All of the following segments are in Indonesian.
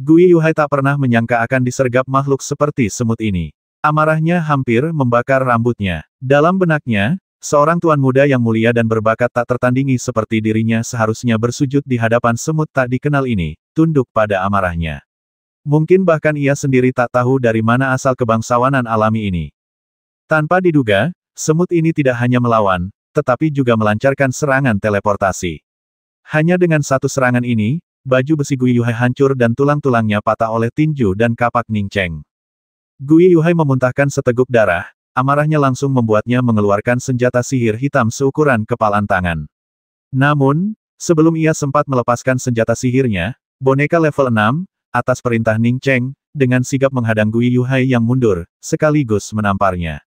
Gui Yuhai tak pernah menyangka akan disergap makhluk seperti semut ini. Amarahnya hampir membakar rambutnya. Dalam benaknya, seorang tuan muda yang mulia dan berbakat tak tertandingi seperti dirinya seharusnya bersujud di hadapan semut tak dikenal ini, tunduk pada amarahnya. Mungkin bahkan ia sendiri tak tahu dari mana asal kebangsawanan alami ini. Tanpa diduga, semut ini tidak hanya melawan, tetapi juga melancarkan serangan teleportasi. Hanya dengan satu serangan ini, baju besi Gui Yuhai hancur dan tulang-tulangnya patah oleh tinju dan kapak Ning Cheng. Gui Yuhai memuntahkan seteguk darah, amarahnya langsung membuatnya mengeluarkan senjata sihir hitam seukuran kepalan tangan. Namun, sebelum ia sempat melepaskan senjata sihirnya, boneka level 6, atas perintah Ning Cheng, dengan sigap menghadang Gui Yuhai yang mundur, sekaligus menamparnya.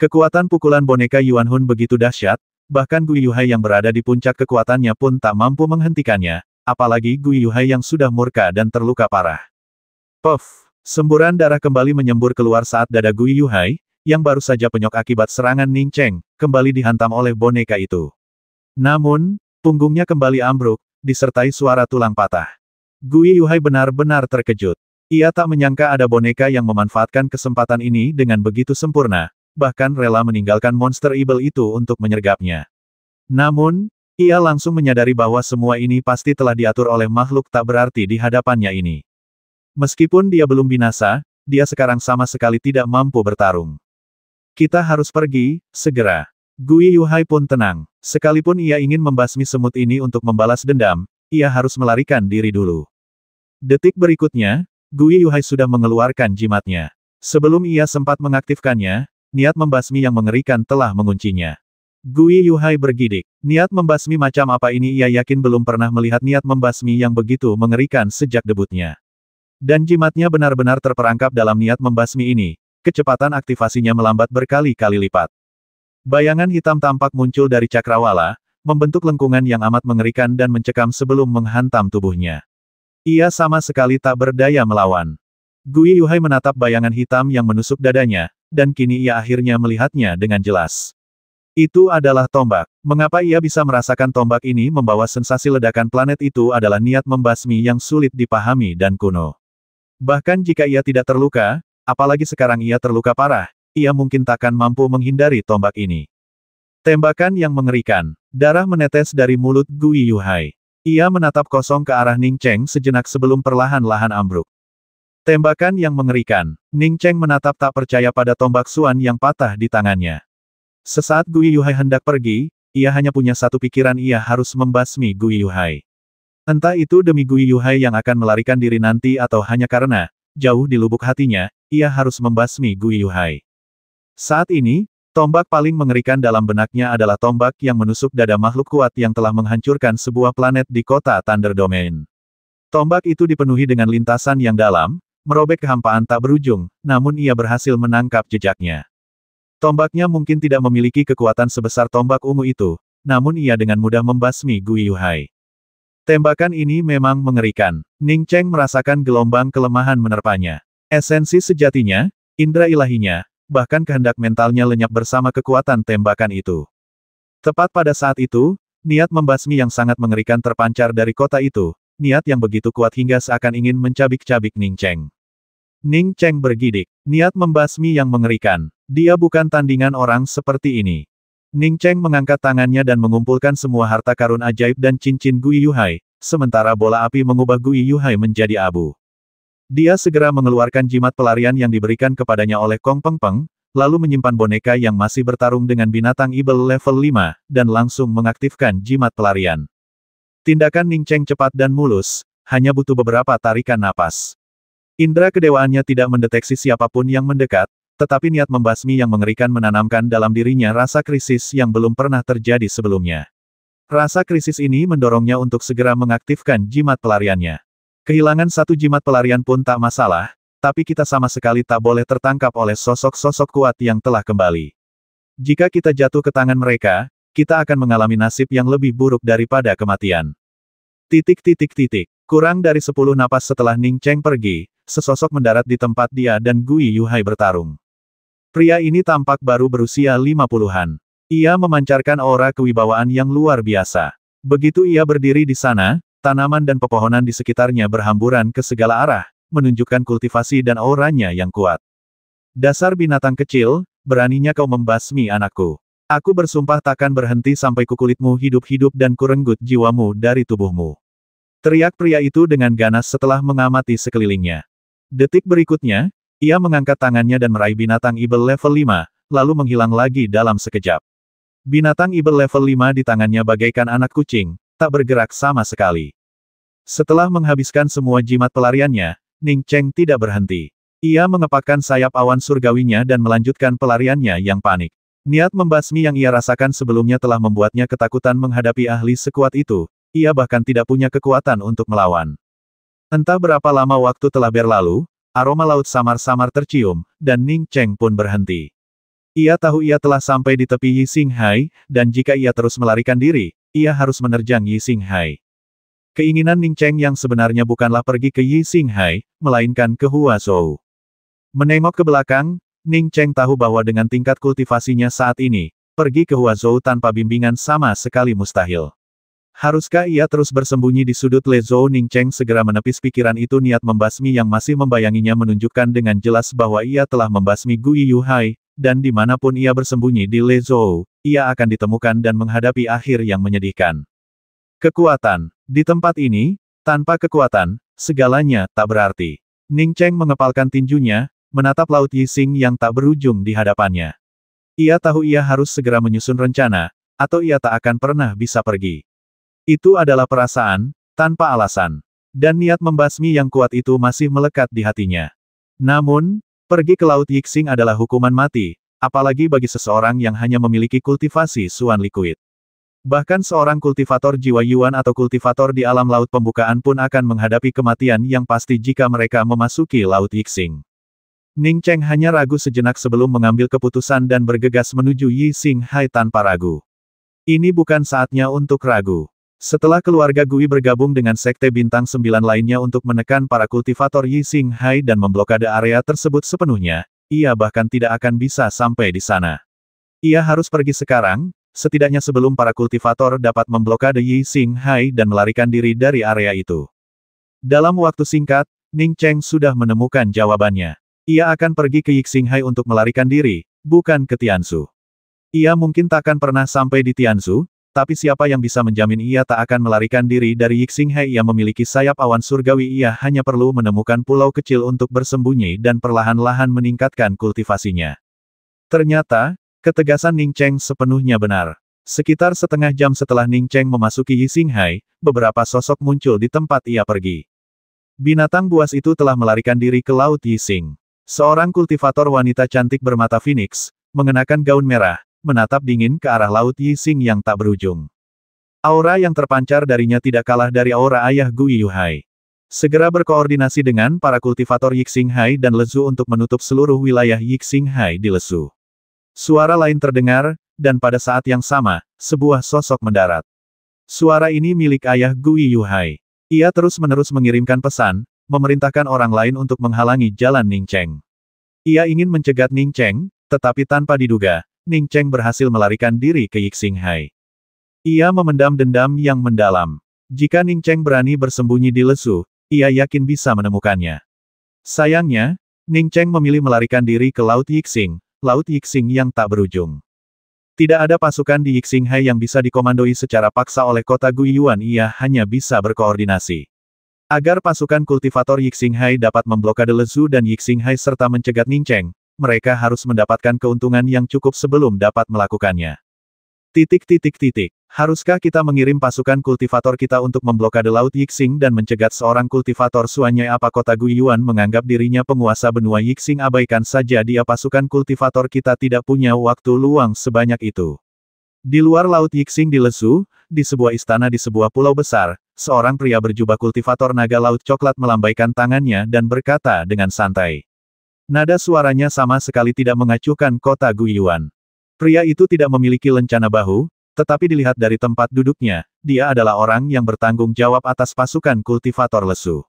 Kekuatan pukulan boneka Yuan Hun begitu dahsyat, bahkan Gui Yuhai yang berada di puncak kekuatannya pun tak mampu menghentikannya. Apalagi Gui Yuhai yang sudah murka dan terluka parah. Puff! Semburan darah kembali menyembur keluar saat dada Gui Yuhai, yang baru saja penyok akibat serangan Ning Cheng, kembali dihantam oleh boneka itu. Namun, punggungnya kembali ambruk, disertai suara tulang patah. Gui Yuhai benar-benar terkejut. Ia tak menyangka ada boneka yang memanfaatkan kesempatan ini dengan begitu sempurna, bahkan rela meninggalkan monster evil itu untuk menyergapnya. Namun, ia langsung menyadari bahwa semua ini pasti telah diatur oleh makhluk tak berarti di hadapannya ini. Meskipun dia belum binasa, dia sekarang sama sekali tidak mampu bertarung. Kita harus pergi, segera. Gui Yuhai pun tenang. Sekalipun ia ingin membasmi semut ini untuk membalas dendam, ia harus melarikan diri dulu. Detik berikutnya, Gui Yuhai sudah mengeluarkan jimatnya. Sebelum ia sempat mengaktifkannya, niat membasmi yang mengerikan telah menguncinya. Gui Yuhai bergidik. Niat membasmi macam apa ini ia yakin belum pernah melihat niat membasmi yang begitu mengerikan sejak debutnya. Dan jimatnya benar-benar terperangkap dalam niat membasmi ini, kecepatan aktivasinya melambat berkali-kali lipat. Bayangan hitam tampak muncul dari cakrawala, membentuk lengkungan yang amat mengerikan dan mencekam sebelum menghantam tubuhnya. Ia sama sekali tak berdaya melawan. Gui Yuhai menatap bayangan hitam yang menusuk dadanya, dan kini ia akhirnya melihatnya dengan jelas. Itu adalah tombak. Mengapa ia bisa merasakan tombak ini membawa sensasi ledakan planet itu adalah niat membasmi yang sulit dipahami dan kuno. Bahkan jika ia tidak terluka, apalagi sekarang ia terluka parah, ia mungkin takkan mampu menghindari tombak ini. Tembakan yang mengerikan. Darah menetes dari mulut Gui Yuhai. Ia menatap kosong ke arah Ning Cheng sejenak sebelum perlahan-lahan ambruk. Tembakan yang mengerikan. Ning Cheng menatap tak percaya pada tombak Suan yang patah di tangannya. Sesaat Gui Yuhai hendak pergi, ia hanya punya satu pikiran ia harus membasmi Gui Yuhai. Entah itu demi Gui Yuhai yang akan melarikan diri nanti atau hanya karena, jauh di lubuk hatinya, ia harus membasmi Gui Yuhai. Saat ini, tombak paling mengerikan dalam benaknya adalah tombak yang menusuk dada makhluk kuat yang telah menghancurkan sebuah planet di kota Thunder Domain. Tombak itu dipenuhi dengan lintasan yang dalam, merobek kehampaan tak berujung, namun ia berhasil menangkap jejaknya. Tombaknya mungkin tidak memiliki kekuatan sebesar tombak ungu itu, namun ia dengan mudah membasmi Gui Yuhai. Tembakan ini memang mengerikan. Ning Cheng merasakan gelombang kelemahan menerpanya. Esensi sejatinya, indera ilahinya, bahkan kehendak mentalnya lenyap bersama kekuatan tembakan itu. Tepat pada saat itu, niat membasmi yang sangat mengerikan terpancar dari kota itu, niat yang begitu kuat hingga seakan ingin mencabik-cabik Ning Cheng. Ning Cheng bergidik. Niat membasmi yang mengerikan. Dia bukan tandingan orang seperti ini. Ning Cheng mengangkat tangannya dan mengumpulkan semua harta karun ajaib dan cincin Gui Yuhai, sementara bola api mengubah Gui Yuhai menjadi abu. Dia segera mengeluarkan jimat pelarian yang diberikan kepadanya oleh Kong Peng Peng, lalu menyimpan boneka yang masih bertarung dengan binatang evil level 5, dan langsung mengaktifkan jimat pelarian. Tindakan Ning Cheng cepat dan mulus, hanya butuh beberapa tarikan napas. Indera kedewaannya tidak mendeteksi siapapun yang mendekat, tetapi niat membasmi yang mengerikan menanamkan dalam dirinya rasa krisis yang belum pernah terjadi sebelumnya. Rasa krisis ini mendorongnya untuk segera mengaktifkan jimat pelariannya. Kehilangan satu jimat pelarian pun tak masalah, tapi kita sama sekali tak boleh tertangkap oleh sosok-sosok kuat yang telah kembali. Jika kita jatuh ke tangan mereka, kita akan mengalami nasib yang lebih buruk daripada kematian. Kurang dari 10 napas setelah Ning Cheng pergi, sesosok mendarat di tempat dia dan Gui Yuhai bertarung. Pria ini tampak baru berusia 50-an. Ia memancarkan aura kewibawaan yang luar biasa. Begitu ia berdiri di sana, tanaman dan pepohonan di sekitarnya berhamburan ke segala arah, menunjukkan kultivasi dan auranya yang kuat. Dasar binatang kecil, beraninya kau membasmi anakku. Aku bersumpah takkan berhenti sampai kukulitmu hidup-hidup dan kurenggut jiwamu dari tubuhmu. Teriak pria itu dengan ganas setelah mengamati sekelilingnya. Detik berikutnya, ia mengangkat tangannya dan meraih binatang ibel level 5, lalu menghilang lagi dalam sekejap. Binatang ibel level 5 di tangannya bagaikan anak kucing, tak bergerak sama sekali. Setelah menghabiskan semua jimat pelariannya, Ning Cheng tidak berhenti. Ia mengepakkan sayap awan surgawinya dan melanjutkan pelariannya yang panik. Niat membasmi yang ia rasakan sebelumnya telah membuatnya ketakutan menghadapi ahli sekuat itu, ia bahkan tidak punya kekuatan untuk melawan. Entah berapa lama waktu telah berlalu, aroma laut samar-samar tercium, dan Ning Cheng pun berhenti. Ia tahu ia telah sampai di tepi Yi Xinghai, dan jika ia terus melarikan diri, ia harus menerjang Yi Xinghai. Keinginan Ning Cheng yang sebenarnya bukanlah pergi ke Yi Xinghai, melainkan ke Huazhou. Menengok ke belakang, Ning Cheng tahu bahwa dengan tingkat kultivasinya saat ini, pergi ke Huazhou tanpa bimbingan sama sekali mustahil. Haruskah ia terus bersembunyi di sudut Lezhou? Ning Cheng segera menepis pikiran itu. Niat membasmi yang masih membayanginya menunjukkan dengan jelas bahwa ia telah membasmi Gui Yuhai, dan dimanapun ia bersembunyi di Lezhou, ia akan ditemukan dan menghadapi akhir yang menyedihkan. Kekuatan. Di tempat ini, tanpa kekuatan, segalanya tak berarti. Ning Cheng mengepalkan tinjunya, menatap Laut Yixing yang tak berujung di hadapannya. Ia tahu ia harus segera menyusun rencana, atau ia tak akan pernah bisa pergi. Itu adalah perasaan, tanpa alasan. Dan niat membasmi yang kuat itu masih melekat di hatinya. Namun, pergi ke Laut Yixing adalah hukuman mati, apalagi bagi seseorang yang hanya memiliki kultivasi Suan Liquid. Bahkan seorang kultivator jiwa Yuan atau kultivator di alam laut pembukaan pun akan menghadapi kematian yang pasti jika mereka memasuki Laut Yixing. Ning Cheng hanya ragu sejenak sebelum mengambil keputusan dan bergegas menuju Yi Xinghai tanpa ragu. Ini bukan saatnya untuk ragu. Setelah keluarga Gui bergabung dengan Sekte Bintang 9 lainnya untuk menekan para kultivator Yi Xinghai dan memblokade area tersebut sepenuhnya, ia bahkan tidak akan bisa sampai di sana. Ia harus pergi sekarang, setidaknya sebelum para kultivator dapat memblokade Yi Xinghai dan melarikan diri dari area itu. Dalam waktu singkat, Ning Cheng sudah menemukan jawabannya. Ia akan pergi ke Yi Xinghai untuk melarikan diri, bukan ke Tianzhu. Ia mungkin takkan pernah sampai di Tianzhu, tapi siapa yang bisa menjamin ia tak akan melarikan diri dari Yi Xinghai? Ia memiliki sayap awan surgawi. Ia hanya perlu menemukan pulau kecil untuk bersembunyi dan perlahan-lahan meningkatkan kultivasinya. Ternyata, ketegasan Ning Cheng sepenuhnya benar. Sekitar setengah jam setelah Ning Cheng memasuki Yi Xinghai, beberapa sosok muncul di tempat ia pergi. Binatang buas itu telah melarikan diri ke Laut Yixing. Seorang kultivator wanita cantik bermata phoenix, mengenakan gaun merah, menatap dingin ke arah Laut Yixing yang tak berujung. Aura yang terpancar darinya tidak kalah dari aura ayah Gui Yuhai. Segera berkoordinasi dengan para kultivator Yi Xinghai dan Lezu untuk menutup seluruh wilayah Yi Xinghai di Lezu. Suara lain terdengar, dan pada saat yang sama, sebuah sosok mendarat. Suara ini milik ayah Gui Yuhai. Ia terus-menerus mengirimkan pesan, memerintahkan orang lain untuk menghalangi jalan Ning Cheng. Ia ingin mencegat Ning Cheng, tetapi tanpa diduga, Ning Cheng berhasil melarikan diri ke Yi Xinghai. Ia memendam dendam yang mendalam. Jika Ning Cheng berani bersembunyi di Lezu, ia yakin bisa menemukannya. Sayangnya, Ning Cheng memilih melarikan diri ke Laut Yixing yang tak berujung. Tidak ada pasukan di Yi Xinghai yang bisa dikomandoi secara paksa oleh kota Guiyuan. Ia hanya bisa berkoordinasi. Agar pasukan kultivator Yi Xinghai dapat memblokade Lezu dan Yi Xinghai serta mencegat Ning Cheng, mereka harus mendapatkan keuntungan yang cukup sebelum dapat melakukannya. Haruskah kita mengirim pasukan kultivator kita untuk memblokade Laut Yixing dan mencegat seorang kultivator Suanyai? Apa kota Guiyuan menganggap dirinya penguasa benua Yixing? Abaikan saja dia. Pasukan kultivator kita tidak punya waktu luang sebanyak itu. Di luar Laut Yixing di Lezu, di sebuah istana di sebuah pulau besar, seorang pria berjubah kultivator naga laut coklat melambaikan tangannya dan berkata dengan santai. Nada suaranya sama sekali tidak mengacuhkan kota Guiyuan. Pria itu tidak memiliki lencana bahu, tetapi dilihat dari tempat duduknya, dia adalah orang yang bertanggung jawab atas pasukan kultivator Lezu.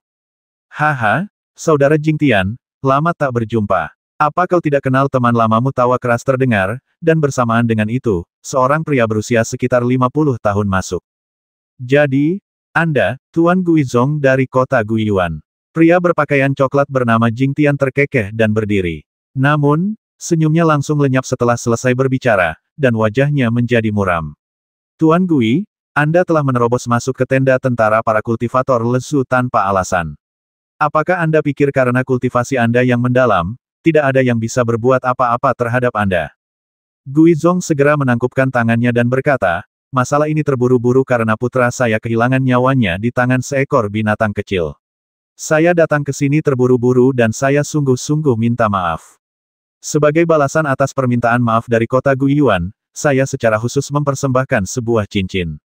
Haha, saudara Jingtian, lama tak berjumpa. Apa kau tidak kenal teman lamamu? Tawa keras terdengar, dan bersamaan dengan itu, seorang pria berusia sekitar 50 tahun masuk. Jadi, Anda, Tuan Guizong dari kota Guiyuan. Pria berpakaian coklat bernama Jing Tian terkekeh dan berdiri. Namun, senyumnya langsung lenyap setelah selesai berbicara, dan wajahnya menjadi muram. Tuan Gui, Anda telah menerobos masuk ke tenda tentara para kultivator lesu tanpa alasan. Apakah Anda pikir karena kultivasi Anda yang mendalam, tidak ada yang bisa berbuat apa-apa terhadap Anda? Guizong segera menangkupkan tangannya dan berkata, masalah ini terburu-buru karena putra saya kehilangan nyawanya di tangan seekor binatang kecil. Saya datang ke sini terburu-buru dan saya sungguh-sungguh minta maaf. Sebagai balasan atas permintaan maaf dari kota Guiyuan, saya secara khusus mempersembahkan sebuah cincin.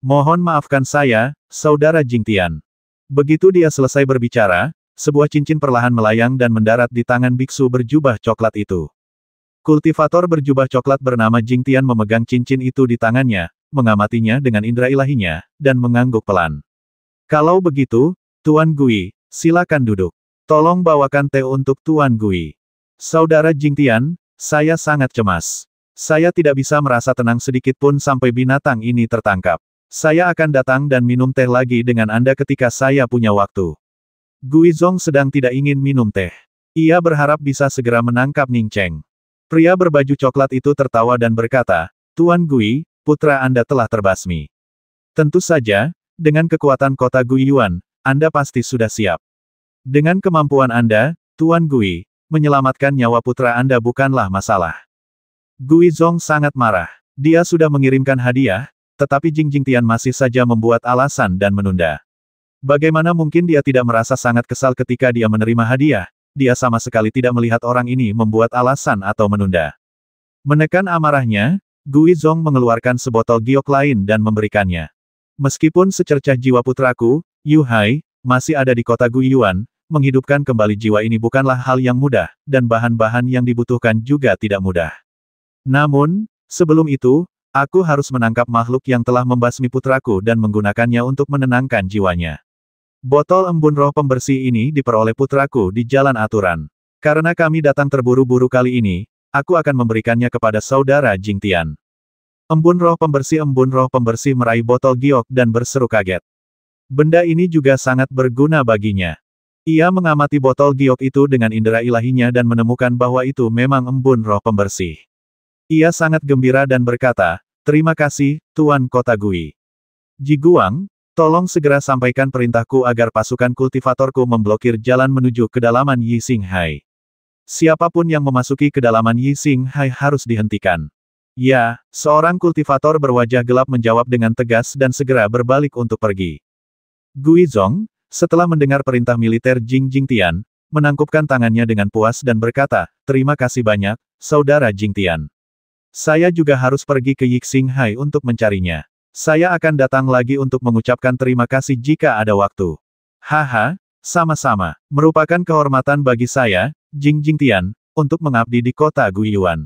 Mohon maafkan saya, Saudara Jing Tian. Begitu dia selesai berbicara, sebuah cincin perlahan melayang dan mendarat di tangan biksu berjubah coklat itu. Kultivator berjubah coklat bernama Jing Tian memegang cincin itu di tangannya, mengamatinya dengan indera ilahinya, dan mengangguk pelan. Kalau begitu, Tuan Gui, silakan duduk. Tolong bawakan teh untuk Tuan Gui. Saudara Jing Tian, saya sangat cemas. Saya tidak bisa merasa tenang sedikit pun sampai binatang ini tertangkap. Saya akan datang dan minum teh lagi dengan Anda ketika saya punya waktu. Guizong sedang tidak ingin minum teh. Ia berharap bisa segera menangkap Ning Cheng. Pria berbaju coklat itu tertawa dan berkata, Tuan Gui, putra Anda telah terbasmi. Tentu saja, dengan kekuatan kota Guiyuan, Anda pasti sudah siap. Dengan kemampuan Anda, Tuan Gui, menyelamatkan nyawa putra Anda bukanlah masalah. Guizong sangat marah. Dia sudah mengirimkan hadiah, tetapi Jing Tian masih saja membuat alasan dan menunda. Bagaimana mungkin dia tidak merasa sangat kesal ketika dia menerima hadiah? Dia sama sekali tidak melihat orang ini membuat alasan atau menunda. Menekan amarahnya, Guizong mengeluarkan sebotol giok lain dan memberikannya. Meskipun secercah jiwa putraku, Yu Hai, masih ada di kota Guiyuan, menghidupkan kembali jiwa ini bukanlah hal yang mudah, dan bahan-bahan yang dibutuhkan juga tidak mudah. Namun, sebelum itu, aku harus menangkap makhluk yang telah membasmi putraku dan menggunakannya untuk menenangkan jiwanya. Botol embun roh pembersih ini diperoleh putraku di jalan aturan. Karena kami datang terburu-buru kali ini, aku akan memberikannya kepada Saudara Jing Tian. Embun roh pembersih meraih botol giok dan berseru kaget. Benda ini juga sangat berguna baginya. Ia mengamati botol giok itu dengan indera ilahinya dan menemukan bahwa itu memang embun roh pembersih. Ia sangat gembira dan berkata, terima kasih, Tuan Kota Gui. Ji Guang, tolong segera sampaikan perintahku agar pasukan kultivatorku memblokir jalan menuju kedalaman Yixing Hai. Siapapun yang memasuki kedalaman Yixing Hai harus dihentikan. Ya, seorang kultivator berwajah gelap menjawab dengan tegas dan segera berbalik untuk pergi. Guizong, setelah mendengar perintah militer Jing Tian, menangkupkan tangannya dengan puas dan berkata, terima kasih banyak, Saudara Jing Tian. Saya juga harus pergi ke Yixing Hai untuk mencarinya. Saya akan datang lagi untuk mengucapkan terima kasih jika ada waktu. Haha, sama-sama. Merupakan kehormatan bagi saya, Jing Tian, untuk mengabdi di kota Guiyuan.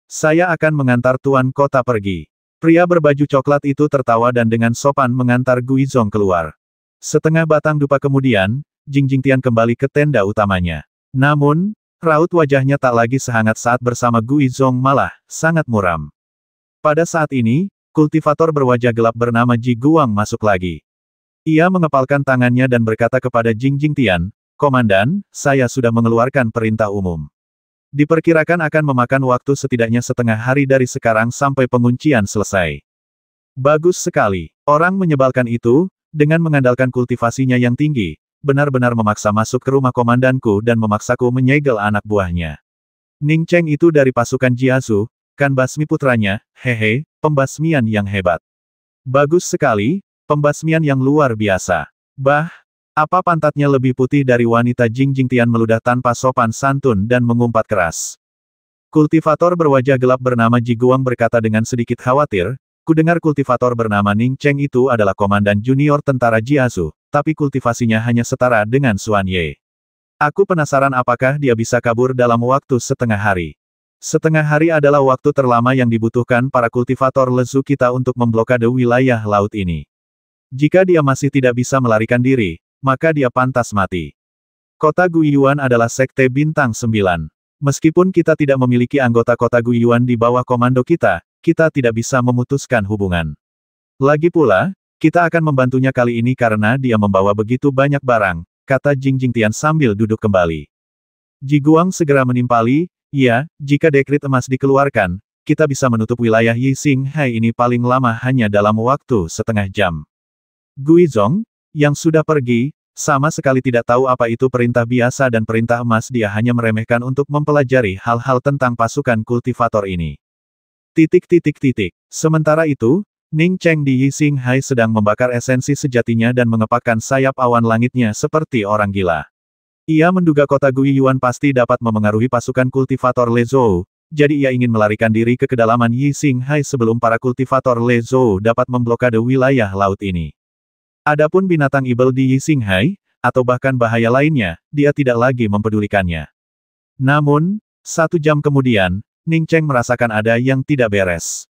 Saya akan mengantar Tuan Kota pergi. Pria berbaju coklat itu tertawa dan dengan sopan mengantar Guizong keluar. Setengah batang dupa kemudian, Jing Tian kembali ke tenda utamanya. Namun, raut wajahnya tak lagi sehangat saat bersama Guizong malah sangat muram. Pada saat ini, kultivator berwajah gelap bernama Ji Guang masuk lagi. Ia mengepalkan tangannya dan berkata kepada Jing Tian, Komandan, saya sudah mengeluarkan perintah umum. Diperkirakan akan memakan waktu setidaknya setengah hari dari sekarang sampai penguncian selesai. Bagus sekali. Orang menyebalkan itu, dengan mengandalkan kultivasinya yang tinggi, benar-benar memaksa masuk ke rumah komandanku dan memaksaku menyegel anak buahnya. Ning Cheng itu dari pasukan Jiazu, kan basmi putranya, hehe, pembasmian yang hebat. Bagus sekali, pembasmian yang luar biasa. Bah, apa pantatnya lebih putih dari wanita Jing Tian meludah tanpa sopan santun dan mengumpat keras. Kultivator berwajah gelap bernama Ji Guang berkata dengan sedikit khawatir, kudengar kultivator bernama Ning Cheng itu adalah komandan junior tentara Jiazu, tapi kultivasinya hanya setara dengan Xuan Ye. Aku penasaran apakah dia bisa kabur dalam waktu setengah hari. Setengah hari adalah waktu terlama yang dibutuhkan para kultivator lesu kita untuk memblokade wilayah laut ini. Jika dia masih tidak bisa melarikan diri, maka dia pantas mati. Kota Guiyuan adalah sekte bintang 9. Meskipun kita tidak memiliki anggota kota Guiyuan di bawah komando kita, kita tidak bisa memutuskan hubungan. Lagi pula, Kita akan membantunya kali ini karena dia membawa begitu banyak barang, kata Jing Jingtian sambil duduk kembali. Ji Guang segera menimpali, ya, jika dekrit emas dikeluarkan, kita bisa menutup wilayah Yixinghai ini paling lama hanya dalam waktu setengah jam. Guizong, yang sudah pergi, sama sekali tidak tahu apa itu perintah biasa dan perintah emas, dia hanya meremehkan untuk mempelajari hal-hal tentang pasukan kultivator ini. Sementara itu, Ning Cheng di Yixinghai sedang membakar esensi sejatinya dan mengepakkan sayap awan langitnya seperti orang gila. Ia menduga kota Guiyuan pasti dapat memengaruhi pasukan kultivator Le Zhou, jadi ia ingin melarikan diri ke kedalaman Yixinghai sebelum para kultivator Le Zhou dapat memblokade wilayah laut ini. Adapun binatang ibel di Yixinghai, atau bahkan bahaya lainnya, dia tidak lagi mempedulikannya. Namun, 1 jam kemudian, Ning Cheng merasakan ada yang tidak beres.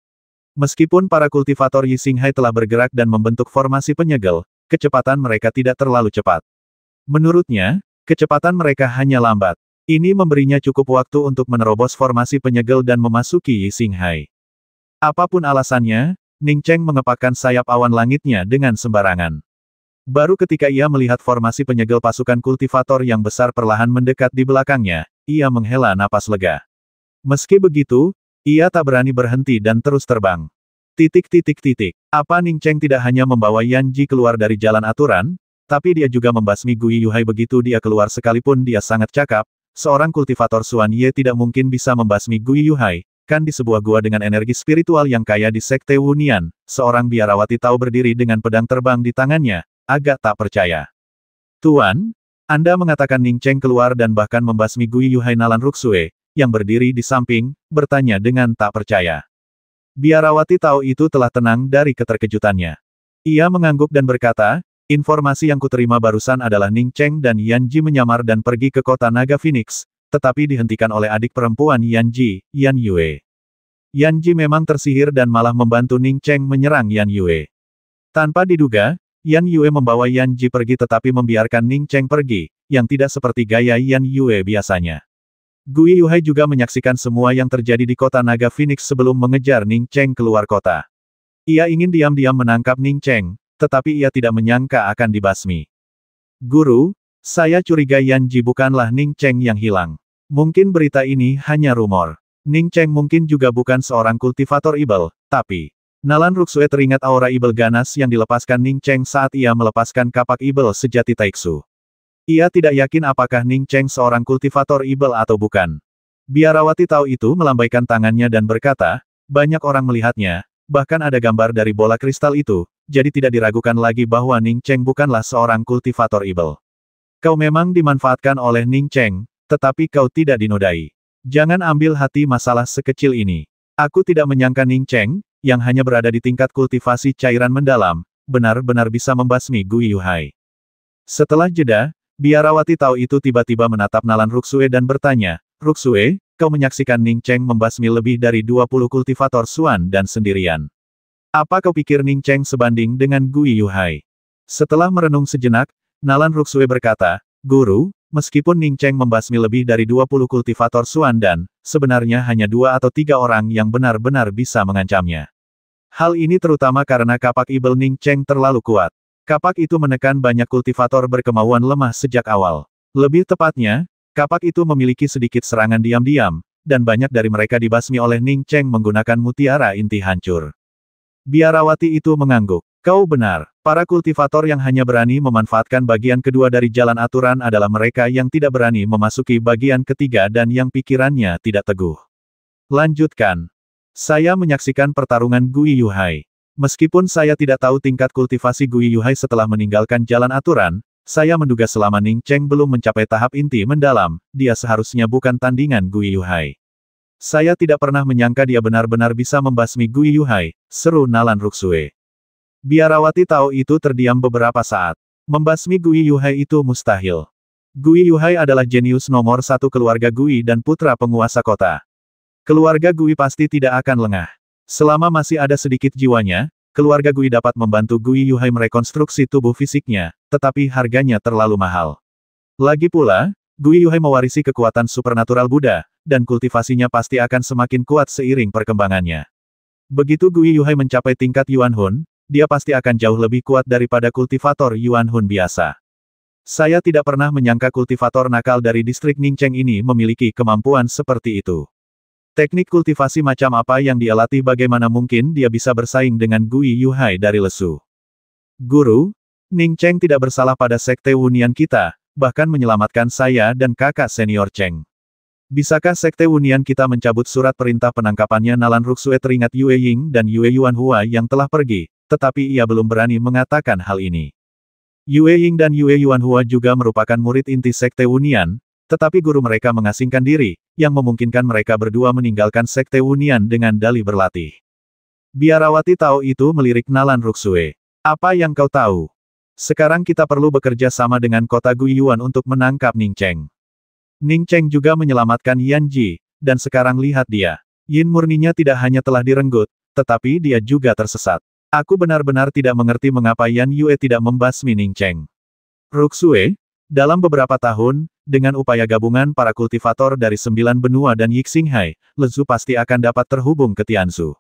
Meskipun para kultivator Yixinghai telah bergerak dan membentuk formasi penyegel, kecepatan mereka tidak terlalu cepat. Menurutnya, kecepatan mereka hanya lambat. Ini memberinya cukup waktu untuk menerobos formasi penyegel dan memasuki Yixinghai. Apapun alasannya, Ning Cheng mengepakkan sayap awan langitnya dengan sembarangan. Baru ketika ia melihat formasi penyegel pasukan kultivator yang besar perlahan mendekat di belakangnya, ia menghela napas lega. Meski begitu, ia tak berani berhenti dan terus terbang. Apa Ning Cheng tidak hanya membawa Yan Ji keluar dari jalan aturan, tapi dia juga membasmi Gui Yuhai begitu dia keluar sekalipun dia sangat cakap, seorang kultivator Xuan Ye tidak mungkin bisa membasmi Gui Yuhai, kan di sebuah gua dengan energi spiritual yang kaya di Sekte Wunian, seorang biarawati tahu berdiri dengan pedang terbang di tangannya, agak tak percaya. Tuan, Anda mengatakan Ning Cheng keluar dan bahkan membasmi Gui Yuhai? Nalan Ruxue, yang berdiri di samping, bertanya dengan tak percaya. Biarawati tahu itu telah tenang dari keterkejutannya. Ia mengangguk dan berkata, informasi yang kuterima barusan adalah Ning Cheng dan Yan Ji menyamar dan pergi ke kota Naga Phoenix, tetapi dihentikan oleh adik perempuan Yan Ji, Yan Yue. Yan Ji memang tersihir dan malah membantu Ning Cheng menyerang Yan Yue. Tanpa diduga, Yan Yue membawa Yan Ji pergi tetapi membiarkan Ning Cheng pergi, yang tidak seperti gaya Yan Yue biasanya. Gui Yuhai juga menyaksikan semua yang terjadi di kota Naga Phoenix sebelum mengejar Ning Cheng keluar kota. Ia ingin diam-diam menangkap Ning Cheng, tetapi ia tidak menyangka akan dibasmi. Guru, saya curiga Yan Ji bukanlah Ning Cheng yang hilang. Mungkin berita ini hanya rumor. Ning Cheng mungkin juga bukan seorang kultivator ibel, tapi... Nalan Ruxue teringat aura ibel ganas yang dilepaskan Ning Cheng saat ia melepaskan kapak ibel sejati Taiksu. Ia tidak yakin apakah Ning Cheng seorang kultivator ibel atau bukan. Biarawati tahu itu melambaikan tangannya dan berkata, banyak orang melihatnya, bahkan ada gambar dari bola kristal itu, jadi tidak diragukan lagi bahwa Ning Cheng bukanlah seorang kultivator ibel. Kau memang dimanfaatkan oleh Ning Cheng, tetapi kau tidak dinodai. Jangan ambil hati masalah sekecil ini. Aku tidak menyangka Ning Cheng, yang hanya berada di tingkat kultivasi cairan mendalam, benar-benar bisa membasmi Gui Yuhai. Setelah jeda, Biarawati tahu itu tiba-tiba menatap Nalan Ruxue dan bertanya, Ruxue, kau menyaksikan Ning Cheng membasmi lebih dari 20 kultivator Xuan dan sendirian. Apa kau pikir Ning Cheng sebanding dengan Gui Yuhai? Setelah merenung sejenak, Nalan Ruxue berkata, Guru, meskipun Ning Cheng membasmi lebih dari 20 kultivator Xuan dan, sebenarnya hanya 2 atau 3 orang yang benar-benar bisa mengancamnya. Hal ini terutama karena kapak ibel Ning Cheng terlalu kuat. Kapak itu menekan banyak kultivator berkemauan lemah sejak awal. Lebih tepatnya, kapak itu memiliki sedikit serangan diam-diam, dan banyak dari mereka dibasmi oleh Ning Cheng menggunakan mutiara inti hancur. Biarawati itu mengangguk. Kau benar, para kultivator yang hanya berani memanfaatkan bagian kedua dari jalan aturan adalah mereka yang tidak berani memasuki bagian ketiga dan yang pikirannya tidak teguh. Lanjutkan. Saya menyaksikan pertarungan Gui Yuhai. Meskipun saya tidak tahu tingkat kultivasi Gui Yuhai setelah meninggalkan jalan aturan, saya menduga selama Ning Cheng belum mencapai tahap inti mendalam, dia seharusnya bukan tandingan Gui Yuhai. Saya tidak pernah menyangka dia benar-benar bisa membasmi Gui Yuhai, seru Nalan Ruxue. Biarawati tahu itu terdiam beberapa saat. Membasmi Gui Yuhai itu mustahil. Gui Yuhai adalah jenius nomor 1 keluarga Gui dan putra penguasa kota. Keluarga Gui pasti tidak akan lengah. Selama masih ada sedikit jiwanya, keluarga Gui dapat membantu Gui Yuhai merekonstruksi tubuh fisiknya, tetapi harganya terlalu mahal. Lagi pula, Gui Yuhai mewarisi kekuatan supernatural Buddha, dan kultivasinya pasti akan semakin kuat seiring perkembangannya. Begitu Gui Yuhai mencapai tingkat Yuan Hun, dia pasti akan jauh lebih kuat daripada kultivator Yuan Hun biasa. Saya tidak pernah menyangka kultivator nakal dari distrik Ningcheng ini memiliki kemampuan seperti itu. Teknik kultivasi macam apa yang dia latih, bagaimana mungkin dia bisa bersaing dengan Gui Yuhai dari Lesu? Guru, Ningcheng tidak bersalah pada sekte Wunian kita, bahkan menyelamatkan saya dan kakak senior Cheng. Bisakah sekte Wunian kita mencabut surat perintah penangkapannya? Nalan Ruxue teringat Yue Ying dan Yue Yuanhua yang telah pergi, tetapi ia belum berani mengatakan hal ini. Yue Ying dan Yue Yuanhua juga merupakan murid inti sekte Wunian, tetapi guru mereka mengasingkan diri, yang memungkinkan mereka berdua meninggalkan sekte Wunian dengan dalih berlatih. Biarawati tahu itu, melirik Nalan Ruxue. Apa yang kau tahu? Sekarang kita perlu bekerja sama dengan kota Guiyuan untuk menangkap Ningcheng. Ningcheng juga menyelamatkan Yan Ji, dan sekarang lihat dia. Yin murninya tidak hanya telah direnggut, tetapi dia juga tersesat. Aku benar-benar tidak mengerti mengapa Yan Yue tidak membasmi Ningcheng. Ruxue, dalam beberapa tahun, dengan upaya gabungan para kultivator dari 9 benua dan Yixinghai, Lezu pasti akan dapat terhubung ke Tianzu.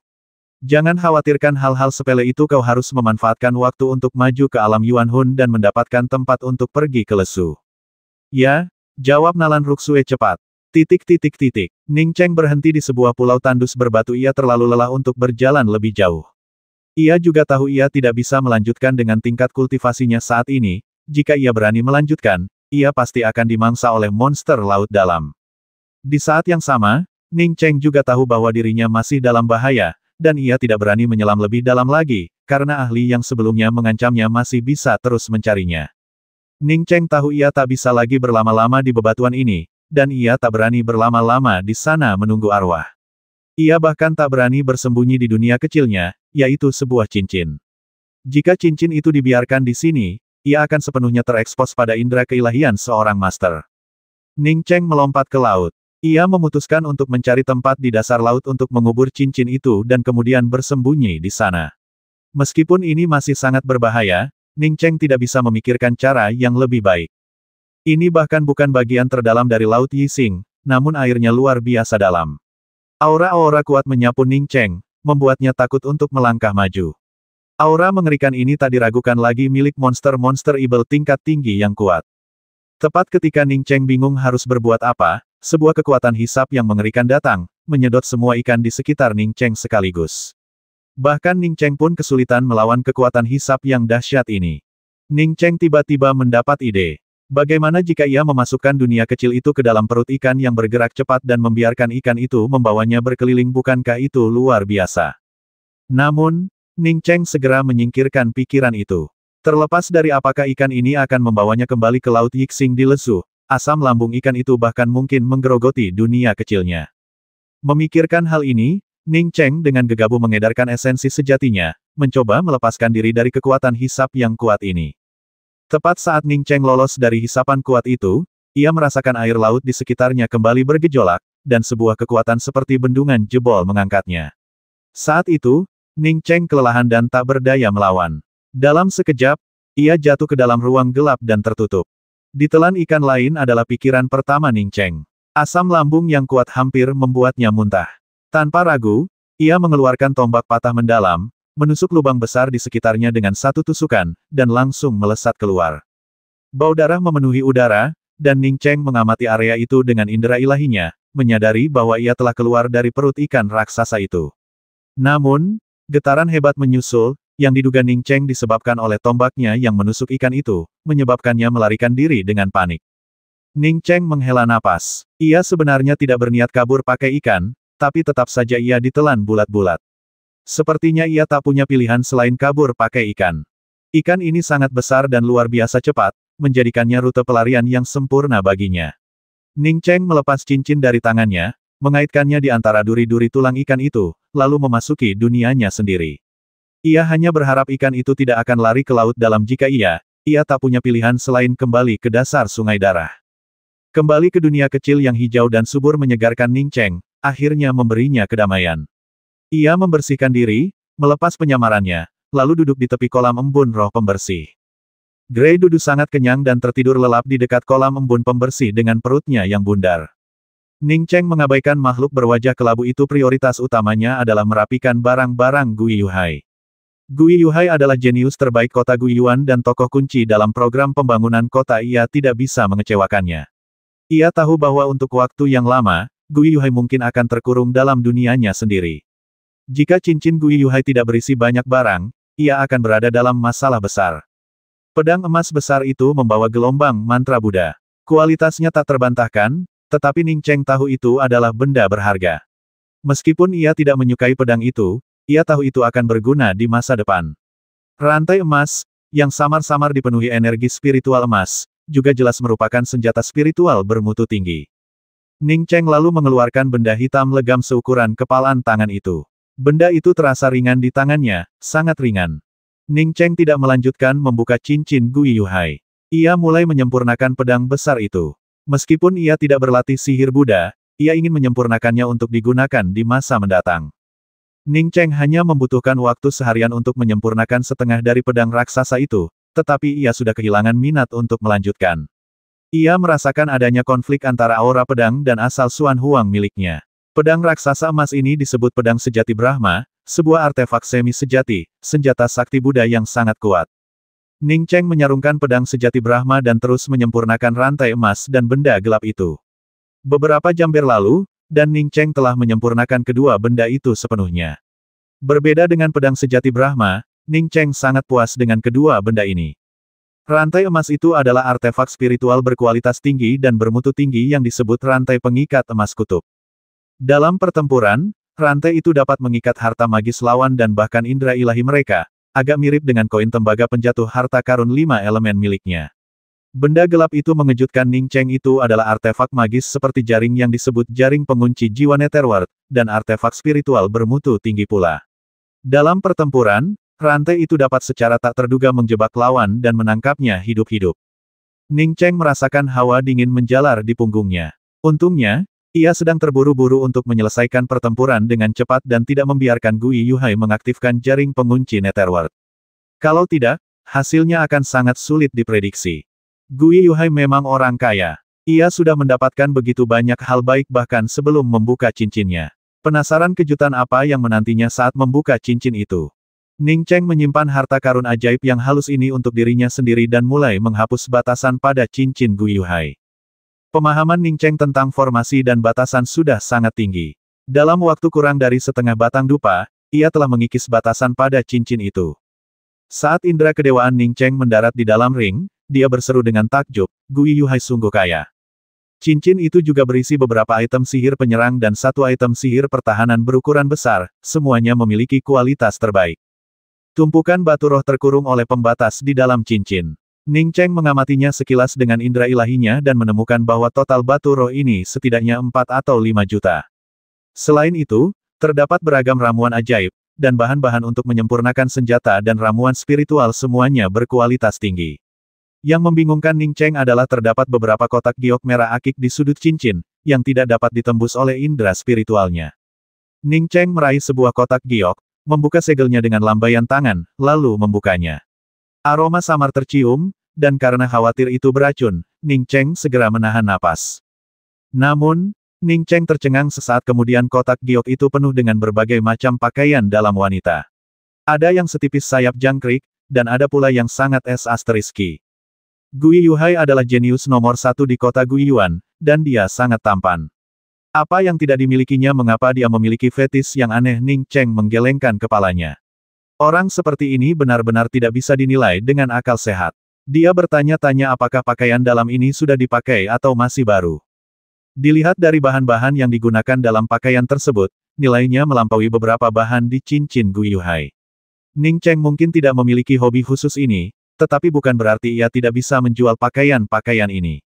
Jangan khawatirkan hal-hal sepele itu, kau harus memanfaatkan waktu untuk maju ke alam Yuan Hun dan mendapatkan tempat untuk pergi ke Lesu. Ya, jawab Nalan Ruxue cepat. Ningcheng berhenti di sebuah pulau tandus berbatu. Ia terlalu lelah untuk berjalan lebih jauh. Ia juga tahu ia tidak bisa melanjutkan dengan tingkat kultivasinya saat ini. Jika ia berani melanjutkan, ia pasti akan dimangsa oleh monster laut dalam. Di saat yang sama, Ningcheng juga tahu bahwa dirinya masih dalam bahaya, dan ia tidak berani menyelam lebih dalam lagi, karena ahli yang sebelumnya mengancamnya masih bisa terus mencarinya. Ningcheng tahu ia tak bisa lagi berlama-lama di bebatuan ini, dan ia tak berani berlama-lama di sana menunggu arwah. Ia bahkan tak berani bersembunyi di dunia kecilnya, yaitu sebuah cincin. Jika cincin itu dibiarkan di sini, ia akan sepenuhnya terekspos pada indera keilahian seorang master. Ningcheng melompat ke laut. Ia memutuskan untuk mencari tempat di dasar laut untuk mengubur cincin itu dan kemudian bersembunyi di sana. Meskipun ini masih sangat berbahaya, Ningcheng tidak bisa memikirkan cara yang lebih baik. Ini bahkan bukan bagian terdalam dari Laut Yixing, namun airnya luar biasa dalam. Aura-aura kuat menyapu Ningcheng, membuatnya takut untuk melangkah maju. Aura mengerikan ini tak diragukan lagi milik monster-monster ibel tingkat tinggi yang kuat. Tepat ketika Ningcheng bingung harus berbuat apa, sebuah kekuatan hisap yang mengerikan datang, menyedot semua ikan di sekitar Ningcheng sekaligus. Bahkan Ningcheng pun kesulitan melawan kekuatan hisap yang dahsyat ini. Ningcheng tiba-tiba mendapat ide. Bagaimana jika ia memasukkan dunia kecil itu ke dalam perut ikan yang bergerak cepat dan membiarkan ikan itu membawanya berkeliling? Bukankah itu luar biasa? Namun, Ningcheng segera menyingkirkan pikiran itu. Terlepas dari apakah ikan ini akan membawanya kembali ke Laut Yixing di Lesu, asam lambung ikan itu bahkan mungkin menggerogoti dunia kecilnya. Memikirkan hal ini, Ningcheng dengan gegabah mengedarkan esensi sejatinya, mencoba melepaskan diri dari kekuatan hisap yang kuat ini. Tepat saat Ningcheng lolos dari hisapan kuat itu, ia merasakan air laut di sekitarnya kembali bergejolak, dan sebuah kekuatan seperti bendungan jebol mengangkatnya. Saat itu, Ningcheng kelelahan dan tak berdaya melawan. Dalam sekejap, ia jatuh ke dalam ruang gelap dan tertutup. Ditelan ikan lain adalah pikiran pertama Ningcheng. Asam lambung yang kuat hampir membuatnya muntah. Tanpa ragu, ia mengeluarkan tombak patah mendalam, menusuk lubang besar di sekitarnya dengan satu tusukan, dan langsung melesat keluar. Bau darah memenuhi udara, dan Ningcheng mengamati area itu dengan indera ilahinya, menyadari bahwa ia telah keluar dari perut ikan raksasa itu. Namun, getaran hebat menyusul, yang diduga Ningcheng disebabkan oleh tombaknya yang menusuk ikan itu, menyebabkannya melarikan diri dengan panik. Ningcheng menghela napas. Ia sebenarnya tidak berniat kabur pakai ikan, tapi tetap saja ia ditelan bulat-bulat. Sepertinya ia tak punya pilihan selain kabur pakai ikan. Ikan ini sangat besar dan luar biasa cepat, menjadikannya rute pelarian yang sempurna baginya. Ningcheng melepas cincin dari tangannya, mengaitkannya di antara duri-duri tulang ikan itu, lalu memasuki dunianya sendiri. Ia hanya berharap ikan itu tidak akan lari ke laut dalam jika ia tak punya pilihan selain kembali ke dasar sungai darah. Kembali ke dunia kecil yang hijau dan subur menyegarkan Ningcheng, akhirnya memberinya kedamaian. Ia membersihkan diri, melepas penyamarannya, lalu duduk di tepi kolam embun roh pembersih. Grey duduk sangat kenyang dan tertidur lelap di dekat kolam embun pembersih dengan perutnya yang bundar. Ningcheng mengabaikan makhluk berwajah kelabu itu. Prioritas utamanya adalah merapikan barang-barang Gui Yuhai. Gui Yuhai adalah jenius terbaik kota Guiyuan dan tokoh kunci dalam program pembangunan kota. Ia tidak bisa mengecewakannya. Ia tahu bahwa untuk waktu yang lama, Gui Yuhai mungkin akan terkurung dalam dunianya sendiri. Jika cincin Gui Yuhai tidak berisi banyak barang, ia akan berada dalam masalah besar. Pedang emas besar itu membawa gelombang mantra Buddha. Kualitasnya tak terbantahkan, tetapi Ning Cheng tahu itu adalah benda berharga. Meskipun ia tidak menyukai pedang itu, ia tahu itu akan berguna di masa depan. Rantai emas, yang samar-samar dipenuhi energi spiritual emas, juga jelas merupakan senjata spiritual bermutu tinggi. Ning Cheng lalu mengeluarkan benda hitam legam seukuran kepalan tangan itu. Benda itu terasa ringan di tangannya, sangat ringan. Ning Cheng tidak melanjutkan membuka cincin Gui Yuhai. Ia mulai menyempurnakan pedang besar itu. Meskipun ia tidak berlatih sihir Buddha, ia ingin menyempurnakannya untuk digunakan di masa mendatang. Ning Cheng hanya membutuhkan waktu seharian untuk menyempurnakan setengah dari pedang raksasa itu, tetapi ia sudah kehilangan minat untuk melanjutkan. Ia merasakan adanya konflik antara aura pedang dan asal Xuan Huang miliknya. Pedang raksasa emas ini disebut pedang sejati Brahma, sebuah artefak semi sejati, senjata sakti Buddha yang sangat kuat. Ning Cheng menyarungkan pedang sejati Brahma dan terus menyempurnakan rantai emas dan benda gelap itu. Beberapa jam berlalu, dan Ning Cheng telah menyempurnakan kedua benda itu sepenuhnya. Berbeda dengan pedang sejati Brahma, Ning Cheng sangat puas dengan kedua benda ini. Rantai emas itu adalah artefak spiritual berkualitas tinggi dan bermutu tinggi yang disebut rantai pengikat emas kutub. Dalam pertempuran, rantai itu dapat mengikat harta magis lawan dan bahkan indera ilahi mereka, agak mirip dengan koin tembaga penjatuh harta karun 5 elemen miliknya. Benda gelap itu mengejutkan. Ning Cheng itu adalah artefak magis seperti jaring yang disebut jaring pengunci jiwa Netherworld, dan artefak spiritual bermutu tinggi pula. Dalam pertempuran, rantai itu dapat secara tak terduga menjebak lawan dan menangkapnya hidup-hidup. Ning Cheng merasakan hawa dingin menjalar di punggungnya. Untungnya, ia sedang terburu-buru untuk menyelesaikan pertempuran dengan cepat dan tidak membiarkan Gui Yuhai mengaktifkan jaring pengunci Netherworld. Kalau tidak, hasilnya akan sangat sulit diprediksi. Gui Yuhai memang orang kaya. Ia sudah mendapatkan begitu banyak hal baik bahkan sebelum membuka cincinnya. Penasaran kejutan apa yang menantinya saat membuka cincin itu. Ning Cheng menyimpan harta karun ajaib yang halus ini untuk dirinya sendiri dan mulai menghapus batasan pada cincin Gui Yuhai. Pemahaman Ning Cheng tentang formasi dan batasan sudah sangat tinggi. Dalam waktu kurang dari setengah batang dupa, ia telah mengikis batasan pada cincin itu. Saat indera kedewaan Ning Cheng mendarat di dalam ring, dia berseru dengan takjub, Gui Yuhai sungguh kaya. Cincin itu juga berisi beberapa item sihir penyerang dan satu item sihir pertahanan berukuran besar, semuanya memiliki kualitas terbaik. Tumpukan batu roh terkurung oleh pembatas di dalam cincin. Ning Cheng mengamatinya sekilas dengan indera ilahinya dan menemukan bahwa total batu roh ini setidaknya 4 atau 5 juta. Selain itu, terdapat beragam ramuan ajaib, dan bahan-bahan untuk menyempurnakan senjata dan ramuan spiritual semuanya berkualitas tinggi. Yang membingungkan Ning Cheng adalah terdapat beberapa kotak giok merah akik di sudut cincin, yang tidak dapat ditembus oleh indera spiritualnya. Ning Cheng meraih sebuah kotak giok, membuka segelnya dengan lambaian tangan, lalu membukanya. Aroma samar tercium, dan karena khawatir itu beracun, Ning Cheng segera menahan napas. Namun, Ning Cheng tercengang sesaat kemudian kotak giok itu penuh dengan berbagai macam pakaian dalam wanita. Ada yang setipis sayap jangkrik, dan ada pula yang sangat asteriski. Gui Yuhai adalah jenius nomor 1 di kota Guiyuan, dan dia sangat tampan. Apa yang tidak dimilikinya? Mengapa dia memiliki fetis yang aneh? Ning Cheng menggelengkan kepalanya. Orang seperti ini benar-benar tidak bisa dinilai dengan akal sehat. Dia bertanya-tanya apakah pakaian dalam ini sudah dipakai atau masih baru. Dilihat dari bahan-bahan yang digunakan dalam pakaian tersebut, nilainya melampaui beberapa bahan di cincin Gui Yuhai. Ning Cheng mungkin tidak memiliki hobi khusus ini, tetapi bukan berarti ia tidak bisa menjual pakaian-pakaian ini.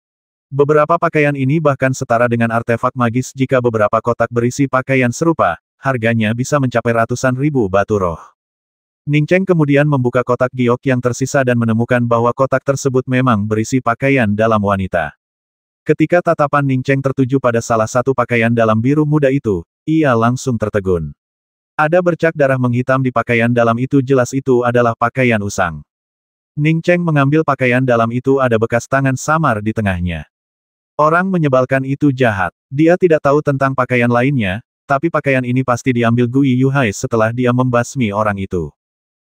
Beberapa pakaian ini bahkan setara dengan artefak magis. Jika beberapa kotak berisi pakaian serupa, harganya bisa mencapai ratusan ribu batu roh. Ning Cheng kemudian membuka kotak giok yang tersisa dan menemukan bahwa kotak tersebut memang berisi pakaian dalam wanita. Ketika tatapan Ning Cheng tertuju pada salah satu pakaian dalam biru muda itu, ia langsung tertegun. Ada bercak darah menghitam di pakaian dalam itu, jelas itu adalah pakaian usang. Ning Cheng mengambil pakaian dalam itu, ada bekas tangan samar di tengahnya. Orang menyebalkan itu jahat. Dia tidak tahu tentang pakaian lainnya, tapi pakaian ini pasti diambil Gui Yuhai setelah dia membasmi orang itu.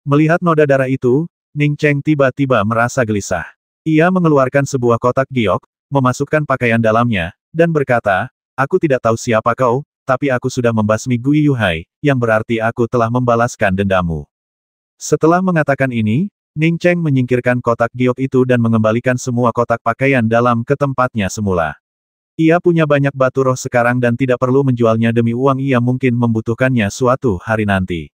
Melihat noda darah itu, Ning Cheng tiba-tiba merasa gelisah. Ia mengeluarkan sebuah kotak giok, memasukkan pakaian dalamnya, dan berkata, "Aku tidak tahu siapa kau, tapi aku sudah membasmi Gui Yuhai, yang berarti aku telah membalaskan dendamu." Setelah mengatakan ini, Ning Cheng menyingkirkan kotak giok itu dan mengembalikan semua kotak pakaian dalam ke tempatnya semula. Ia punya banyak batu roh sekarang dan tidak perlu menjualnya demi uang, ia mungkin membutuhkannya suatu hari nanti.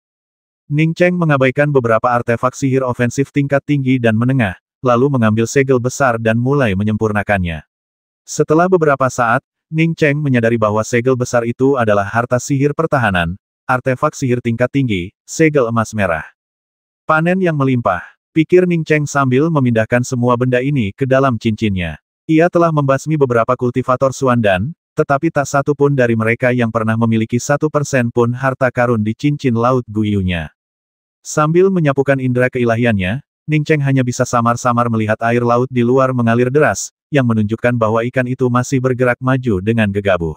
Ning Cheng mengabaikan beberapa artefak sihir ofensif tingkat tinggi dan menengah, lalu mengambil segel besar dan mulai menyempurnakannya. Setelah beberapa saat, Ning Cheng menyadari bahwa segel besar itu adalah harta sihir pertahanan, artefak sihir tingkat tinggi, segel emas merah. Panen yang melimpah, pikir Ning Cheng sambil memindahkan semua benda ini ke dalam cincinnya. Ia telah membasmi beberapa kultivator Suandan, tetapi tak satu pun dari mereka yang pernah memiliki 1% pun harta karun di cincin laut Guiyunya. Sambil menyapukan indera keilahiannya, Ning Cheng hanya bisa samar-samar melihat air laut di luar mengalir deras, yang menunjukkan bahwa ikan itu masih bergerak maju dengan gegabah.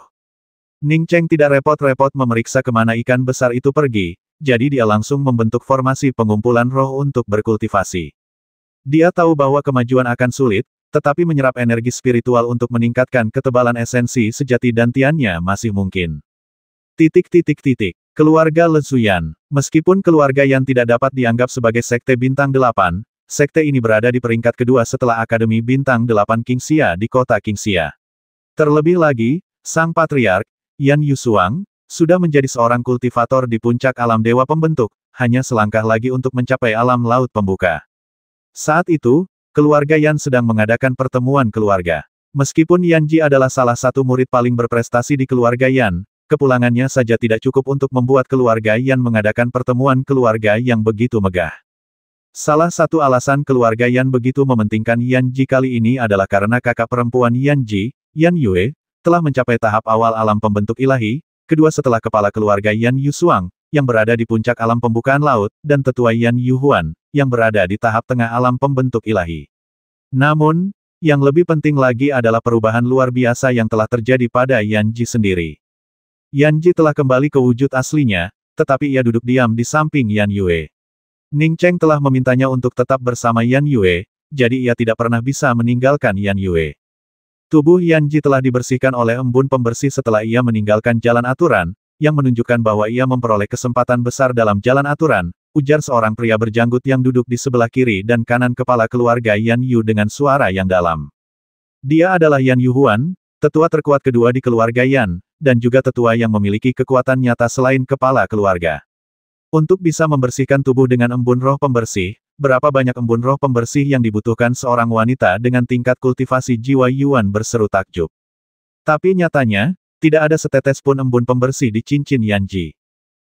Ning Cheng tidak repot-repot memeriksa kemana ikan besar itu pergi, jadi dia langsung membentuk formasi pengumpulan roh untuk berkultivasi. Dia tahu bahwa kemajuan akan sulit, tetapi menyerap energi spiritual untuk meningkatkan ketebalan esensi sejati dantiannya masih mungkin. Keluarga Lezuyan. Meskipun keluarga Yan tidak dapat dianggap sebagai sekte bintang 8, sekte ini berada di peringkat kedua setelah Akademi Bintang 8 Qingxia di kota Qingxia. Terlebih lagi, sang patriark, Yan Yusuang, sudah menjadi seorang kultivator di puncak alam dewa pembentuk, hanya selangkah lagi untuk mencapai alam laut pembuka. Saat itu, keluarga Yan sedang mengadakan pertemuan keluarga. Meskipun Yan Ji adalah salah satu murid paling berprestasi di keluarga Yan, kepulangannya saja tidak cukup untuk membuat keluarga Yan mengadakan pertemuan keluarga yang begitu megah. Salah satu alasan keluarga Yan begitu mementingkan Yan Ji kali ini adalah karena kakak perempuan Yan Ji, Yan Yue, telah mencapai tahap awal alam pembentuk ilahi, kedua setelah kepala keluarga Yan Yusuang, yang berada di puncak alam pembukaan laut, dan tetua Yan Yuhuan, yang berada di tahap tengah alam pembentuk ilahi. Namun, yang lebih penting lagi adalah perubahan luar biasa yang telah terjadi pada Yan Ji sendiri. Yan Ji telah kembali ke wujud aslinya, tetapi ia duduk diam di samping Yan Yue. Ning Cheng telah memintanya untuk tetap bersama Yan Yue, jadi ia tidak pernah bisa meninggalkan Yan Yue. Tubuh Yan Ji telah dibersihkan oleh embun pembersih setelah ia meninggalkan jalan aturan, yang menunjukkan bahwa ia memperoleh kesempatan besar dalam jalan aturan, ujar seorang pria berjanggut yang duduk di sebelah kiri dan kanan kepala keluarga Yan Yu dengan suara yang dalam. Dia adalah Yan Yuhuan, tetua terkuat kedua di keluarga Yan, dan juga tetua yang memiliki kekuatan nyata selain kepala keluarga. Untuk bisa membersihkan tubuh dengan embun roh pembersih, berapa banyak embun roh pembersih yang dibutuhkan seorang wanita dengan tingkat kultivasi jiwa Yuan berseru takjub. Tapi nyatanya, tidak ada setetes pun embun pembersih di cincin Yan Ji.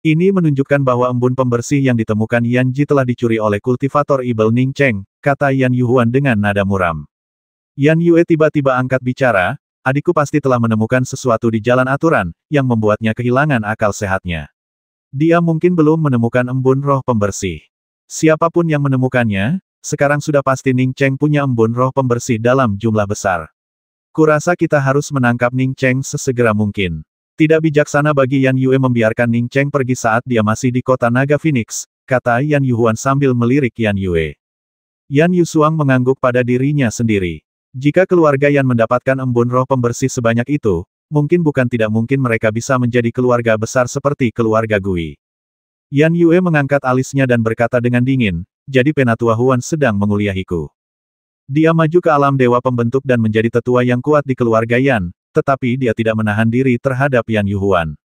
Ini menunjukkan bahwa embun pembersih yang ditemukan Yan Ji telah dicuri oleh kultivator Ibel Ning Cheng, kata Yan Yuhuan dengan nada muram. Yan Yue tiba-tiba angkat bicara, adikku pasti telah menemukan sesuatu di jalan aturan, yang membuatnya kehilangan akal sehatnya. Dia mungkin belum menemukan embun roh pembersih. Siapapun yang menemukannya, sekarang sudah pasti Ning Cheng punya embun roh pembersih dalam jumlah besar. Kurasa kita harus menangkap Ning Cheng sesegera mungkin. Tidak bijaksana bagi Yan Yue membiarkan Ning Cheng pergi saat dia masih di kota Naga Phoenix, kata Yan Yuhuan sambil melirik Yan Yue. Yan Yusuang mengangguk pada dirinya sendiri. Jika keluarga Yan mendapatkan embun roh pembersih sebanyak itu, mungkin bukan tidak mungkin mereka bisa menjadi keluarga besar seperti keluarga Gui. Yan Yue mengangkat alisnya dan berkata dengan dingin, jadi Penatua Huan sedang menguliahiku. Dia maju ke alam dewa pembentuk dan menjadi tetua yang kuat di keluarga Yan, tetapi dia tidak menahan diri terhadap Yan Yuhuan.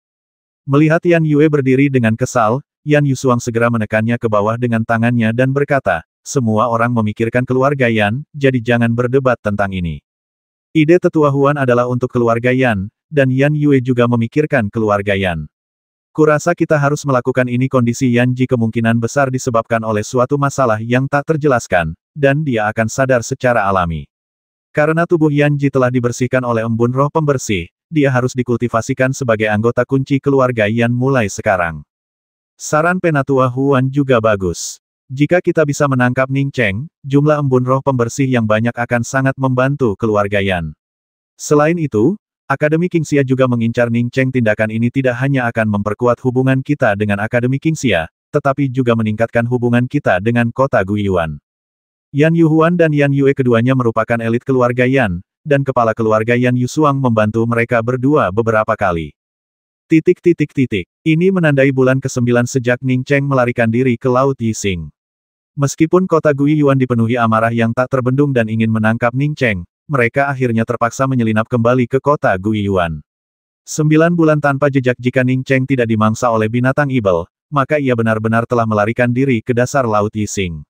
Melihat Yan Yue berdiri dengan kesal, Yan Yusuang segera menekannya ke bawah dengan tangannya dan berkata, semua orang memikirkan keluarga Yan, jadi jangan berdebat tentang ini. Ide tetua Huan adalah untuk keluarga Yan, dan Yan Yue juga memikirkan keluarga Yan. Kurasa kita harus melakukan ini. Kondisi Yan Ji kemungkinan besar disebabkan oleh suatu masalah yang tak terjelaskan, dan dia akan sadar secara alami. Karena tubuh Yan Ji telah dibersihkan oleh embun roh pembersih, dia harus dikultivasikan sebagai anggota kunci keluarga Yan mulai sekarang. Saran Penatua Huan juga bagus. Jika kita bisa menangkap Ning Cheng, jumlah embun roh pembersih yang banyak akan sangat membantu keluarga Yan. Selain itu, Akademi Qingxia juga mengincar Ning Cheng. Tindakan ini tidak hanya akan memperkuat hubungan kita dengan Akademi Qingxia, tetapi juga meningkatkan hubungan kita dengan kota Guiyuan. Yan Yuhuan dan Yan Yue keduanya merupakan elit keluarga Yan, dan kepala keluarga Yan Yusuang membantu mereka berdua beberapa kali. Ini menandai bulan ke-9 sejak Ning Cheng melarikan diri ke Laut Yixing. Meskipun kota Guiyuan dipenuhi amarah yang tak terbendung dan ingin menangkap Ning Cheng, mereka akhirnya terpaksa menyelinap kembali ke kota Guiyuan. 9 bulan tanpa jejak. Jika Ning Cheng tidak dimangsa oleh binatang ibel, maka ia benar-benar telah melarikan diri ke dasar Laut Yixing.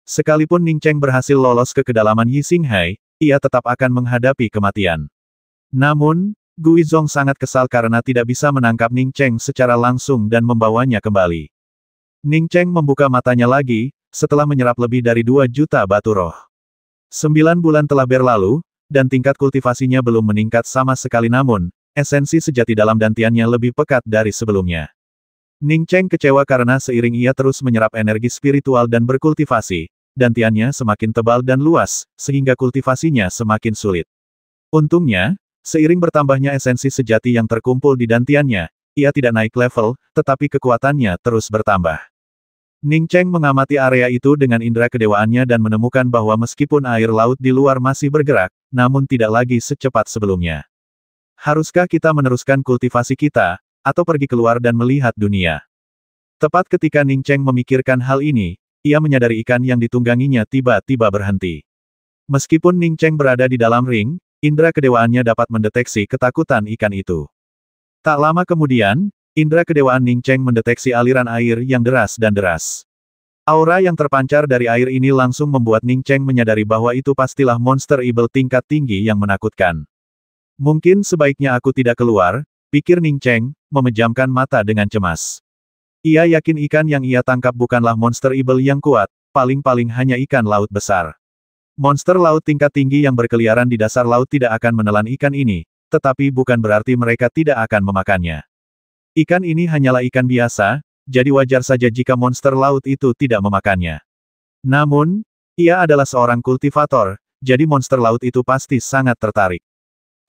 Sekalipun Ning Cheng berhasil lolos ke kedalaman Yixinghai, ia tetap akan menghadapi kematian. Namun, Guizhong sangat kesal karena tidak bisa menangkap Ning Cheng secara langsung dan membawanya kembali. Ning Cheng membuka matanya lagi, setelah menyerap lebih dari 2 juta batu roh. 9 bulan telah berlalu, dan tingkat kultivasinya belum meningkat sama sekali, namun, esensi sejati dalam dantiannya lebih pekat dari sebelumnya. Ning Cheng kecewa karena seiring ia terus menyerap energi spiritual dan berkultivasi, dantiannya semakin tebal dan luas, sehingga kultivasinya semakin sulit. Untungnya, seiring bertambahnya esensi sejati yang terkumpul di dantiannya, ia tidak naik level, tetapi kekuatannya terus bertambah. Ning Cheng mengamati area itu dengan indera kedewaannya dan menemukan bahwa meskipun air laut di luar masih bergerak, namun tidak lagi secepat sebelumnya. Haruskah kita meneruskan kultivasi kita, atau pergi keluar dan melihat dunia? Tepat ketika Ning Cheng memikirkan hal ini, ia menyadari ikan yang ditungganginya tiba-tiba berhenti. Meskipun Ning Cheng berada di dalam ring, indera kedewaannya dapat mendeteksi ketakutan ikan itu. Tak lama kemudian, indera kedewaan Ning Cheng mendeteksi aliran air yang deras dan deras. Aura yang terpancar dari air ini langsung membuat Ning Cheng menyadari bahwa itu pastilah monster ibel tingkat tinggi yang menakutkan. Mungkin sebaiknya aku tidak keluar, pikir Ning Cheng, memejamkan mata dengan cemas. Ia yakin ikan yang ia tangkap bukanlah monster ibel yang kuat, paling-paling hanya ikan laut besar. Monster laut tingkat tinggi yang berkeliaran di dasar laut tidak akan menelan ikan ini, tetapi bukan berarti mereka tidak akan memakannya. Ikan ini hanyalah ikan biasa, jadi wajar saja jika monster laut itu tidak memakannya. Namun, ia adalah seorang kultivator, jadi monster laut itu pasti sangat tertarik.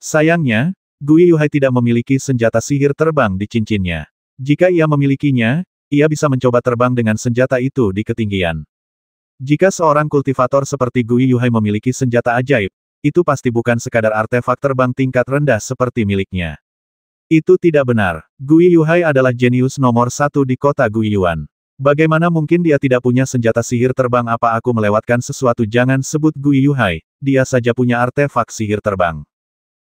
Sayangnya, Guiyuhai tidak memiliki senjata sihir terbang di cincinnya. Jika ia memilikinya, ia bisa mencoba terbang dengan senjata itu di ketinggian. Jika seorang kultivator seperti Guiyuhai memiliki senjata ajaib, itu pasti bukan sekadar artefak terbang tingkat rendah seperti miliknya. Itu tidak benar. Guiyuhai adalah jenius nomor 1 di kota Guiyuan. Bagaimana mungkin dia tidak punya senjata sihir terbang? Apa aku melewatkan sesuatu? Jangan sebut Guiyuhai, dia saja punya artefak sihir terbang.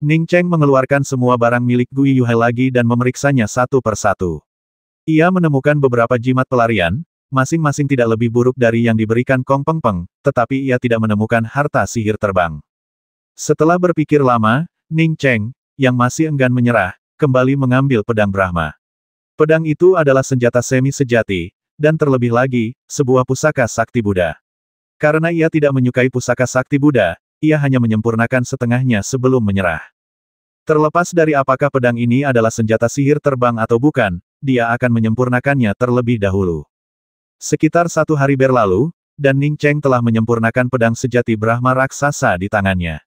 Ning Cheng mengeluarkan semua barang milik Guiyuhai lagi dan memeriksanya satu persatu. Ia menemukan beberapa jimat pelarian, masing-masing tidak lebih buruk dari yang diberikan Kong Peng Peng, tetapi ia tidak menemukan harta sihir terbang. Setelah berpikir lama, Ning Cheng, yang masih enggan menyerah, kembali mengambil pedang Brahma. Pedang itu adalah senjata semi sejati, dan terlebih lagi, sebuah pusaka sakti Buddha. Karena ia tidak menyukai pusaka sakti Buddha, ia hanya menyempurnakan setengahnya sebelum menyerah. Terlepas dari apakah pedang ini adalah senjata sihir terbang atau bukan, dia akan menyempurnakannya terlebih dahulu. Sekitar 1 hari berlalu, dan Ning Cheng telah menyempurnakan pedang sejati Brahma raksasa di tangannya.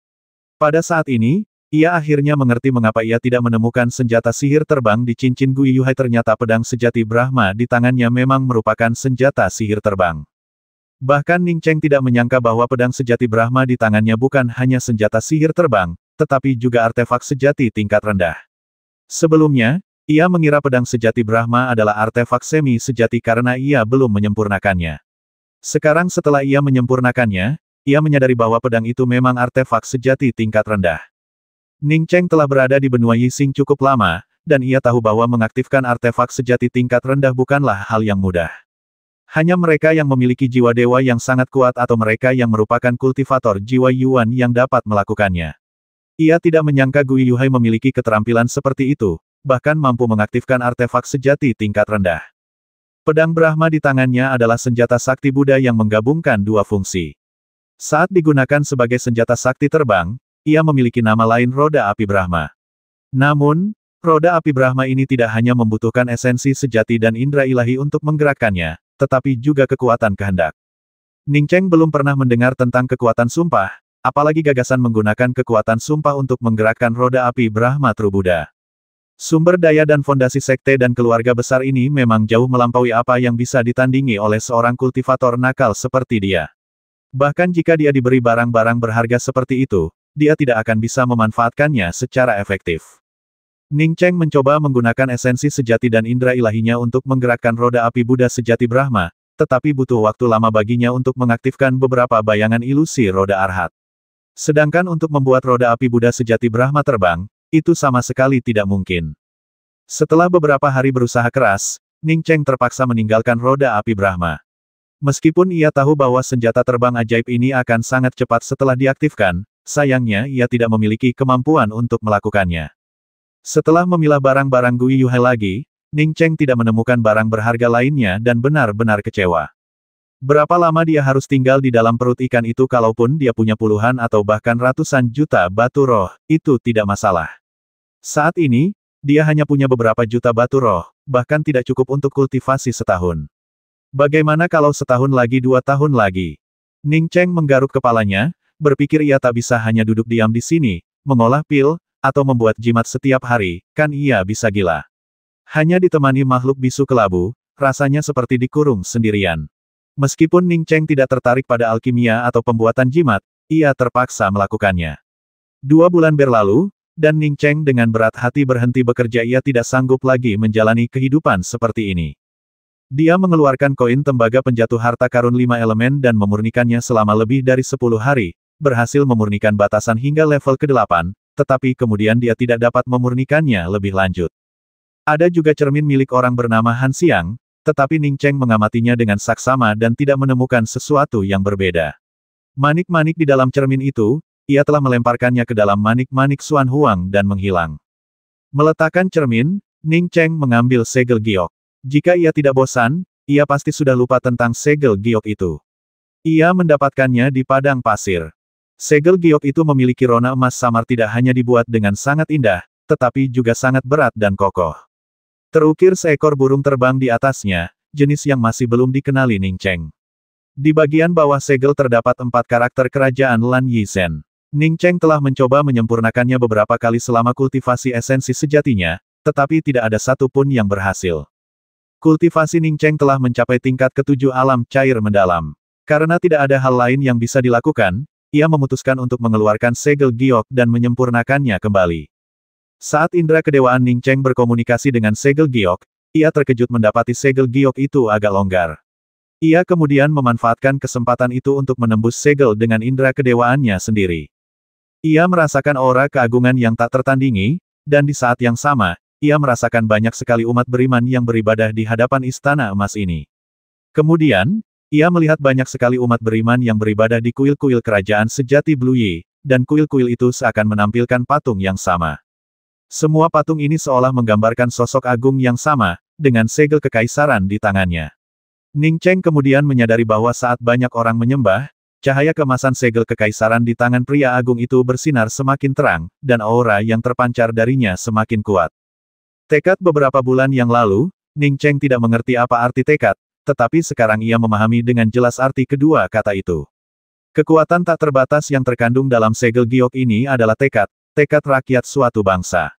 Pada saat ini, ia akhirnya mengerti mengapa ia tidak menemukan senjata sihir terbang di cincin Guiyuhai. Ternyata pedang sejati Brahma di tangannya memang merupakan senjata sihir terbang. Bahkan Ning Cheng tidak menyangka bahwa pedang sejati Brahma di tangannya bukan hanya senjata sihir terbang, tetapi juga artefak sejati tingkat rendah. Sebelumnya, ia mengira pedang sejati Brahma adalah artefak semi sejati karena ia belum menyempurnakannya. Sekarang setelah ia menyempurnakannya, ia menyadari bahwa pedang itu memang artefak sejati tingkat rendah. Ning Cheng telah berada di benua Yixing cukup lama, dan ia tahu bahwa mengaktifkan artefak sejati tingkat rendah bukanlah hal yang mudah. Hanya mereka yang memiliki jiwa dewa yang sangat kuat atau mereka yang merupakan kultivator jiwa Yuan yang dapat melakukannya. Ia tidak menyangka Guiyuhai memiliki keterampilan seperti itu, bahkan mampu mengaktifkan artefak sejati tingkat rendah. Pedang Brahma di tangannya adalah senjata sakti Buddha yang menggabungkan 2 fungsi. Saat digunakan sebagai senjata sakti terbang, ia memiliki nama lain Roda Api Brahma. Namun, roda api Brahma ini tidak hanya membutuhkan esensi sejati dan indera ilahi untuk menggerakkannya, tetapi juga kekuatan kehendak. Ning Cheng belum pernah mendengar tentang kekuatan sumpah, apalagi gagasan menggunakan kekuatan sumpah untuk menggerakkan roda api Brahma True Buddha. Sumber daya dan fondasi sekte dan keluarga besar ini memang jauh melampaui apa yang bisa ditandingi oleh seorang kultivator nakal seperti dia. Bahkan jika dia diberi barang-barang berharga seperti itu, dia tidak akan bisa memanfaatkannya secara efektif. Ning Cheng mencoba menggunakan esensi sejati dan indera ilahinya untuk menggerakkan roda api Buddha sejati Brahma, tetapi butuh waktu lama baginya untuk mengaktifkan beberapa bayangan ilusi roda Arhat. Sedangkan untuk membuat roda api Buddha sejati Brahma terbang, itu sama sekali tidak mungkin. Setelah beberapa hari berusaha keras, Ning Cheng terpaksa meninggalkan roda api Brahma. Meskipun ia tahu bahwa senjata terbang ajaib ini akan sangat cepat setelah diaktifkan, sayangnya ia tidak memiliki kemampuan untuk melakukannya. Setelah memilah barang-barang Gui Yuhai lagi, Ning Cheng tidak menemukan barang berharga lainnya dan benar-benar kecewa. Berapa lama dia harus tinggal di dalam perut ikan itu kalaupun dia punya puluhan atau bahkan ratusan juta batu roh, itu tidak masalah. Saat ini, dia hanya punya beberapa juta batu roh, bahkan tidak cukup untuk kultivasi setahun. Bagaimana kalau setahun lagi 2 tahun lagi? Ning Cheng menggaruk kepalanya, berpikir ia tak bisa hanya duduk diam di sini, mengolah pil, atau membuat jimat setiap hari, kan ia bisa gila. Hanya ditemani makhluk bisu kelabu, rasanya seperti dikurung sendirian. Meskipun Ning Cheng tidak tertarik pada alkimia atau pembuatan jimat, ia terpaksa melakukannya. 2 bulan berlalu, dan Ning Cheng dengan berat hati berhenti bekerja. Ia tidak sanggup lagi menjalani kehidupan seperti ini. Dia mengeluarkan koin tembaga penjatuh harta karun 5 elemen dan memurnikannya selama lebih dari 10 hari, berhasil memurnikan batasan hingga level ke-8, tetapi kemudian dia tidak dapat memurnikannya lebih lanjut. Ada juga cermin milik orang bernama Han Xiang, tetapi Ning Cheng mengamatinya dengan saksama dan tidak menemukan sesuatu yang berbeda. Manik-manik di dalam cermin itu, ia telah melemparkannya ke dalam manik-manik Xuan Huang dan menghilang. Meletakkan cermin, Ning Cheng mengambil segel giok. Jika ia tidak bosan, ia pasti sudah lupa tentang segel giok itu. Ia mendapatkannya di padang pasir. Segel giok itu memiliki rona emas samar, tidak hanya dibuat dengan sangat indah, tetapi juga sangat berat dan kokoh. Terukir seekor burung terbang di atasnya, jenis yang masih belum dikenali Ning Cheng. Di bagian bawah segel terdapat 4 karakter kerajaan Lan Yizhen. Ning Cheng telah mencoba menyempurnakannya beberapa kali selama kultivasi esensi sejatinya, tetapi tidak ada satu pun yang berhasil. Kultivasi Ning Cheng telah mencapai tingkat ke-7 alam cair mendalam. Karena tidak ada hal lain yang bisa dilakukan, ia memutuskan untuk mengeluarkan segel giok dan menyempurnakannya kembali. Saat indera kedewaan Ning Cheng berkomunikasi dengan segel giok, ia terkejut mendapati segel giok itu agak longgar. Ia kemudian memanfaatkan kesempatan itu untuk menembus segel dengan indera kedewaannya sendiri. Ia merasakan aura keagungan yang tak tertandingi, dan di saat yang sama, ia merasakan banyak sekali umat beriman yang beribadah di hadapan istana emas ini. Kemudian, ia melihat banyak sekali umat beriman yang beribadah di kuil-kuil kerajaan sejati Blue Yi, dan kuil-kuil itu seakan menampilkan patung yang sama. Semua patung ini seolah menggambarkan sosok agung yang sama, dengan segel kekaisaran di tangannya. Ning Cheng kemudian menyadari bahwa saat banyak orang menyembah, cahaya keemasan segel kekaisaran di tangan pria agung itu bersinar semakin terang, dan aura yang terpancar darinya semakin kuat. Tekad beberapa bulan yang lalu, Ning Cheng tidak mengerti apa arti tekad, tetapi sekarang ia memahami dengan jelas arti kedua kata itu. Kekuatan tak terbatas yang terkandung dalam segel giok ini adalah tekad rakyat suatu bangsa.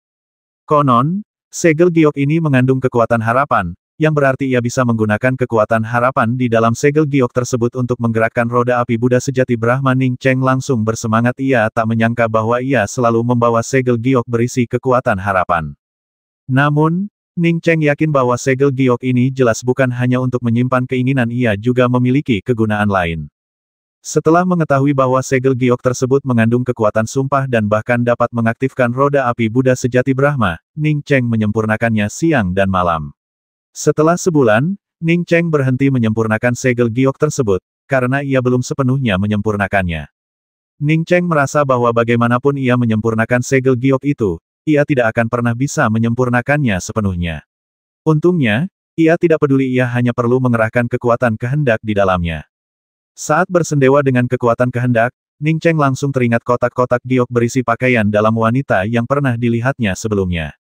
Konon, segel giok ini mengandung kekuatan harapan, yang berarti ia bisa menggunakan kekuatan harapan di dalam segel giok tersebut untuk menggerakkan roda api Buddha sejati Brahma. Ning Cheng langsung bersemangat. Ia tak menyangka bahwa ia selalu membawa segel giok berisi kekuatan harapan. Namun, Ning Cheng yakin bahwa segel giok ini jelas bukan hanya untuk menyimpan keinginan, ia juga memiliki kegunaan lain. Setelah mengetahui bahwa segel giok tersebut mengandung kekuatan sumpah dan bahkan dapat mengaktifkan roda api Buddha sejati Brahma, Ning Cheng menyempurnakannya siang dan malam. Setelah sebulan, Ning Cheng berhenti menyempurnakan segel giok tersebut, karena ia belum sepenuhnya menyempurnakannya. Ning Cheng merasa bahwa bagaimanapun ia menyempurnakan segel giok itu, ia tidak akan pernah bisa menyempurnakannya sepenuhnya. Untungnya, ia tidak peduli, ia hanya perlu mengerahkan kekuatan kehendak di dalamnya. Saat bersendewa dengan kekuatan kehendak, Ning Cheng langsung teringat kotak-kotak giok berisi pakaian dalam wanita yang pernah dilihatnya sebelumnya.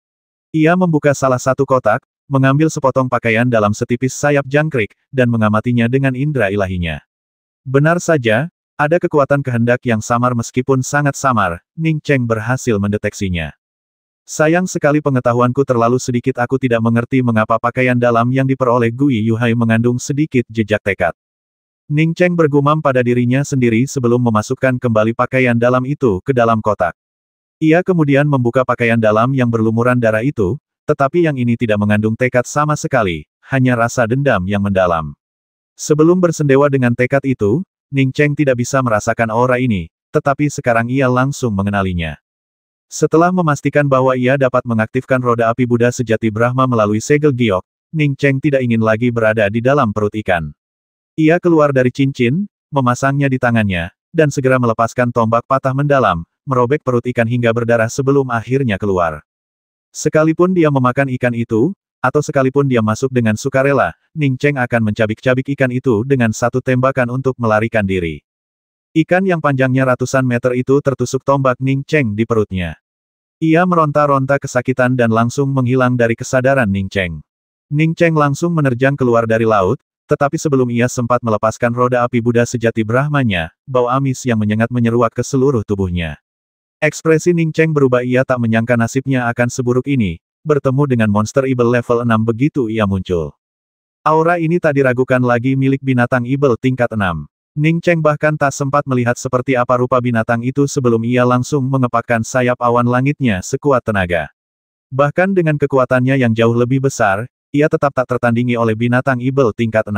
Ia membuka salah satu kotak, mengambil sepotong pakaian dalam setipis sayap jangkrik, dan mengamatinya dengan indera ilahinya. Benar saja, ada kekuatan kehendak yang samar meskipun sangat samar, Ning Cheng berhasil mendeteksinya. Sayang sekali pengetahuanku terlalu sedikit, aku tidak mengerti mengapa pakaian dalam yang diperoleh Gui Yuhai mengandung sedikit jejak tekad. Ning Cheng bergumam pada dirinya sendiri sebelum memasukkan kembali pakaian dalam itu ke dalam kotak. Ia kemudian membuka pakaian dalam yang berlumuran darah itu, tetapi yang ini tidak mengandung tekad sama sekali, hanya rasa dendam yang mendalam. Sebelum bersendewa dengan tekad itu, Ning Cheng tidak bisa merasakan aura ini, tetapi sekarang ia langsung mengenalinya. Setelah memastikan bahwa ia dapat mengaktifkan roda api Buddha sejati Brahma melalui segel giok, Ning Cheng tidak ingin lagi berada di dalam perut ikan. Ia keluar dari cincin, memasangnya di tangannya, dan segera melepaskan tombak patah mendalam, merobek perut ikan hingga berdarah sebelum akhirnya keluar. Sekalipun dia memakan ikan itu, atau sekalipun dia masuk dengan sukarela, Ning Cheng akan mencabik-cabik ikan itu dengan satu tembakan untuk melarikan diri. Ikan yang panjangnya ratusan meter itu tertusuk tombak Ning Cheng di perutnya. Ia meronta-ronta kesakitan dan langsung menghilang dari kesadaran Ning Cheng. Ning Cheng langsung menerjang keluar dari laut, tetapi sebelum ia sempat melepaskan roda api Buddha sejati Brahmanya, bau amis yang menyengat menyeruak ke seluruh tubuhnya. Ekspresi Ning Cheng berubah, ia tak menyangka nasibnya akan seburuk ini, bertemu dengan monster Ibel level 6 begitu ia muncul. Aura ini tak diragukan lagi milik binatang Ibel tingkat 6. Ning Cheng bahkan tak sempat melihat seperti apa rupa binatang itu sebelum ia langsung mengepakkan sayap awan langitnya sekuat tenaga. Bahkan dengan kekuatannya yang jauh lebih besar, ia tetap tak tertandingi oleh binatang Ibel tingkat 6.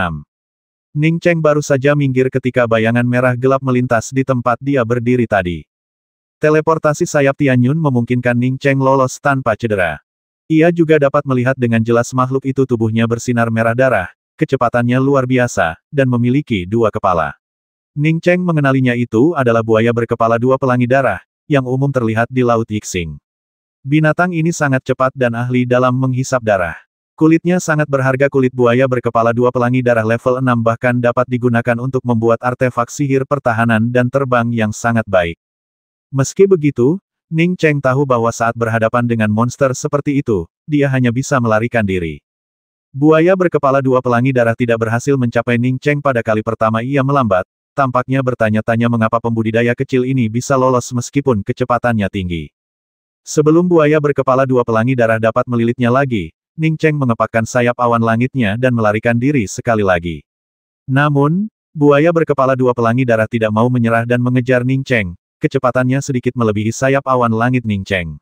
Ning Cheng baru saja minggir ketika bayangan merah gelap melintas di tempat dia berdiri tadi. Teleportasi sayap Tianyun memungkinkan Ning Cheng lolos tanpa cedera. Ia juga dapat melihat dengan jelas makhluk itu tubuhnya bersinar merah darah, kecepatannya luar biasa, dan memiliki dua kepala. Ning Cheng mengenalinya, itu adalah buaya berkepala dua pelangi darah, yang umum terlihat di Laut Yixing. Binatang ini sangat cepat dan ahli dalam menghisap darah. Kulitnya sangat berharga, kulit buaya berkepala dua pelangi darah level 6 bahkan dapat digunakan untuk membuat artefak sihir pertahanan dan terbang yang sangat baik. Meski begitu, Ning Cheng tahu bahwa saat berhadapan dengan monster seperti itu, dia hanya bisa melarikan diri. Buaya berkepala dua pelangi darah tidak berhasil mencapai Ning Cheng pada kali pertama ia melambat, tampaknya bertanya-tanya mengapa pembudidaya kecil ini bisa lolos meskipun kecepatannya tinggi. Sebelum buaya berkepala dua pelangi darah dapat melilitnya lagi, Ning Cheng mengepakkan sayap awan langitnya dan melarikan diri sekali lagi. Namun, buaya berkepala dua pelangi darah tidak mau menyerah dan mengejar Ning Cheng. Kecepatannya sedikit melebihi sayap awan langit Ning Cheng.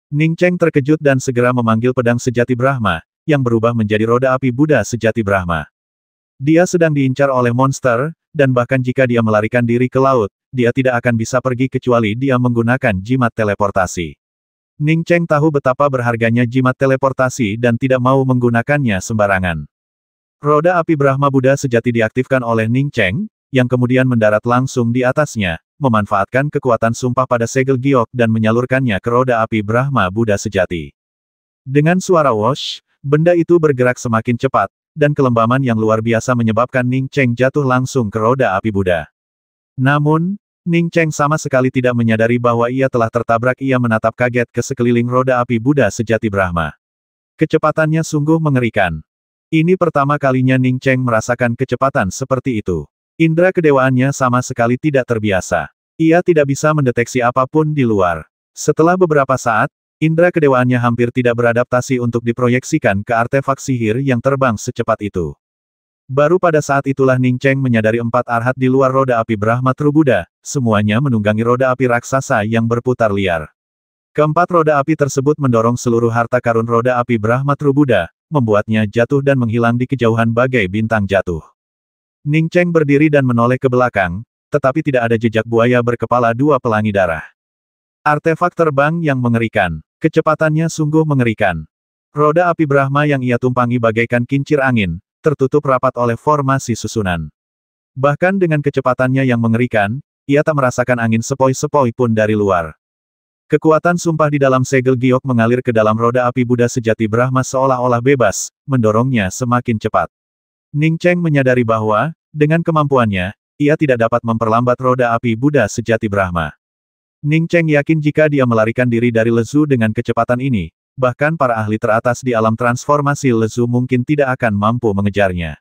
Ning Cheng terkejut dan segera memanggil pedang sejati Brahma, yang berubah menjadi roda api Buddha sejati Brahma. Dia sedang diincar oleh monster, dan bahkan jika dia melarikan diri ke laut, dia tidak akan bisa pergi kecuali dia menggunakan jimat teleportasi. Ning Cheng tahu betapa berharganya jimat teleportasi dan tidak mau menggunakannya sembarangan. Roda api Brahma Buddha sejati diaktifkan oleh Ning Cheng, yang kemudian mendarat langsung di atasnya, memanfaatkan kekuatan sumpah pada segel giok dan menyalurkannya ke roda api Brahma Buddha sejati. Dengan suara whoosh, benda itu bergerak semakin cepat, dan kelembaman yang luar biasa menyebabkan Ning Cheng jatuh langsung ke roda api Buddha. Namun, Ning Cheng sama sekali tidak menyadari bahwa ia telah tertabrak. Ia menatap kaget ke sekeliling roda api Buddha sejati Brahma. Kecepatannya sungguh mengerikan. Ini pertama kalinya Ning Cheng merasakan kecepatan seperti itu. Indra kedewaannya sama sekali tidak terbiasa. Ia tidak bisa mendeteksi apapun di luar. Setelah beberapa saat, indra kedewaannya hampir tidak beradaptasi untuk diproyeksikan ke artefak sihir yang terbang secepat itu. Baru pada saat itulah Ning Cheng menyadari empat arhat di luar roda api Brahma True Buddha, semuanya menunggangi roda api raksasa yang berputar liar. Keempat roda api tersebut mendorong seluruh harta karun roda api Brahma True Buddha, membuatnya jatuh dan menghilang di kejauhan bagai bintang jatuh. Ning Cheng berdiri dan menoleh ke belakang, tetapi tidak ada jejak buaya berkepala dua pelangi darah. Artefak terbang yang mengerikan. Kecepatannya sungguh mengerikan. Roda api Brahma yang ia tumpangi bagaikan kincir angin, tertutup rapat oleh formasi susunan. Bahkan dengan kecepatannya yang mengerikan, ia tak merasakan angin sepoi-sepoi pun dari luar. Kekuatan sumpah di dalam segel giok mengalir ke dalam roda api Buddha sejati Brahma seolah-olah bebas, mendorongnya semakin cepat. Ning Cheng menyadari bahwa, dengan kemampuannya, ia tidak dapat memperlambat roda api Buddha sejati Brahma. Ning Cheng yakin jika dia melarikan diri dari Lezu dengan kecepatan ini, bahkan para ahli teratas di alam transformasi Lezu mungkin tidak akan mampu mengejarnya.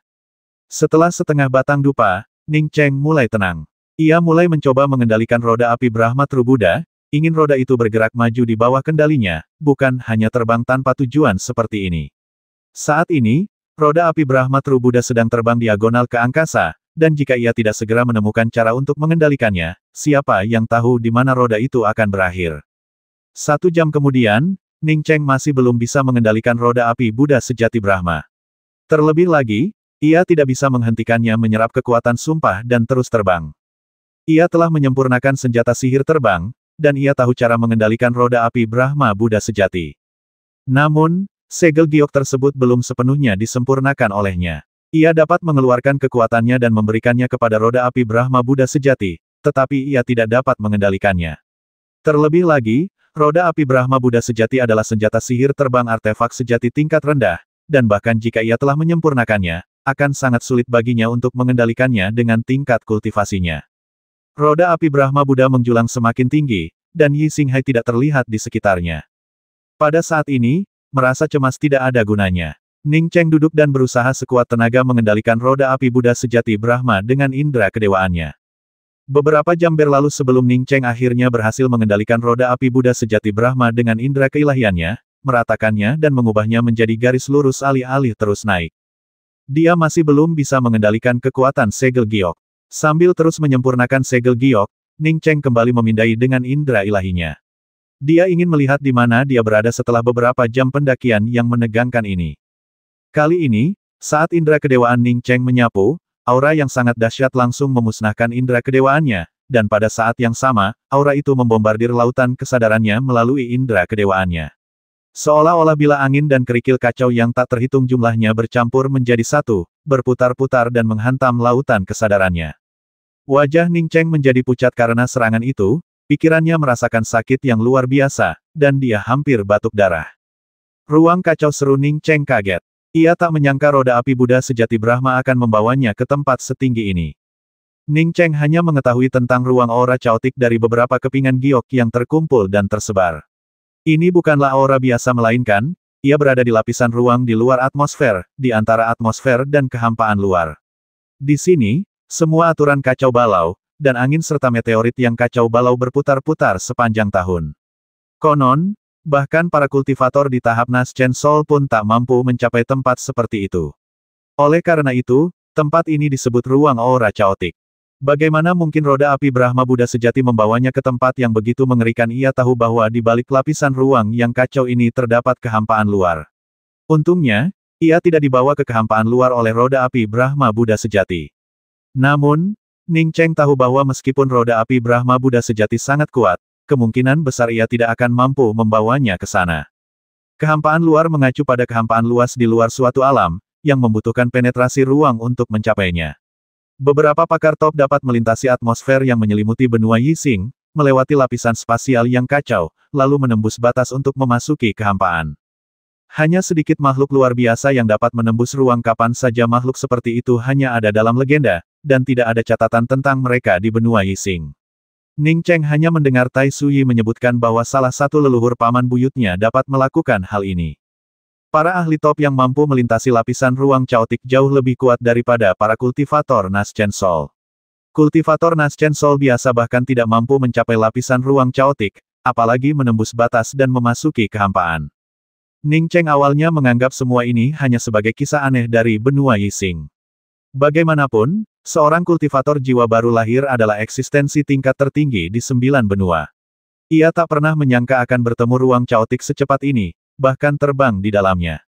Setelah setengah batang dupa, Ning Cheng mulai tenang. Ia mulai mencoba mengendalikan roda api Brahma True Buddha, ingin roda itu bergerak maju di bawah kendalinya, bukan hanya terbang tanpa tujuan seperti ini. Saat ini, roda api Brahma True Buddha sedang terbang diagonal ke angkasa, dan jika ia tidak segera menemukan cara untuk mengendalikannya, siapa yang tahu di mana roda itu akan berakhir. 1 jam kemudian, Ning Cheng masih belum bisa mengendalikan roda api Buddha sejati Brahma. Terlebih lagi, ia tidak bisa menghentikannya menyerap kekuatan sumpah dan terus terbang. Ia telah menyempurnakan senjata sihir terbang, dan ia tahu cara mengendalikan roda api Brahma Buddha sejati. Namun, segel giok tersebut belum sepenuhnya disempurnakan olehnya. Ia dapat mengeluarkan kekuatannya dan memberikannya kepada roda api Brahma Buddha sejati, tetapi ia tidak dapat mengendalikannya. Terlebih lagi, roda api Brahma Buddha sejati adalah senjata sihir terbang artefak sejati tingkat rendah, dan bahkan jika ia telah menyempurnakannya, akan sangat sulit baginya untuk mengendalikannya dengan tingkat kultivasinya. Roda api Brahma Buddha menjulang semakin tinggi, dan Yi Xinghai tidak terlihat di sekitarnya. Pada saat ini, merasa cemas tidak ada gunanya. Ning Cheng duduk dan berusaha sekuat tenaga mengendalikan roda api Buddha sejati Brahma dengan indera kedewaannya. Beberapa jam berlalu sebelum Ning Cheng akhirnya berhasil mengendalikan roda api Buddha sejati Brahma dengan indera keilahiannya, meratakannya dan mengubahnya menjadi garis lurus alih-alih terus naik. Dia masih belum bisa mengendalikan kekuatan segel giok. Sambil terus menyempurnakan segel giok, Ning Cheng kembali memindai dengan indera ilahinya. Dia ingin melihat di mana dia berada setelah beberapa jam pendakian yang menegangkan ini. Kali ini, saat indera kedewaan Ning Cheng menyapu, aura yang sangat dahsyat langsung memusnahkan indera kedewaannya, dan pada saat yang sama, aura itu membombardir lautan kesadarannya melalui indera kedewaannya. Seolah-olah bila angin dan kerikil kacau yang tak terhitung jumlahnya bercampur menjadi satu, berputar-putar dan menghantam lautan kesadarannya. Wajah Ning Cheng menjadi pucat karena serangan itu, pikirannya merasakan sakit yang luar biasa, dan dia hampir batuk darah. Ruang kacau, seru Ning Cheng kaget. Ia tak menyangka roda api Buddha sejati Brahma akan membawanya ke tempat setinggi ini. Ning Cheng hanya mengetahui tentang ruang aura caotik dari beberapa kepingan giok yang terkumpul dan tersebar. Ini bukanlah aura biasa melainkan, ia berada di lapisan ruang di luar atmosfer, di antara atmosfer dan kehampaan luar. Di sini, semua aturan kacau balau, dan angin serta meteorit yang kacau balau berputar-putar sepanjang tahun. Konon, bahkan para kultivator di tahap Naschen Soul pun tak mampu mencapai tempat seperti itu. Oleh karena itu, tempat ini disebut ruang aura caotik. Bagaimana mungkin roda api Brahma Buddha sejati membawanya ke tempat yang begitu mengerikan? Ia tahu bahwa di balik lapisan ruang yang kacau ini terdapat kehampaan luar. Untungnya, ia tidak dibawa ke kehampaan luar oleh roda api Brahma Buddha sejati. Namun, Ning Cheng tahu bahwa meskipun roda api Brahma Buddha sejati sangat kuat, kemungkinan besar ia tidak akan mampu membawanya ke sana. Kehampaan luar mengacu pada kehampaan luas di luar suatu alam, yang membutuhkan penetrasi ruang untuk mencapainya. Beberapa pakar top dapat melintasi atmosfer yang menyelimuti benua Yixing, melewati lapisan spasial yang kacau, lalu menembus batas untuk memasuki kehampaan. Hanya sedikit makhluk luar biasa yang dapat menembus ruang. Kapan saja makhluk seperti itu hanya ada dalam legenda, dan tidak ada catatan tentang mereka di benua Yixing. Ning Cheng hanya mendengar Tai Suyi menyebutkan bahwa salah satu leluhur paman buyutnya dapat melakukan hal ini. Para ahli top yang mampu melintasi lapisan ruang caotik jauh lebih kuat daripada para kultivator Naschen Soul. Kultivator Naschen Soul biasa bahkan tidak mampu mencapai lapisan ruang caotik, apalagi menembus batas dan memasuki kehampaan. Ning Cheng awalnya menganggap semua ini hanya sebagai kisah aneh dari benua Yixing. Bagaimanapun, seorang kultivator jiwa baru lahir adalah eksistensi tingkat tertinggi di 9 benua. Ia tak pernah menyangka akan bertemu ruang caotik secepat ini, bahkan terbang di dalamnya.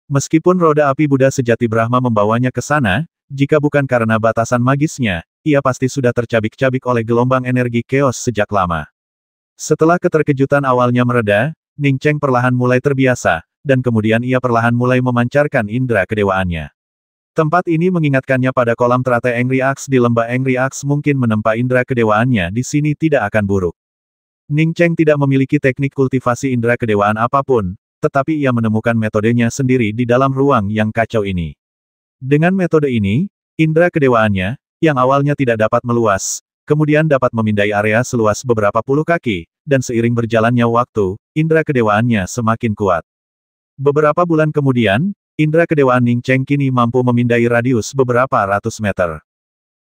Meskipun roda api Buddha sejati Brahma membawanya ke sana, jika bukan karena batasan magisnya, ia pasti sudah tercabik-cabik oleh gelombang energi chaos sejak lama. Setelah keterkejutan awalnya mereda, Ning Cheng perlahan mulai terbiasa, dan kemudian ia perlahan mulai memancarkan indera kedewaannya. Tempat ini mengingatkannya pada kolam teratai Angry Axe di lembah Angry Axe. Mungkin menempa indera kedewaannya di sini tidak akan buruk. Ning Cheng tidak memiliki teknik kultivasi indera kedewaan apapun, tetapi ia menemukan metodenya sendiri di dalam ruang yang kacau ini. Dengan metode ini, indera kedewaannya, yang awalnya tidak dapat meluas, kemudian dapat memindai area seluas beberapa puluh kaki, dan seiring berjalannya waktu, indera kedewaannya semakin kuat. Beberapa bulan kemudian, indera kedewaan Ning Cheng kini mampu memindai radius beberapa ratus meter.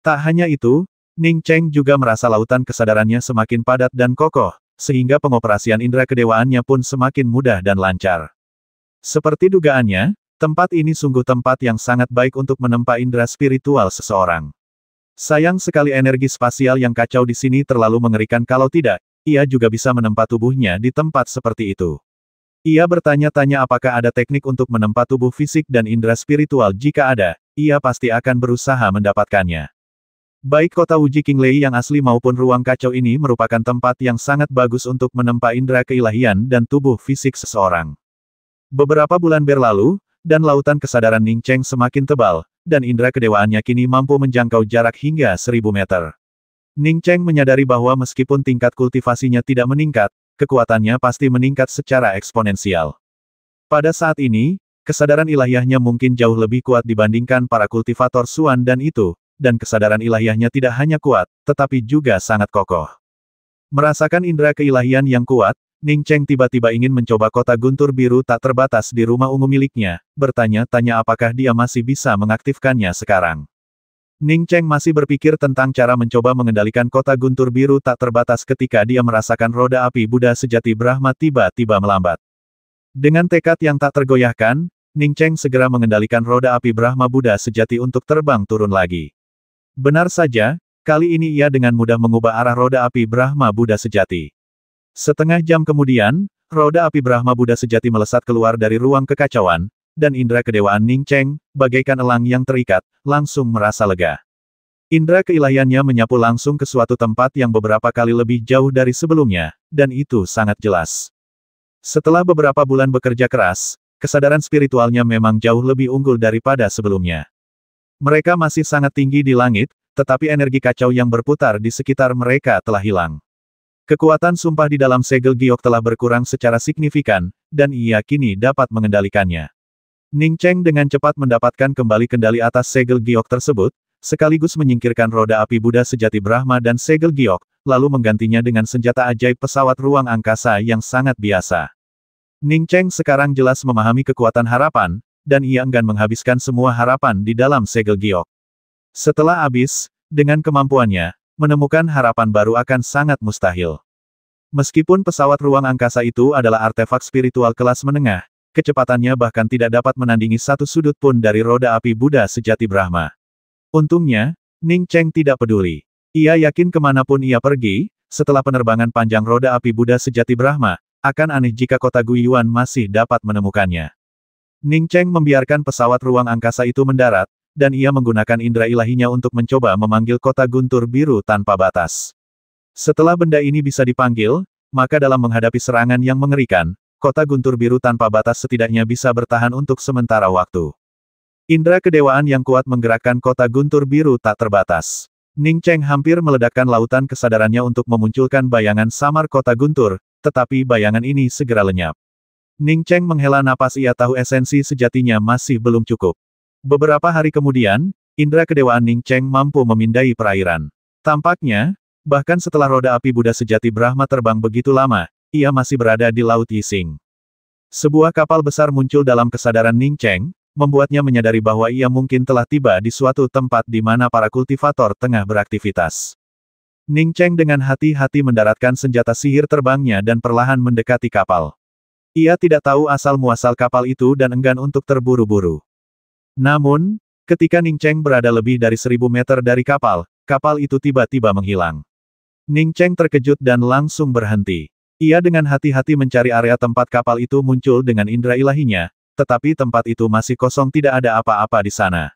Tak hanya itu, Ning Cheng juga merasa lautan kesadarannya semakin padat dan kokoh, sehingga pengoperasian indera kedewaannya pun semakin mudah dan lancar. Seperti dugaannya, tempat ini sungguh tempat yang sangat baik untuk menempa indera spiritual seseorang. Sayang sekali energi spasial yang kacau di sini terlalu mengerikan, kalau tidak, ia juga bisa menempa tubuhnya di tempat seperti itu. Ia bertanya-tanya apakah ada teknik untuk menempa tubuh fisik dan indera spiritual. Jika ada, ia pasti akan berusaha mendapatkannya. Baik kota Wuji Qinglei yang asli maupun ruang kacau ini merupakan tempat yang sangat bagus untuk menempa indera keilahian dan tubuh fisik seseorang. Beberapa bulan berlalu, dan lautan kesadaran Ning Cheng semakin tebal, dan indera kedewaannya kini mampu menjangkau jarak hingga 1000 meter. Ning Cheng menyadari bahwa meskipun tingkat kultivasinya tidak meningkat, kekuatannya pasti meningkat secara eksponensial. Pada saat ini, kesadaran ilahiyahnya mungkin jauh lebih kuat dibandingkan para kultivator Suan dan kesadaran ilahiyahnya tidak hanya kuat, tetapi juga sangat kokoh. Merasakan indera keilahian yang kuat, Ning Cheng tiba-tiba ingin mencoba kota guntur biru tak terbatas di rumah ungu miliknya, bertanya-tanya apakah dia masih bisa mengaktifkannya sekarang. Ning Cheng masih berpikir tentang cara mencoba mengendalikan kota guntur biru tak terbatas ketika dia merasakan roda api Buddha sejati Brahma tiba-tiba melambat. Dengan tekad yang tak tergoyahkan, Ning Cheng segera mengendalikan roda api Brahma Buddha sejati untuk terbang turun lagi. Benar saja, kali ini ia dengan mudah mengubah arah roda api Brahma Buddha sejati. Setengah jam kemudian, roda api Brahma Buddha sejati melesat keluar dari ruang kekacauan, dan indera kedewaan Ning Cheng, bagaikan elang yang terikat, langsung merasa lega. Indera keilahiannya menyapu langsung ke suatu tempat yang beberapa kali lebih jauh dari sebelumnya, dan itu sangat jelas. Setelah beberapa bulan bekerja keras, kesadaran spiritualnya memang jauh lebih unggul daripada sebelumnya. Mereka masih sangat tinggi di langit, tetapi energi kacau yang berputar di sekitar mereka telah hilang. Kekuatan sumpah di dalam segel giok telah berkurang secara signifikan, dan ia kini dapat mengendalikannya. Ning Cheng dengan cepat mendapatkan kembali kendali atas segel giok tersebut, sekaligus menyingkirkan roda api Buddha sejati Brahma dan segel giok, lalu menggantinya dengan senjata ajaib pesawat ruang angkasa yang sangat biasa. Ning Cheng sekarang jelas memahami kekuatan harapan, dan ia enggan menghabiskan semua harapan di dalam segel giok. Setelah habis, dengan kemampuannya, menemukan harapan baru akan sangat mustahil. Meskipun pesawat ruang angkasa itu adalah artefak spiritual kelas menengah, kecepatannya bahkan tidak dapat menandingi satu sudut pun dari roda api Buddha sejati Brahma. Untungnya, Ning Cheng tidak peduli. Ia yakin kemanapun ia pergi, setelah penerbangan panjang roda api Buddha sejati Brahma, akan aneh jika kota Guiyuan masih dapat menemukannya. Ning Cheng membiarkan pesawat ruang angkasa itu mendarat, dan ia menggunakan indera ilahinya untuk mencoba memanggil kota guntur biru tanpa batas. Setelah benda ini bisa dipanggil, maka dalam menghadapi serangan yang mengerikan, kota guntur biru tanpa batas setidaknya bisa bertahan untuk sementara waktu. Indera kedewaan yang kuat menggerakkan kota guntur biru tak terbatas. Ning Cheng hampir meledakkan lautan kesadarannya untuk memunculkan bayangan samar kota guntur, tetapi bayangan ini segera lenyap. Ning Cheng menghela napas, ia tahu esensi sejatinya masih belum cukup. Beberapa hari kemudian, indera kedewaan Ning Cheng mampu memindai perairan. Tampaknya, bahkan setelah roda api Buddha sejati Brahma terbang begitu lama, ia masih berada di Laut Yixing. Sebuah kapal besar muncul dalam kesadaran Ning Cheng, membuatnya menyadari bahwa ia mungkin telah tiba di suatu tempat di mana para kultivator tengah beraktivitas. Ning Cheng dengan hati-hati mendaratkan senjata sihir terbangnya dan perlahan mendekati kapal. Ia tidak tahu asal-muasal kapal itu dan enggan untuk terburu-buru. Namun, ketika Ning Cheng berada lebih dari 1000 meter dari kapal itu tiba-tiba menghilang. Ning Cheng terkejut dan langsung berhenti. Ia dengan hati-hati mencari area tempat kapal itu muncul dengan indera ilahinya, tetapi tempat itu masih kosong, tidak ada apa-apa di sana.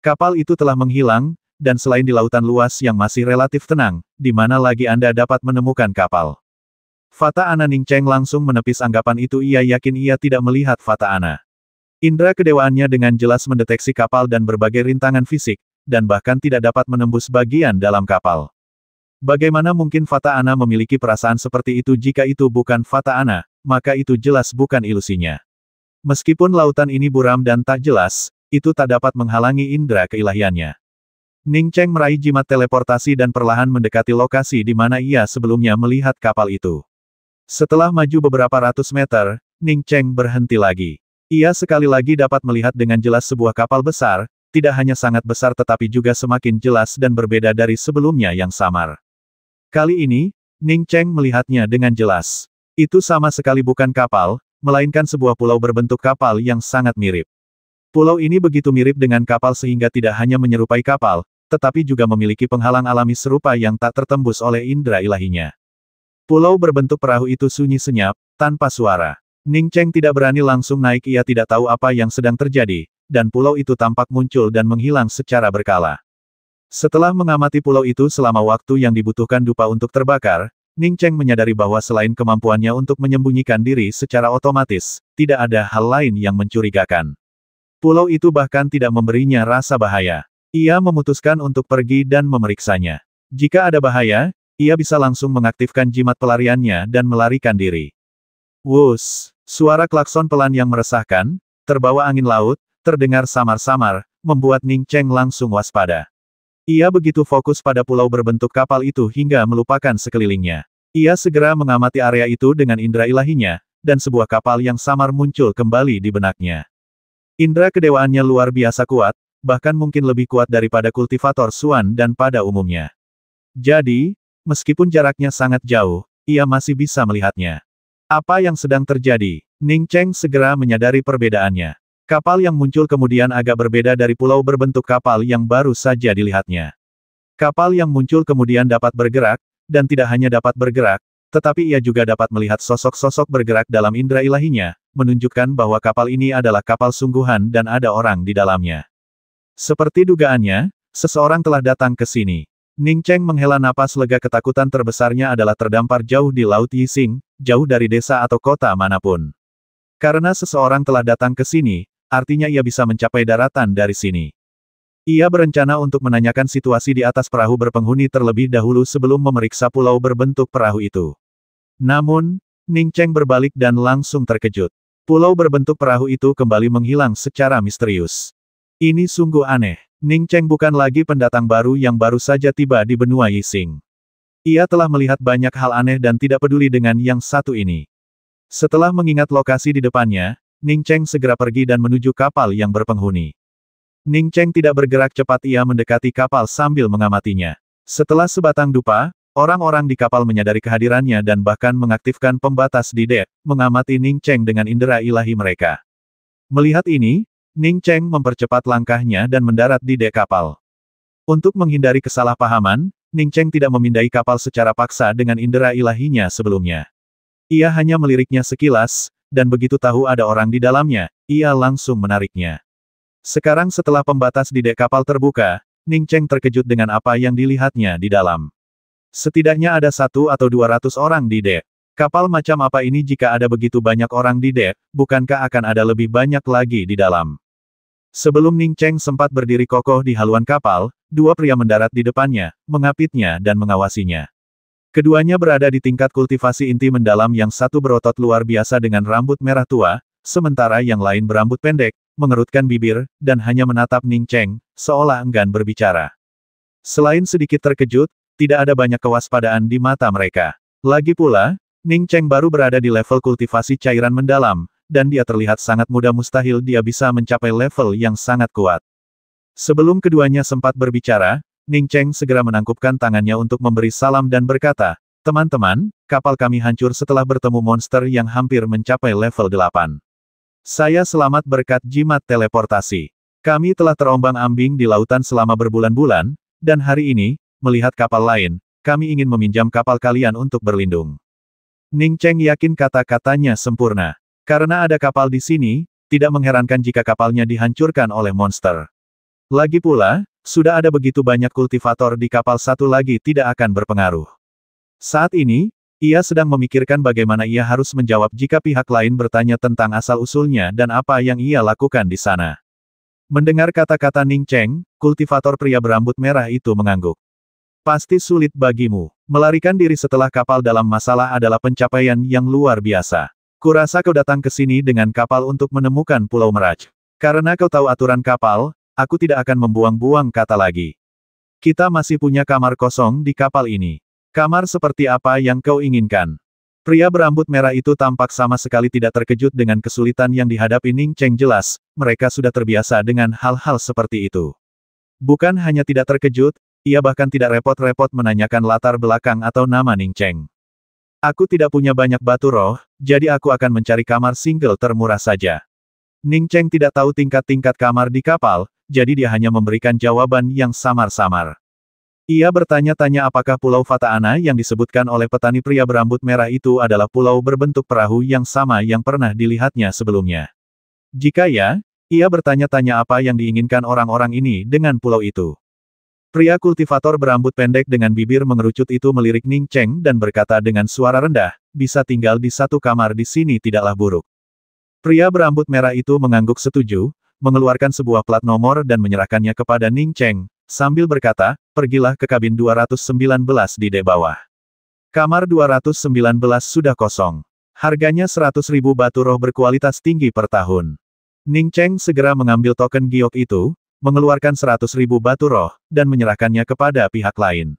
Kapal itu telah menghilang, dan selain di lautan luas yang masih relatif tenang, di mana lagi Anda dapat menemukan kapal? Fata Ana. Ning Cheng langsung menepis anggapan itu, ia yakin ia tidak melihat Fata Ana. Indera kedewaannya dengan jelas mendeteksi kapal dan berbagai rintangan fisik, dan bahkan tidak dapat menembus bagian dalam kapal. Bagaimana mungkin Fata Ana memiliki perasaan seperti itu? Jika itu bukan Fata Ana, maka itu jelas bukan ilusinya. Meskipun lautan ini buram dan tak jelas, itu tak dapat menghalangi indera keilahiannya. Ning Cheng meraih jimat teleportasi dan perlahan mendekati lokasi di mana ia sebelumnya melihat kapal itu. Setelah maju beberapa ratus meter, Ning Cheng berhenti lagi. Ia sekali lagi dapat melihat dengan jelas sebuah kapal besar, tidak hanya sangat besar tetapi juga semakin jelas dan berbeda dari sebelumnya yang samar. Kali ini, Ning Cheng melihatnya dengan jelas. Itu sama sekali bukan kapal, melainkan sebuah pulau berbentuk kapal yang sangat mirip. Pulau ini begitu mirip dengan kapal sehingga tidak hanya menyerupai kapal, tetapi juga memiliki penghalang alami serupa yang tak tertembus oleh indera ilahinya. Pulau berbentuk perahu itu sunyi senyap, tanpa suara. Ning Cheng tidak berani langsung naik, ia tidak tahu apa yang sedang terjadi, dan pulau itu tampak muncul dan menghilang secara berkala. Setelah mengamati pulau itu selama waktu yang dibutuhkan dupa untuk terbakar, Ning Cheng menyadari bahwa selain kemampuannya untuk menyembunyikan diri secara otomatis, tidak ada hal lain yang mencurigakan. Pulau itu bahkan tidak memberinya rasa bahaya. Ia memutuskan untuk pergi dan memeriksanya. Jika ada bahaya, ia bisa langsung mengaktifkan jimat pelariannya dan melarikan diri. Wus! Suara klakson pelan yang meresahkan, terbawa angin laut, terdengar samar-samar, membuat Ning Cheng langsung waspada. Ia begitu fokus pada pulau berbentuk kapal itu hingga melupakan sekelilingnya. Ia segera mengamati area itu dengan indera ilahinya, dan sebuah kapal yang samar muncul kembali di benaknya. Indera kedewaannya luar biasa kuat, bahkan mungkin lebih kuat daripada kultivator Suan dan pada umumnya. Jadi, meskipun jaraknya sangat jauh, ia masih bisa melihatnya. Apa yang sedang terjadi? Ning Cheng segera menyadari perbedaannya. Kapal yang muncul kemudian agak berbeda dari pulau berbentuk kapal yang baru saja dilihatnya. Kapal yang muncul kemudian dapat bergerak, dan tidak hanya dapat bergerak, tetapi ia juga dapat melihat sosok-sosok bergerak dalam indera ilahinya, menunjukkan bahwa kapal ini adalah kapal sungguhan dan ada orang di dalamnya. Seperti dugaannya, seseorang telah datang ke sini. Ning Cheng menghela napas lega, ketakutan terbesarnya adalah terdampar jauh di Laut Yixing, jauh dari desa atau kota manapun. Karena seseorang telah datang ke sini, artinya ia bisa mencapai daratan dari sini. Ia berencana untuk menanyakan situasi di atas perahu berpenghuni terlebih dahulu sebelum memeriksa pulau berbentuk perahu itu. Namun, Ning Cheng berbalik dan langsung terkejut. Pulau berbentuk perahu itu kembali menghilang secara misterius. Ini sungguh aneh. Ning Cheng bukan lagi pendatang baru yang baru saja tiba di benua Yixing. Ia telah melihat banyak hal aneh dan tidak peduli dengan yang satu ini. Setelah mengingat lokasi di depannya, Ning Cheng segera pergi dan menuju kapal yang berpenghuni. Ning Cheng tidak bergerak cepat, ia mendekati kapal sambil mengamatinya. Setelah sebatang dupa, orang-orang di kapal menyadari kehadirannya dan bahkan mengaktifkan pembatas di dek, mengamati Ning Cheng dengan indera ilahi mereka. Melihat ini, Ning Cheng mempercepat langkahnya dan mendarat di dek kapal. Untuk menghindari kesalahpahaman, Ning Cheng tidak memindai kapal secara paksa dengan indera ilahinya sebelumnya. Ia hanya meliriknya sekilas, dan begitu tahu ada orang di dalamnya, ia langsung menariknya. Sekarang setelah pembatas di dek kapal terbuka, Ning Cheng terkejut dengan apa yang dilihatnya di dalam. Setidaknya ada 100 atau 200 orang di dek. Kapal macam apa ini jika ada begitu banyak orang di dek, bukankah akan ada lebih banyak lagi di dalam? Sebelum Ning Cheng sempat berdiri kokoh di haluan kapal, dua pria mendarat di depannya, mengapitnya dan mengawasinya. Keduanya berada di tingkat kultivasi inti mendalam, yang satu berotot luar biasa dengan rambut merah tua, sementara yang lain berambut pendek, mengerutkan bibir, dan hanya menatap Ning Cheng, seolah enggan berbicara. Selain sedikit terkejut, tidak ada banyak kewaspadaan di mata mereka. Lagi pula, Ning Cheng baru berada di level kultivasi cairan mendalam, dan dia terlihat sangat mudah, mustahil dia bisa mencapai level yang sangat kuat. Sebelum keduanya sempat berbicara, Ning Cheng segera menangkupkan tangannya untuk memberi salam dan berkata, "Teman-teman, kapal kami hancur setelah bertemu monster yang hampir mencapai level 8. Saya selamat berkat jimat teleportasi. Kami telah terombang-ambing di lautan selama berbulan-bulan, dan hari ini, melihat kapal lain, kami ingin meminjam kapal kalian untuk berlindung." Ning Cheng yakin kata-katanya sempurna. Karena ada kapal di sini, tidak mengherankan jika kapalnya dihancurkan oleh monster. Lagi pula, sudah ada begitu banyak kultivator di kapal, satu lagi tidak akan berpengaruh. Saat ini, ia sedang memikirkan bagaimana ia harus menjawab jika pihak lain bertanya tentang asal-usulnya dan apa yang ia lakukan di sana. Mendengar kata-kata Ning Cheng, kultivator pria berambut merah itu mengangguk. Pasti sulit bagimu. Melarikan diri setelah kapal dalam masalah adalah pencapaian yang luar biasa. Kurasa kau datang ke sini dengan kapal untuk menemukan Pulau Meraj. Karena kau tahu aturan kapal, aku tidak akan membuang-buang kata lagi. Kita masih punya kamar kosong di kapal ini. Kamar seperti apa yang kau inginkan? Pria berambut merah itu tampak sama sekali tidak terkejut dengan kesulitan yang dihadapi Ning Cheng. Jelas, mereka sudah terbiasa dengan hal-hal seperti itu. Bukan hanya tidak terkejut, ia bahkan tidak repot-repot menanyakan latar belakang atau nama Ning Cheng. Aku tidak punya banyak batu roh, jadi aku akan mencari kamar single termurah saja. Ning Cheng tidak tahu tingkat-tingkat kamar di kapal, jadi dia hanya memberikan jawaban yang samar-samar. Ia bertanya-tanya apakah Pulau Fataana yang disebutkan oleh petani pria berambut merah itu adalah pulau berbentuk perahu yang sama yang pernah dilihatnya sebelumnya. Jika ya, ia bertanya-tanya apa yang diinginkan orang-orang ini dengan pulau itu. Pria kultivator berambut pendek dengan bibir mengerucut itu melirik Ning Cheng dan berkata dengan suara rendah, bisa tinggal di satu kamar di sini tidaklah buruk. Pria berambut merah itu mengangguk setuju, mengeluarkan sebuah plat nomor dan menyerahkannya kepada Ning Cheng, sambil berkata, pergilah ke kabin 219 di dek bawah. Kamar 219 sudah kosong. Harganya 100.000 batu roh berkualitas tinggi per tahun. Ning Cheng segera mengambil token giok itu, mengeluarkan 100.000 batu roh, dan menyerahkannya kepada pihak lain.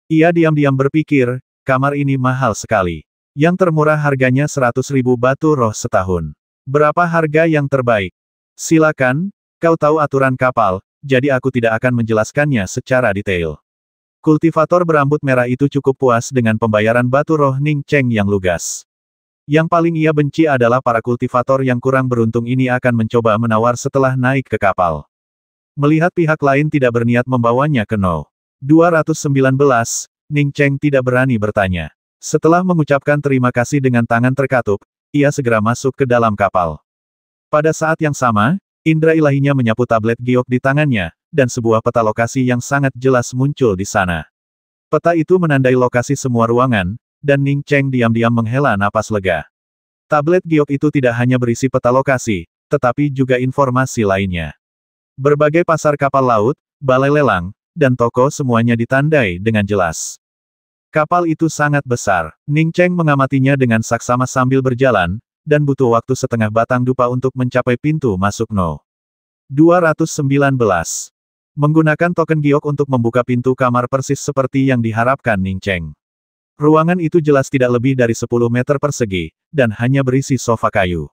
Ia diam-diam berpikir, kamar ini mahal sekali. Yang termurah harganya 100.000 batu roh setahun. Berapa harga yang terbaik? Silakan, kau tahu aturan kapal, jadi aku tidak akan menjelaskannya secara detail. Kultivator berambut merah itu cukup puas dengan pembayaran batu roh Ning Cheng yang lugas. Yang paling ia benci adalah para kultivator yang kurang beruntung ini akan mencoba menawar setelah naik ke kapal. Melihat pihak lain tidak berniat membawanya ke No. 219, Ning Cheng tidak berani bertanya. Setelah mengucapkan terima kasih dengan tangan terkatup, ia segera masuk ke dalam kapal. Pada saat yang sama, indera ilahinya menyapu tablet giok di tangannya, dan sebuah peta lokasi yang sangat jelas muncul di sana. Peta itu menandai lokasi semua ruangan, dan Ning Cheng diam-diam menghela napas lega. Tablet giok itu tidak hanya berisi peta lokasi, tetapi juga informasi lainnya. Berbagai pasar kapal laut, balai lelang, dan toko semuanya ditandai dengan jelas. Kapal itu sangat besar. Ning Cheng mengamatinya dengan saksama sambil berjalan, dan butuh waktu setengah batang dupa untuk mencapai pintu masuk No. 219. Menggunakan token giok untuk membuka pintu kamar persis seperti yang diharapkan Ning Cheng. Ruangan itu jelas tidak lebih dari 10 meter persegi, dan hanya berisi sofa kayu.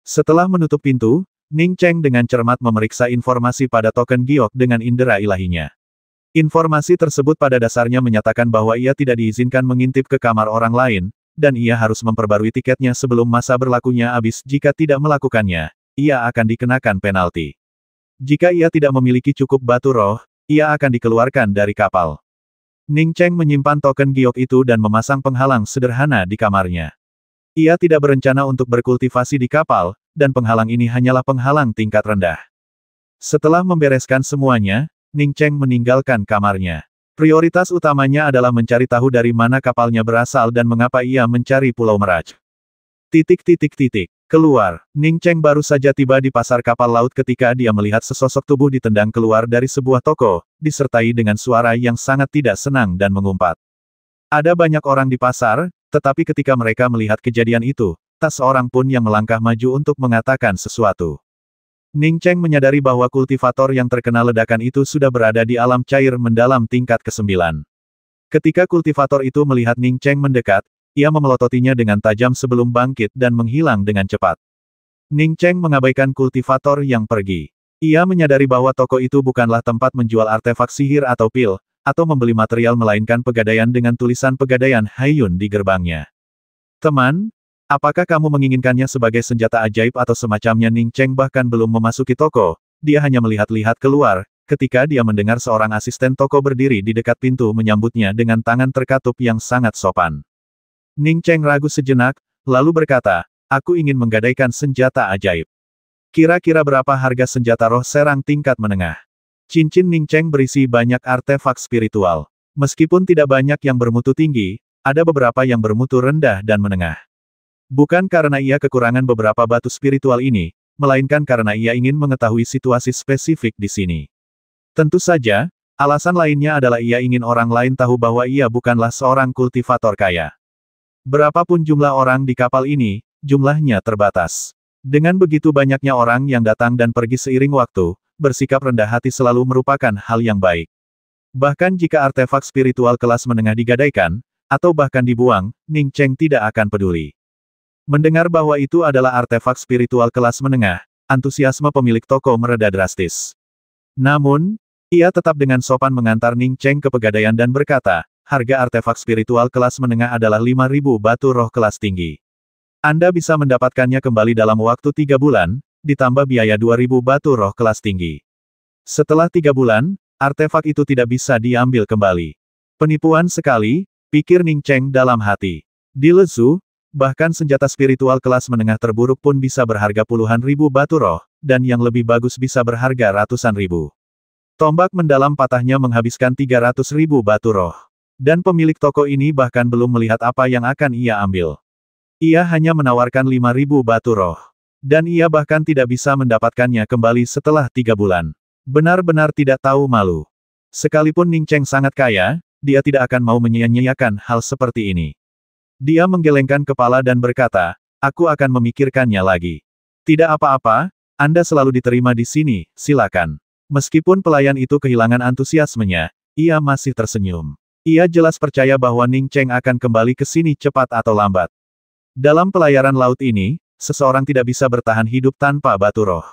Setelah menutup pintu, Ning Cheng dengan cermat memeriksa informasi pada token giok dengan indera ilahinya. Informasi tersebut pada dasarnya menyatakan bahwa ia tidak diizinkan mengintip ke kamar orang lain, dan ia harus memperbarui tiketnya sebelum masa berlakunya habis. Jika tidak melakukannya, ia akan dikenakan penalti. Jika ia tidak memiliki cukup batu roh, ia akan dikeluarkan dari kapal. Ning Cheng menyimpan token giok itu dan memasang penghalang sederhana di kamarnya. Ia tidak berencana untuk berkultivasi di kapal, dan penghalang ini hanyalah penghalang tingkat rendah. Setelah membereskan semuanya, Ning Cheng meninggalkan kamarnya. Prioritas utamanya adalah mencari tahu dari mana kapalnya berasal dan mengapa ia mencari Pulau Meraj. Keluar. Ning Cheng baru saja tiba di pasar kapal laut ketika dia melihat sesosok tubuh ditendang keluar dari sebuah toko, disertai dengan suara yang sangat tidak senang dan mengumpat. Ada banyak orang di pasar, tetapi ketika mereka melihat kejadian itu, tak seorang pun yang melangkah maju untuk mengatakan sesuatu. Ning Cheng menyadari bahwa kultivator yang terkena ledakan itu sudah berada di alam cair mendalam tingkat ke-9. Ketika kultivator itu melihat Ning Cheng mendekat, ia memelototinya dengan tajam sebelum bangkit dan menghilang dengan cepat. Ning Cheng mengabaikan kultivator yang pergi. Ia menyadari bahwa toko itu bukanlah tempat menjual artefak sihir atau pil, atau membeli material melainkan pegadaian dengan tulisan pegadaian Haiyun di gerbangnya. Teman, apakah kamu menginginkannya sebagai senjata ajaib atau semacamnya? Ning Cheng bahkan belum memasuki toko, dia hanya melihat-lihat keluar, ketika dia mendengar seorang asisten toko berdiri di dekat pintu menyambutnya dengan tangan terkatup yang sangat sopan. Ning Cheng ragu sejenak, lalu berkata, aku ingin menggadaikan senjata ajaib. Kira-kira berapa harga senjata roh serang tingkat menengah? Cincin Ning Cheng berisi banyak artefak spiritual. Meskipun tidak banyak yang bermutu tinggi, ada beberapa yang bermutu rendah dan menengah. Bukan karena ia kekurangan beberapa batu spiritual ini, melainkan karena ia ingin mengetahui situasi spesifik di sini. Tentu saja, alasan lainnya adalah ia ingin orang lain tahu bahwa ia bukanlah seorang kultivator kaya. Berapapun jumlah orang di kapal ini, jumlahnya terbatas. Dengan begitu banyaknya orang yang datang dan pergi seiring waktu, bersikap rendah hati selalu merupakan hal yang baik. Bahkan jika artefak spiritual kelas menengah digadaikan, atau bahkan dibuang, Ning Cheng tidak akan peduli. Mendengar bahwa itu adalah artefak spiritual kelas menengah, antusiasme pemilik toko mereda drastis. Namun, Ia tetap dengan sopan mengantar Ning Cheng ke pegadaian dan berkata, harga artefak spiritual kelas menengah adalah 5.000 batu roh kelas tinggi. Anda bisa mendapatkannya kembali dalam waktu 3 bulan, ditambah biaya 2.000 batu roh kelas tinggi. Setelah 3 bulan, artefak itu tidak bisa diambil kembali. Penipuan sekali, pikir Ning Cheng dalam hati. Di Lezu, bahkan senjata spiritual kelas menengah terburuk pun bisa berharga puluhan ribu batu roh, dan yang lebih bagus bisa berharga ratusan ribu. Tombak mendalam patahnya menghabiskan 300.000 batu roh. Dan pemilik toko ini bahkan belum melihat apa yang akan ia ambil. Ia hanya menawarkan 5.000 batu roh. Dan ia bahkan tidak bisa mendapatkannya kembali setelah 3 bulan. Benar-benar tidak tahu malu. Sekalipun Ning Cheng sangat kaya, dia tidak akan mau menyia-nyiakan hal seperti ini. Dia menggelengkan kepala dan berkata, aku akan memikirkannya lagi. Tidak apa-apa, Anda selalu diterima di sini, silakan. Meskipun pelayan itu kehilangan antusiasmenya, ia masih tersenyum. Ia jelas percaya bahwa Ning Cheng akan kembali ke sini cepat atau lambat. Dalam pelayaran laut ini, seseorang tidak bisa bertahan hidup tanpa batu roh.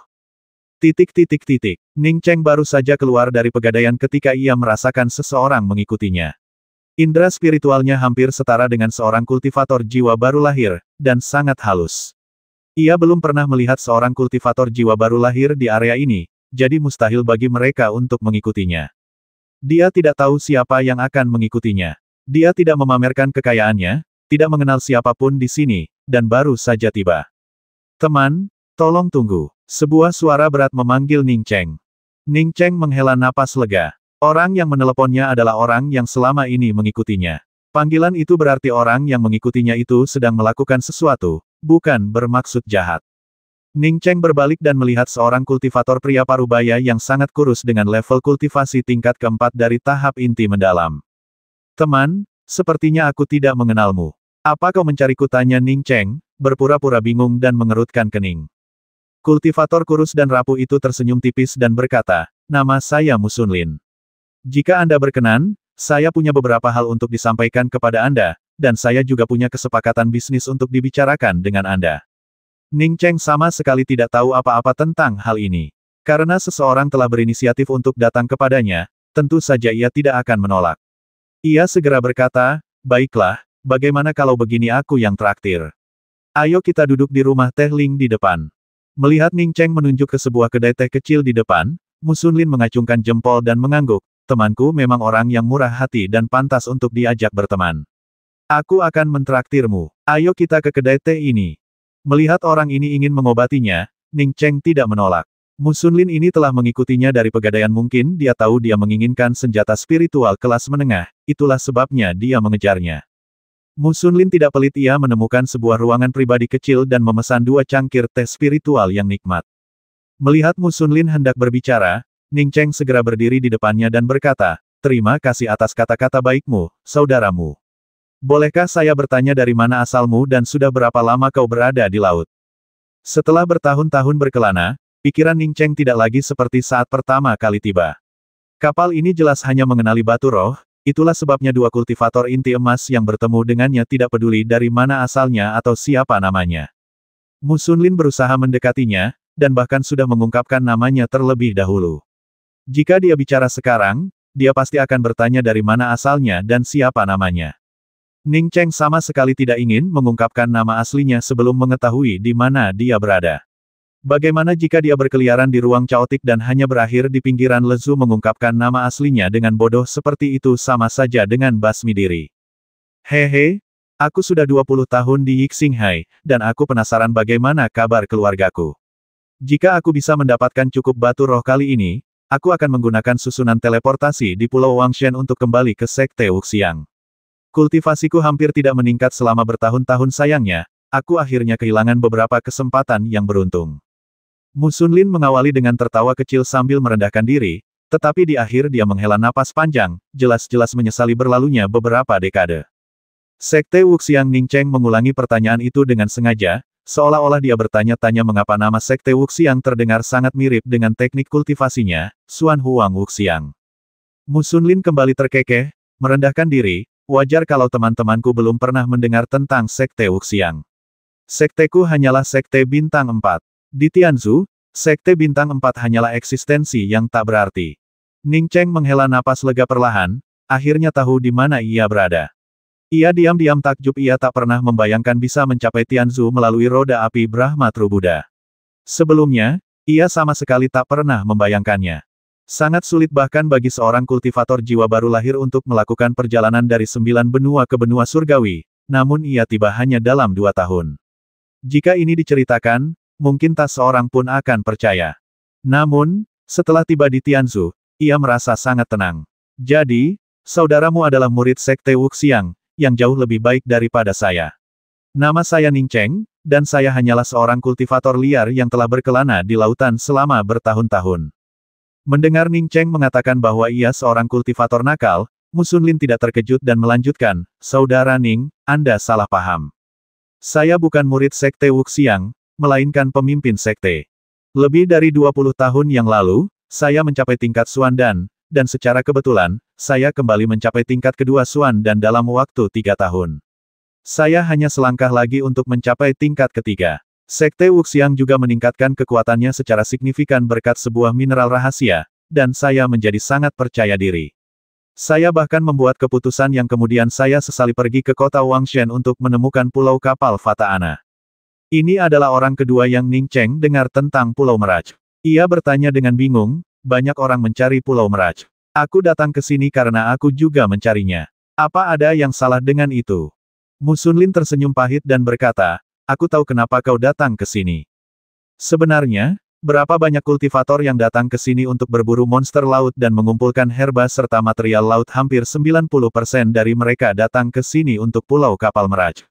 Ning Cheng baru saja keluar dari pegadaian ketika ia merasakan seseorang mengikutinya. Indra spiritualnya hampir setara dengan seorang kultivator jiwa baru lahir, dan sangat halus. Ia belum pernah melihat seorang kultivator jiwa baru lahir di area ini, jadi mustahil bagi mereka untuk mengikutinya. Dia tidak tahu siapa yang akan mengikutinya. Dia tidak memamerkan kekayaannya, tidak mengenal siapapun di sini, dan baru saja tiba. Teman, tolong tunggu. Sebuah suara berat memanggil Ning Cheng. Ning Cheng menghela napas lega. Orang yang meneleponnya adalah orang yang selama ini mengikutinya. Panggilan itu berarti orang yang mengikutinya itu sedang melakukan sesuatu, bukan bermaksud jahat. Ning Cheng berbalik dan melihat seorang kultivator pria parubaya yang sangat kurus dengan level kultivasi tingkat keempat dari tahap inti mendalam. Teman, sepertinya aku tidak mengenalmu. Apa kau mencariku? Tanya Ning Cheng, berpura-pura bingung dan mengerutkan kening. Kultivator kurus dan rapuh itu tersenyum tipis dan berkata, nama saya Musunlin. Jika Anda berkenan, saya punya beberapa hal untuk disampaikan kepada Anda, dan saya juga punya kesepakatan bisnis untuk dibicarakan dengan Anda. Ning Cheng sama sekali tidak tahu apa-apa tentang hal ini. Karena seseorang telah berinisiatif untuk datang kepadanya, tentu saja ia tidak akan menolak. Ia segera berkata, baiklah, bagaimana kalau begini aku yang traktir? Ayo kita duduk di rumah teh Ling di depan. Melihat Ning Cheng menunjuk ke sebuah kedai teh kecil di depan, Musunlin mengacungkan jempol dan mengangguk, temanku memang orang yang murah hati dan pantas untuk diajak berteman. Aku akan mentraktirmu. Ayo kita ke kedai teh ini. Melihat orang ini ingin mengobatinya, Ning Cheng tidak menolak. Musunlin ini telah mengikutinya dari pegadaian, mungkin dia tahu dia menginginkan senjata spiritual kelas menengah, itulah sebabnya dia mengejarnya. Musunlin tidak pelit, ia menemukan sebuah ruangan pribadi kecil dan memesan 2 cangkir teh spiritual yang nikmat. Melihat Musunlin hendak berbicara, Ning Cheng segera berdiri di depannya dan berkata, terima kasih atas kata-kata baikmu, saudaramu. Bolehkah saya bertanya dari mana asalmu dan sudah berapa lama kau berada di laut? Setelah bertahun-tahun berkelana, pikiran Ning Cheng tidak lagi seperti saat pertama kali tiba. Kapal ini jelas hanya mengenali batu roh, itulah sebabnya 2 kultivator inti emas yang bertemu dengannya tidak peduli dari mana asalnya atau siapa namanya. Musunlin berusaha mendekatinya, dan bahkan sudah mengungkapkan namanya terlebih dahulu. Jika dia bicara sekarang, dia pasti akan bertanya dari mana asalnya dan siapa namanya. Ning Cheng sama sekali tidak ingin mengungkapkan nama aslinya sebelum mengetahui di mana dia berada. Bagaimana jika dia berkeliaran di ruang caotik dan hanya berakhir di pinggiran Lezu? Mengungkapkan nama aslinya dengan bodoh seperti itu sama saja dengan basmi diri. Hehe, aku sudah 20 tahun di Yixinghai, dan aku penasaran bagaimana kabar keluargaku. Jika aku bisa mendapatkan cukup batu roh kali ini, aku akan menggunakan susunan teleportasi di Pulau Wangshen untuk kembali ke Sekte Wuxiang. Kultivasiku hampir tidak meningkat selama bertahun-tahun, sayangnya, aku akhirnya kehilangan beberapa kesempatan yang beruntung. Musunlin mengawali dengan tertawa kecil sambil merendahkan diri, tetapi di akhir dia menghela napas panjang, jelas-jelas menyesali berlalunya beberapa dekade. Sekte Wuxiang. Ning Cheng mengulangi pertanyaan itu dengan sengaja, seolah-olah dia bertanya-tanya mengapa nama Sekte Wuxiang terdengar sangat mirip dengan teknik kultivasinya, Xuan Huang Wuxiang. Musunlin kembali terkekeh, merendahkan diri. Wajar kalau teman-temanku belum pernah mendengar tentang Sekte Wuxiang. Sekteku hanyalah Sekte Bintang 4. Di Tianzu, Sekte Bintang 4 hanyalah eksistensi yang tak berarti. Ning Cheng menghela napas lega perlahan, akhirnya tahu di mana ia berada. Ia diam-diam takjub, ia tak pernah membayangkan bisa mencapai Tianzu melalui roda api Brahma Trubuda. Sebelumnya, ia sama sekali tak pernah membayangkannya. Sangat sulit bahkan bagi seorang kultivator jiwa baru lahir untuk melakukan perjalanan dari 9 benua ke benua surgawi, namun ia tiba hanya dalam 2 tahun. Jika ini diceritakan, mungkin tak seorang pun akan percaya. Namun, setelah tiba di Tianzu, ia merasa sangat tenang. Jadi, saudaramu adalah murid Sekte Wuxiang, yang jauh lebih baik daripada saya. Nama saya Ning Cheng, dan saya hanyalah seorang kultivator liar yang telah berkelana di lautan selama bertahun-tahun. Mendengar Ning Cheng mengatakan bahwa ia seorang kultivator nakal, Mu Sunlin tidak terkejut dan melanjutkan, "Saudara Ning, Anda salah paham. Saya bukan murid Sekte Wuxiang, melainkan pemimpin sekte. Lebih dari 20 tahun yang lalu, saya mencapai tingkat Xuan dan secara kebetulan, saya kembali mencapai tingkat kedua Xuan dan dalam waktu 3 tahun. Saya hanya selangkah lagi untuk mencapai tingkat ketiga. Sekte Wuxiang juga meningkatkan kekuatannya secara signifikan berkat sebuah mineral rahasia, dan saya menjadi sangat percaya diri. Saya bahkan membuat keputusan yang kemudian saya sesali pergi ke kota Wangshen untuk menemukan pulau kapal Fata Ana." Ini adalah orang kedua yang Ning Cheng dengar tentang Pulau Meraj. Ia bertanya dengan bingung, "Banyak orang mencari Pulau Meraj. Aku datang ke sini karena aku juga mencarinya. Apa ada yang salah dengan itu?" Mu Sunlin tersenyum pahit dan berkata, "Aku tahu kenapa kau datang ke sini. Sebenarnya, berapa banyak kultivator yang datang ke sini untuk berburu monster laut dan mengumpulkan herba serta material laut, hampir 90% dari mereka datang ke sini untuk Pulau Kapal Meraj.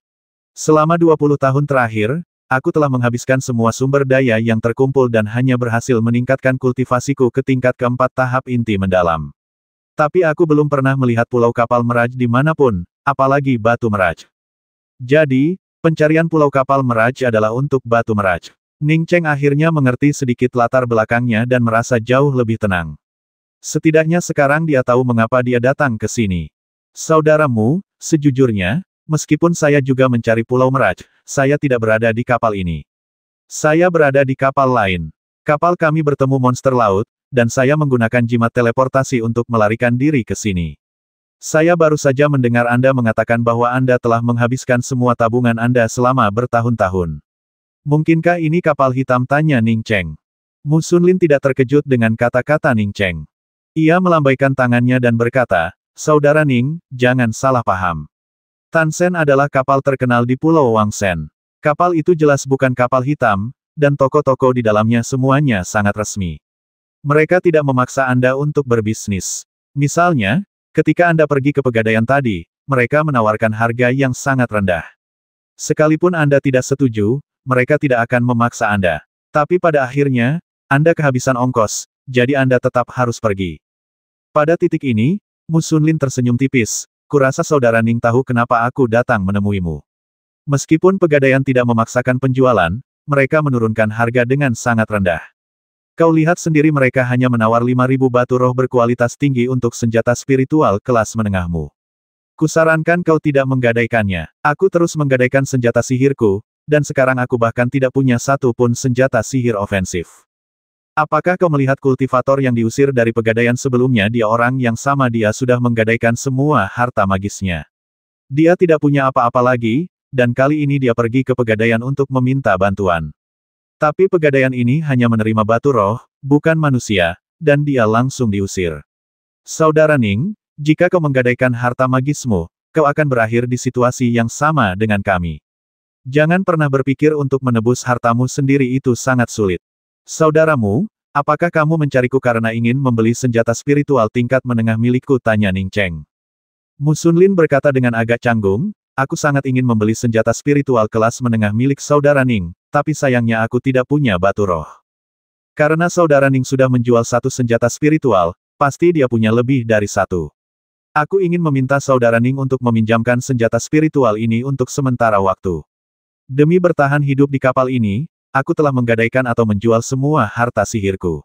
Selama 20 tahun terakhir, aku telah menghabiskan semua sumber daya yang terkumpul dan hanya berhasil meningkatkan kultivasiku ke tingkat keempat tahap inti mendalam. Tapi aku belum pernah melihat Pulau Kapal Meraj dimanapun, apalagi Batu Meraj. Jadi, pencarian Pulau Kapal Meraj adalah untuk Batu Meraj." Ning Cheng akhirnya mengerti sedikit latar belakangnya dan merasa jauh lebih tenang. Setidaknya sekarang dia tahu mengapa dia datang ke sini. "Saudaramu, sejujurnya, meskipun saya juga mencari Pulau Meraj, saya tidak berada di kapal ini. Saya berada di kapal lain. Kapal kami bertemu monster laut, dan saya menggunakan jimat teleportasi untuk melarikan diri ke sini. Saya baru saja mendengar Anda mengatakan bahwa Anda telah menghabiskan semua tabungan Anda selama bertahun-tahun. Mungkinkah ini kapal hitam?" tanya Ning Cheng. Mu Sunlin tidak terkejut dengan kata-kata Ning Cheng. Ia melambaikan tangannya dan berkata, "Saudara Ning, jangan salah paham. Tansen adalah kapal terkenal di Pulau Wangshen. Kapal itu jelas bukan kapal hitam, dan toko-toko di dalamnya semuanya sangat resmi. Mereka tidak memaksa Anda untuk berbisnis. Misalnya, ketika Anda pergi ke pegadaian tadi, mereka menawarkan harga yang sangat rendah. Sekalipun Anda tidak setuju, mereka tidak akan memaksa Anda. Tapi pada akhirnya, Anda kehabisan ongkos, jadi Anda tetap harus pergi." Pada titik ini, Mu Sunlin tersenyum tipis, "Kurasa saudara Ning tahu kenapa aku datang menemuimu. Meskipun pegadaian tidak memaksakan penjualan, mereka menurunkan harga dengan sangat rendah. Kau lihat sendiri mereka hanya menawar 5.000 batu roh berkualitas tinggi untuk senjata spiritual kelas menengahmu. Kusarankan kau tidak menggadaikannya. Aku terus menggadaikan senjata sihirku, dan sekarang aku bahkan tidak punya satu pun senjata sihir ofensif. Apakah kau melihat kultivator yang diusir dari pegadaian sebelumnya? Dia orang yang sama, dia sudah menggadaikan semua harta magisnya. Dia tidak punya apa-apa lagi, dan kali ini dia pergi ke pegadaian untuk meminta bantuan. Tapi pegadaian ini hanya menerima batu roh, bukan manusia, dan dia langsung diusir. Saudara Ning, jika kau menggadaikan harta magismu, kau akan berakhir di situasi yang sama dengan kami. Jangan pernah berpikir untuk menebus hartamu sendiri, itu sangat sulit. Saudaramu, apakah kamu mencariku karena ingin membeli senjata spiritual tingkat menengah milikku? Tanya Ning Cheng. Mu Sunlin berkata dengan agak canggung, "Aku sangat ingin membeli senjata spiritual kelas menengah milik saudara Ning, tapi sayangnya aku tidak punya batu roh. Karena saudara Ning sudah menjual satu senjata spiritual, pasti dia punya lebih dari satu. Aku ingin meminta saudara Ning untuk meminjamkan senjata spiritual ini untuk sementara waktu. Demi bertahan hidup di kapal ini, aku telah menggadaikan atau menjual semua harta sihirku.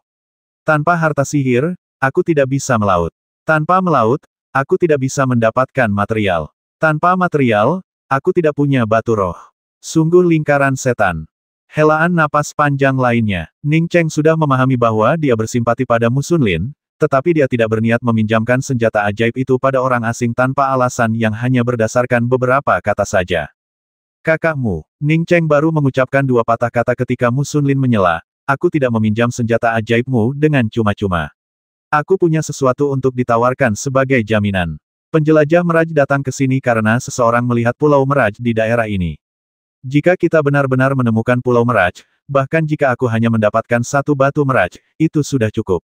Tanpa harta sihir, aku tidak bisa melaut. Tanpa melaut, aku tidak bisa mendapatkan material. Tanpa material, aku tidak punya batu roh. Sungguh lingkaran setan." Helaan napas panjang lainnya. Ning Cheng sudah memahami bahwa dia bersimpati pada Mu Sunlin, tetapi dia tidak berniat meminjamkan senjata ajaib itu pada orang asing tanpa alasan yang hanya berdasarkan beberapa kata saja. Kakakmu, Ning Cheng baru mengucapkan dua patah kata ketika Mu Sunlin menyela, aku tidak meminjam senjata ajaibmu dengan cuma-cuma. Aku punya sesuatu untuk ditawarkan sebagai jaminan. Penjelajah Meraj datang ke sini karena seseorang melihat Pulau Meraj di daerah ini. Jika kita benar-benar menemukan Pulau Meraj, bahkan jika aku hanya mendapatkan satu batu Meraj, itu sudah cukup.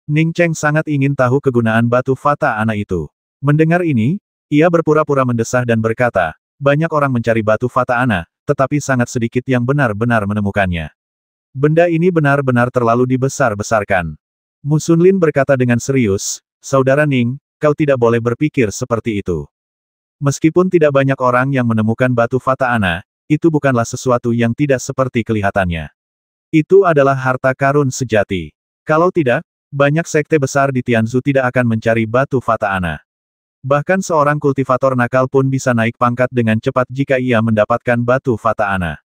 Ning Cheng sangat ingin tahu kegunaan batu Fata Ana itu. Mendengar ini, ia berpura-pura mendesah dan berkata, banyak orang mencari batu Fata Ana, tetapi sangat sedikit yang benar-benar menemukannya. Benda ini benar-benar terlalu dibesar-besarkan. Mu Sunlin berkata dengan serius, Saudara Ning, kau tidak boleh berpikir seperti itu. Meskipun tidak banyak orang yang menemukan batu Fata Ana, itu bukanlah sesuatu yang tidak seperti kelihatannya. Itu adalah harta karun sejati. Kalau tidak, banyak sekte besar di Tianzhu tidak akan mencari batu Fata Ana. Bahkan seorang kultivator nakal pun bisa naik pangkat dengan cepat jika ia mendapatkan batu Fata Ana.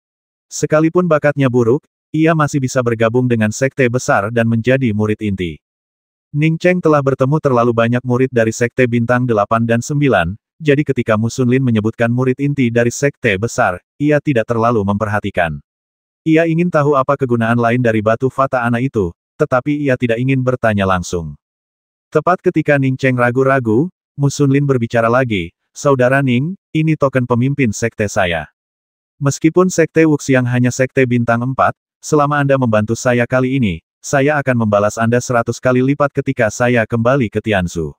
Sekalipun bakatnya buruk, ia masih bisa bergabung dengan sekte besar dan menjadi murid inti. Ning Cheng telah bertemu terlalu banyak murid dari sekte bintang 8 dan 9, jadi ketika Mu Sunlin menyebutkan murid inti dari sekte besar, ia tidak terlalu memperhatikan. Ia ingin tahu apa kegunaan lain dari batu Fata Ana itu, tetapi ia tidak ingin bertanya langsung. Tepat ketika Ning Cheng ragu-ragu, Mu Sunlin berbicara lagi, Saudara Ning, ini token pemimpin sekte saya. Meskipun sekte Wuxiang hanya sekte bintang 4, selama Anda membantu saya kali ini, saya akan membalas Anda 100 kali lipat ketika saya kembali ke Tianzhu.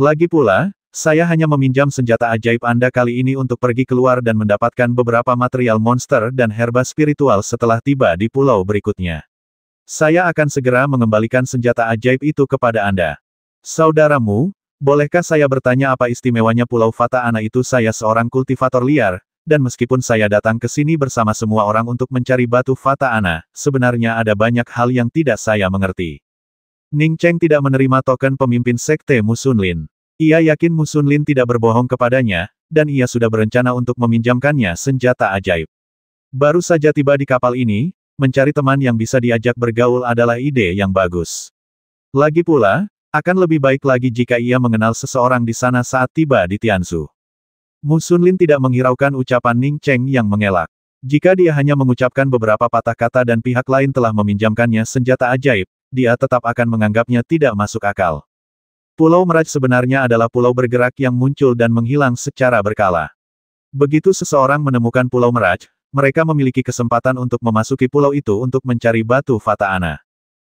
Lagi pula, saya hanya meminjam senjata ajaib Anda kali ini untuk pergi keluar dan mendapatkan beberapa material monster dan herba spiritual setelah tiba di pulau berikutnya. Saya akan segera mengembalikan senjata ajaib itu kepada Anda. Saudaramu, bolehkah saya bertanya apa istimewanya Pulau Fata Ana itu? Saya seorang kultivator liar, dan meskipun saya datang ke sini bersama semua orang untuk mencari batu Fata Ana, sebenarnya ada banyak hal yang tidak saya mengerti. Ning Cheng tidak menerima token pemimpin sekte Mu Sunlin. Ia yakin Mu Sunlin tidak berbohong kepadanya, dan ia sudah berencana untuk meminjamkannya senjata ajaib. Baru saja tiba di kapal ini, mencari teman yang bisa diajak bergaul adalah ide yang bagus. Lagi pula, akan lebih baik lagi jika ia mengenal seseorang di sana saat tiba di Tianzhu. Mu Sunlin tidak menghiraukan ucapan Ning Cheng yang mengelak. Jika dia hanya mengucapkan beberapa patah kata dan pihak lain telah meminjamkannya senjata ajaib, dia tetap akan menganggapnya tidak masuk akal. Pulau Meraj sebenarnya adalah pulau bergerak yang muncul dan menghilang secara berkala. Begitu seseorang menemukan Pulau Meraj, mereka memiliki kesempatan untuk memasuki pulau itu untuk mencari batu Fata Ana.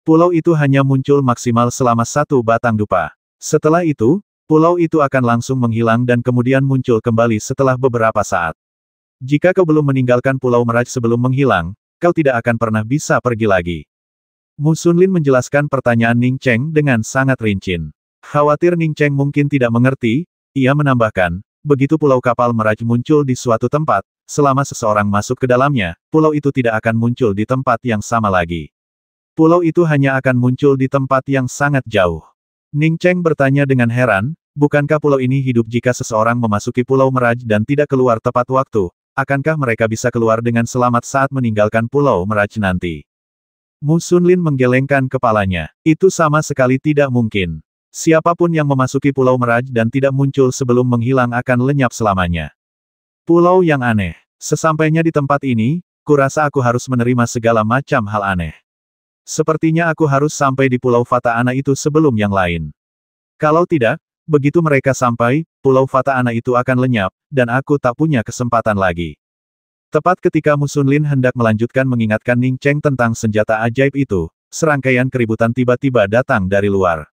Pulau itu hanya muncul maksimal selama satu batang dupa. Setelah itu, pulau itu akan langsung menghilang dan kemudian muncul kembali setelah beberapa saat. Jika kau belum meninggalkan Pulau Meraj sebelum menghilang, kau tidak akan pernah bisa pergi lagi. Mu Sunlin menjelaskan pertanyaan Ning Cheng dengan sangat rinci. Khawatir Ning Cheng mungkin tidak mengerti, ia menambahkan, begitu pulau kapal Meraj muncul di suatu tempat, selama seseorang masuk ke dalamnya, pulau itu tidak akan muncul di tempat yang sama lagi. Pulau itu hanya akan muncul di tempat yang sangat jauh. Ning Cheng bertanya dengan heran, bukankah pulau ini hidup jika seseorang memasuki Pulau Meraj dan tidak keluar tepat waktu? Akankah mereka bisa keluar dengan selamat saat meninggalkan Pulau Meraj nanti? Mu Sunlin menggelengkan kepalanya. Itu sama sekali tidak mungkin. Siapapun yang memasuki Pulau Meraj dan tidak muncul sebelum menghilang akan lenyap selamanya. Pulau yang aneh. Sesampainya di tempat ini, kurasa aku harus menerima segala macam hal aneh. Sepertinya aku harus sampai di Pulau Fata Ana itu sebelum yang lain. Kalau tidak, begitu mereka sampai, Pulau Fata Ana itu akan lenyap, dan aku tak punya kesempatan lagi. Tepat ketika Mu Sunlin hendak melanjutkan mengingatkan Ning Cheng tentang senjata ajaib itu, serangkaian keributan tiba-tiba datang dari luar.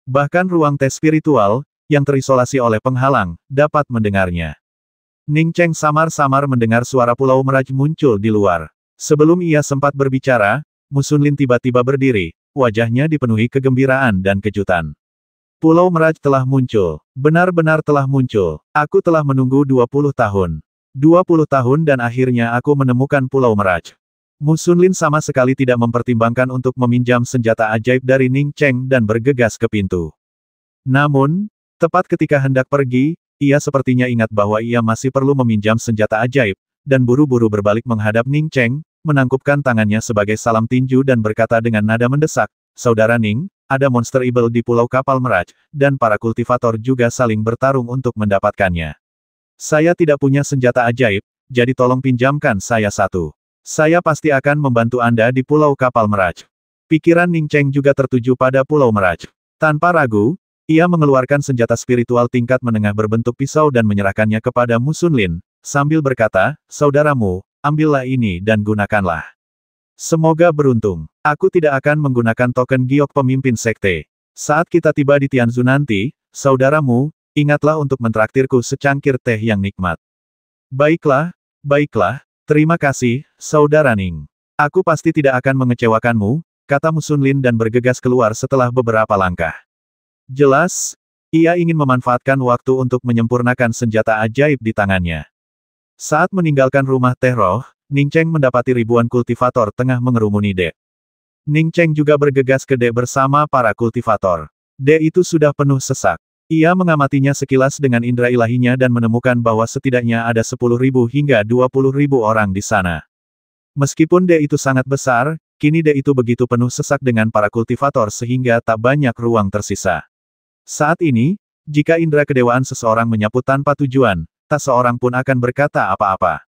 Bahkan ruang tes spiritual, yang terisolasi oleh penghalang, dapat mendengarnya. Ning Cheng samar-samar mendengar suara Pulau Meraj muncul di luar. Sebelum ia sempat berbicara, Mu Sunlin tiba-tiba berdiri, wajahnya dipenuhi kegembiraan dan kejutan. Pulau Meraj telah muncul. Benar-benar telah muncul. Aku telah menunggu 20 tahun. 20 tahun dan akhirnya aku menemukan Pulau Meraj. Mu Sunlin sama sekali tidak mempertimbangkan untuk meminjam senjata ajaib dari Ning Cheng dan bergegas ke pintu. Namun, tepat ketika hendak pergi, ia sepertinya ingat bahwa ia masih perlu meminjam senjata ajaib, dan buru-buru berbalik menghadap Ning Cheng, menangkupkan tangannya sebagai salam tinju dan berkata dengan nada mendesak, Saudara Ning, ada monster Ibel di Pulau Kapal Meraj, dan para kultivator juga saling bertarung untuk mendapatkannya. Saya tidak punya senjata ajaib, jadi tolong pinjamkan saya satu. Saya pasti akan membantu Anda di Pulau Kapal Meraj. Pikiran Ning Cheng juga tertuju pada Pulau Meraj. Tanpa ragu, ia mengeluarkan senjata spiritual tingkat menengah berbentuk pisau dan menyerahkannya kepada Mu Sunlin, sambil berkata, "Saudaramu, ambillah ini dan gunakanlah. Semoga beruntung. Aku tidak akan menggunakan token giok pemimpin sekte. Saat kita tiba di Tianzu nanti, saudaramu, ingatlah untuk mentraktirku secangkir teh yang nikmat." Baiklah, baiklah, terima kasih, saudara Ning. Aku pasti tidak akan mengecewakanmu, kata Mu Sunlin dan bergegas keluar setelah beberapa langkah. Jelas, ia ingin memanfaatkan waktu untuk menyempurnakan senjata ajaib di tangannya. Saat meninggalkan rumah Teh Roh, Ning Cheng mendapati ribuan kultivator tengah mengerumuni dek. Ning Cheng juga bergegas ke dek bersama para kultivator. Dek itu sudah penuh sesak. Ia mengamatinya sekilas dengan indera ilahinya dan menemukan bahwa setidaknya ada 10.000 hingga 20.000 orang di sana. Meskipun dek itu sangat besar, kini dek itu begitu penuh sesak dengan para kultivator sehingga tak banyak ruang tersisa. Saat ini, jika indera kedewaan seseorang menyapu tanpa tujuan, tak seorang pun akan berkata apa-apa.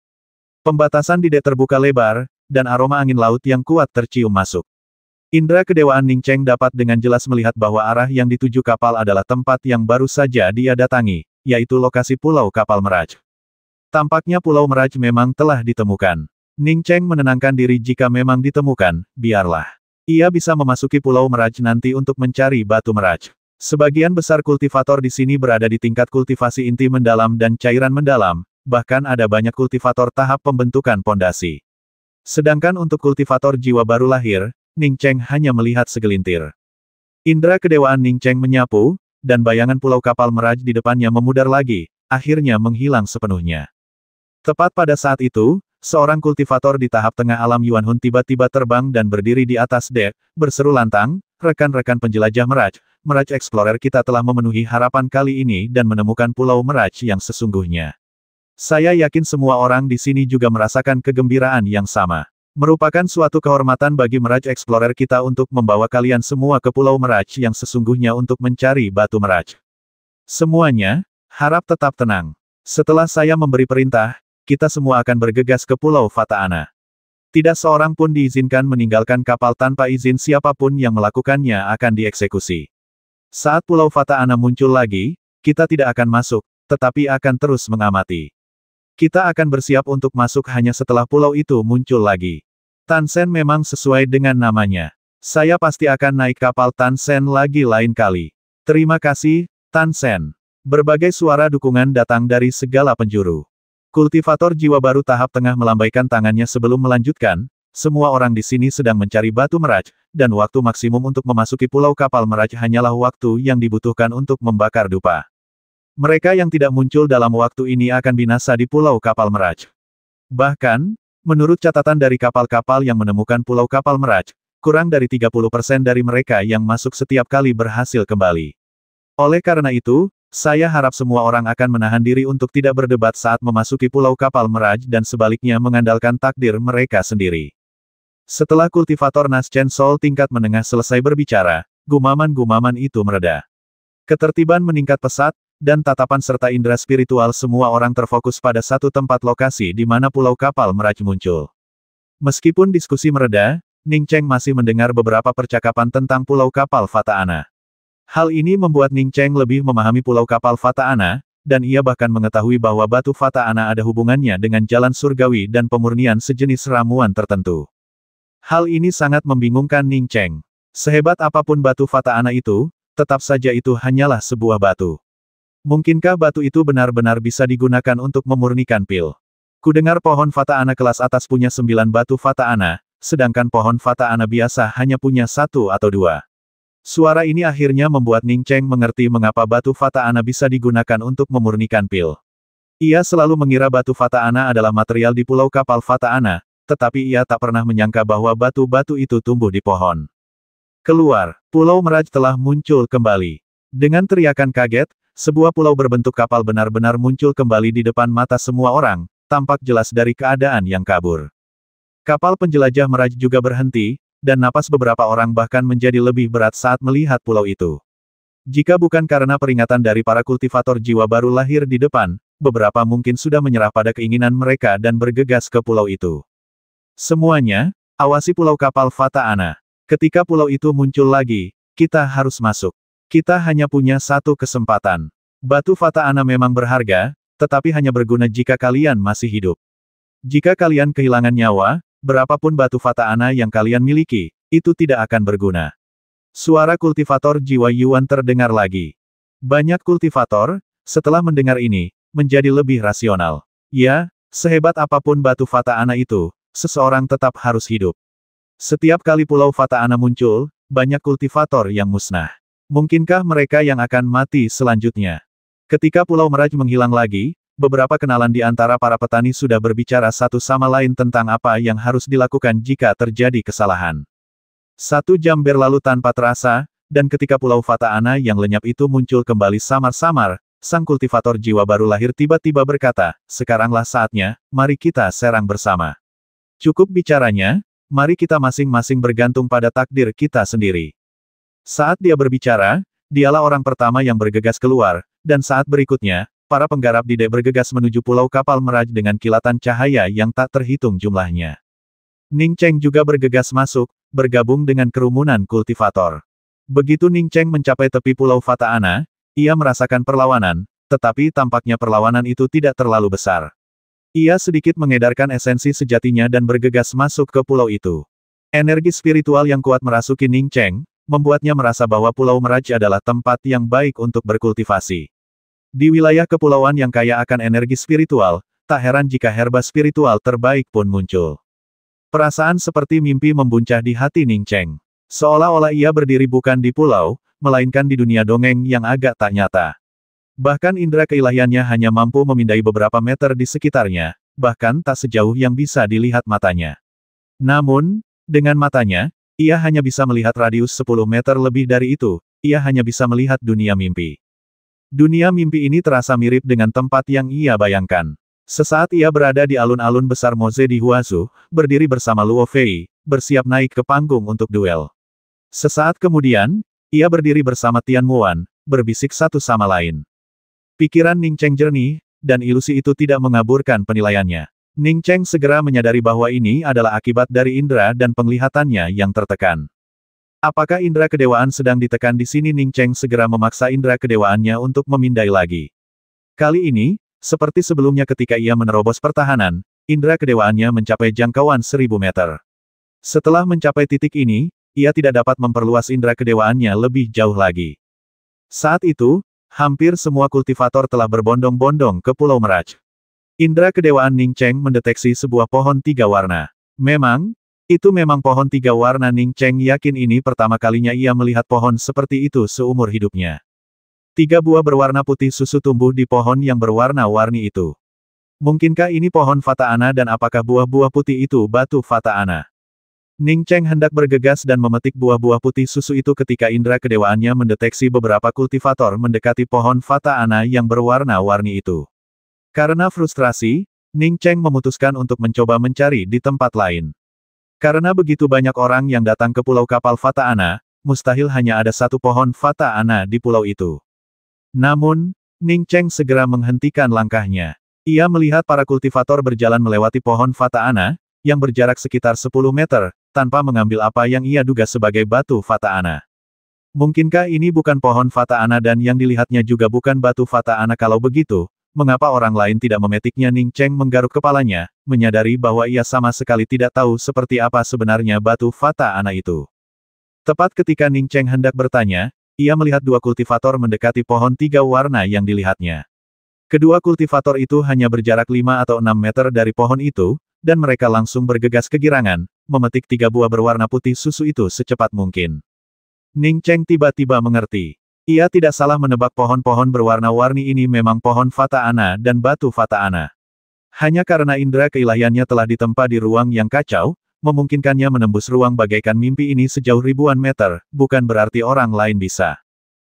Pembatasan di dek terbuka lebar, dan aroma angin laut yang kuat tercium masuk. Indera kedewaan Ning Cheng dapat dengan jelas melihat bahwa arah yang dituju kapal adalah tempat yang baru saja dia datangi, yaitu lokasi Pulau Kapal Meraj. Tampaknya Pulau Meraj memang telah ditemukan. Ning Cheng menenangkan diri jika memang ditemukan, biarlah. Ia bisa memasuki Pulau Meraj nanti untuk mencari batu Meraj. Sebagian besar kultivator di sini berada di tingkat kultivasi inti mendalam dan cairan mendalam, bahkan ada banyak kultivator tahap pembentukan pondasi. Sedangkan untuk kultivator jiwa baru lahir, Ning Cheng hanya melihat segelintir. Indera kedewaan Ning Cheng menyapu, dan bayangan Pulau Kapal Meraj di depannya memudar lagi, akhirnya menghilang sepenuhnya. Tepat pada saat itu, seorang kultivator di tahap tengah alam Yuan Hun tiba-tiba terbang dan berdiri di atas dek, berseru lantang, "Rekan-rekan penjelajah Meraj, Meraj Explorer kita telah memenuhi harapan kali ini dan menemukan Pulau Meraj yang sesungguhnya. Saya yakin semua orang di sini juga merasakan kegembiraan yang sama. Merupakan suatu kehormatan bagi Meraj Explorer kita untuk membawa kalian semua ke Pulau Meraj yang sesungguhnya untuk mencari batu Meraj. Semuanya, harap tetap tenang. Setelah saya memberi perintah, kita semua akan bergegas ke Pulau Fataana. Tidak seorang pun diizinkan meninggalkan kapal tanpa izin siapapun yang melakukannya akan dieksekusi. Saat Pulau Fataana muncul lagi, kita tidak akan masuk, tetapi akan terus mengamati. Kita akan bersiap untuk masuk hanya setelah pulau itu muncul lagi. Tan Sen memang sesuai dengan namanya. Saya pasti akan naik kapal Tan Sen lagi lain kali. Terima kasih, Tan Sen." Berbagai suara dukungan datang dari segala penjuru. Kultivator jiwa baru tahap tengah melambaikan tangannya sebelum melanjutkan, "Semua orang di sini sedang mencari batu Meraj, dan waktu maksimum untuk memasuki Pulau Kapal Meraj hanyalah waktu yang dibutuhkan untuk membakar dupa. Mereka yang tidak muncul dalam waktu ini akan binasa di Pulau Kapal Meraj. Bahkan, menurut catatan dari kapal-kapal yang menemukan Pulau Kapal Meraj, kurang dari 30% dari mereka yang masuk setiap kali berhasil kembali. Oleh karena itu, saya harap semua orang akan menahan diri untuk tidak berdebat saat memasuki Pulau Kapal Meraj dan sebaliknya mengandalkan takdir mereka sendiri." Setelah kultivator Naschen Sol tingkat menengah selesai berbicara, gumaman-gumaman itu mereda. Ketertiban meningkat pesat, dan tatapan serta indera spiritual semua orang terfokus pada satu tempat lokasi di mana Pulau Kapal Meraj muncul. Meskipun diskusi mereda, Ning Cheng masih mendengar beberapa percakapan tentang Pulau Kapal Fataana. Hal ini membuat Ning Cheng lebih memahami Pulau Kapal Fataana, dan ia bahkan mengetahui bahwa batu Fataana ada hubungannya dengan jalan surgawi dan pemurnian sejenis ramuan tertentu. Hal ini sangat membingungkan Ning Cheng. Sehebat apapun batu Fataana itu, tetap saja itu hanyalah sebuah batu. Mungkinkah batu itu benar-benar bisa digunakan untuk memurnikan pil? Kudengar pohon Fataana kelas atas punya 9 batu Fataana, sedangkan pohon Fataana biasa hanya punya 1 atau 2. Suara ini akhirnya membuat Ning Cheng mengerti mengapa batu Fataana bisa digunakan untuk memurnikan pil. Ia selalu mengira batu Fataana adalah material di Pulau Kapal Fataana, tetapi ia tak pernah menyangka bahwa batu-batu itu tumbuh di pohon. Keluar, Pulau Meraj telah muncul kembali. Dengan teriakan kaget, sebuah pulau berbentuk kapal benar-benar muncul kembali di depan mata semua orang, tampak jelas dari keadaan yang kabur. Kapal penjelajah Meraj juga berhenti, dan napas beberapa orang bahkan menjadi lebih berat saat melihat pulau itu. Jika bukan karena peringatan dari para kultivator jiwa baru lahir di depan, beberapa mungkin sudah menyerah pada keinginan mereka dan bergegas ke pulau itu. Semuanya, awasi pulau kapal Fata Ana. Ketika pulau itu muncul lagi, kita harus masuk. Kita hanya punya satu kesempatan. Batu Fata Ana memang berharga, tetapi hanya berguna jika kalian masih hidup. Jika kalian kehilangan nyawa, berapapun batu Fata Ana yang kalian miliki, itu tidak akan berguna. Suara kultivator jiwa Yuan terdengar lagi. Banyak kultivator, setelah mendengar ini, menjadi lebih rasional. Ya, sehebat apapun batu Fata Ana itu, seseorang tetap harus hidup. Setiap kali pulau Fata Ana muncul, banyak kultivator yang musnah. Mungkinkah mereka yang akan mati selanjutnya? Ketika Pulau Meraj menghilang lagi, beberapa kenalan di antara para petani sudah berbicara satu sama lain tentang apa yang harus dilakukan jika terjadi kesalahan. 1 jam berlalu tanpa terasa, dan ketika Pulau Fata Ana yang lenyap itu muncul kembali samar-samar, sang kultivator jiwa baru lahir tiba-tiba berkata, "Sekaranglah saatnya, mari kita serang bersama." Cukup bicaranya, mari kita masing-masing bergantung pada takdir kita sendiri. Saat dia berbicara, dialah orang pertama yang bergegas keluar, dan saat berikutnya, para penggarap di dek bergegas menuju pulau kapal Meraj dengan kilatan cahaya yang tak terhitung jumlahnya. Ning Cheng juga bergegas masuk, bergabung dengan kerumunan kultivator. Begitu Ning Cheng mencapai tepi pulau Fata Ana, ia merasakan perlawanan, tetapi tampaknya perlawanan itu tidak terlalu besar. Ia sedikit mengedarkan esensi sejatinya dan bergegas masuk ke pulau itu. Energi spiritual yang kuat merasuki Ning Cheng, membuatnya merasa bahwa Pulau Meraj adalah tempat yang baik untuk berkultivasi. Di wilayah kepulauan yang kaya akan energi spiritual, tak heran jika herba spiritual terbaik pun muncul. Perasaan seperti mimpi membuncah di hati Ning Cheng. Seolah-olah ia berdiri bukan di pulau, melainkan di dunia dongeng yang agak tak nyata. Bahkan indera keilahiannya hanya mampu memindai beberapa meter di sekitarnya, bahkan tak sejauh yang bisa dilihat matanya. Namun, dengan matanya, ia hanya bisa melihat radius 10 meter lebih dari itu, ia hanya bisa melihat dunia mimpi. Dunia mimpi ini terasa mirip dengan tempat yang ia bayangkan. Sesaat ia berada di alun-alun besar Moze di Huazhu, berdiri bersama Luo Fei, bersiap naik ke panggung untuk duel. Sesaat kemudian, ia berdiri bersama Tian Muan, berbisik satu sama lain. Pikiran Ning Cheng jernih, dan ilusi itu tidak mengaburkan penilaiannya. Ning Cheng segera menyadari bahwa ini adalah akibat dari indera dan penglihatannya yang tertekan. Apakah indera kedewaan sedang ditekan di sini? Ning Cheng segera memaksa indera kedewaannya untuk memindai lagi. Kali ini, seperti sebelumnya ketika ia menerobos pertahanan, indera kedewaannya mencapai jangkauan 1000 meter. Setelah mencapai titik ini, ia tidak dapat memperluas indera kedewaannya lebih jauh lagi. Saat itu, hampir semua kultivator telah berbondong-bondong ke Pulau Meraj. Indera kedewaan Ning Cheng mendeteksi sebuah pohon 3 warna. Itu memang pohon 3 warna. Ning Cheng yakin ini pertama kalinya ia melihat pohon seperti itu seumur hidupnya. 3 buah berwarna putih susu tumbuh di pohon yang berwarna-warni itu. Mungkinkah ini pohon Fata Ana dan apakah buah-buah putih itu batu Fata Ana? Ning Cheng hendak bergegas dan memetik buah-buah putih susu itu ketika indera kedewaannya mendeteksi beberapa kultivator mendekati pohon Fata Ana yang berwarna-warni itu. Karena frustrasi, Ning Cheng memutuskan untuk mencoba mencari di tempat lain. Karena begitu banyak orang yang datang ke pulau kapal Fata Ana, mustahil hanya ada satu pohon Fata Ana di pulau itu. Namun, Ning Cheng segera menghentikan langkahnya. Ia melihat para kultivator berjalan melewati pohon Fata Ana, yang berjarak sekitar 10 meter, tanpa mengambil apa yang ia duga sebagai batu Fata Ana. Mungkinkah ini bukan pohon Fata Ana dan yang dilihatnya juga bukan batu Fata Ana? Kalau begitu, mengapa orang lain tidak memetiknya? Ning Cheng menggaruk kepalanya, menyadari bahwa ia sama sekali tidak tahu seperti apa sebenarnya batu Fata Ana itu. Tepat ketika Ning Cheng hendak bertanya, ia melihat 2 kultivator mendekati pohon 3 warna yang dilihatnya. Kedua kultivator itu hanya berjarak 5 atau 6 meter dari pohon itu, dan mereka langsung bergegas kegirangan, memetik 3 buah berwarna putih susu itu secepat mungkin. Ning Cheng tiba-tiba mengerti. Ia tidak salah menebak pohon-pohon berwarna-warni ini memang pohon Fata Ana dan batu Fata Ana. Hanya karena indera keilahiannya telah ditempa di ruang yang kacau, memungkinkannya menembus ruang bagaikan mimpi ini sejauh ribuan meter, bukan berarti orang lain bisa.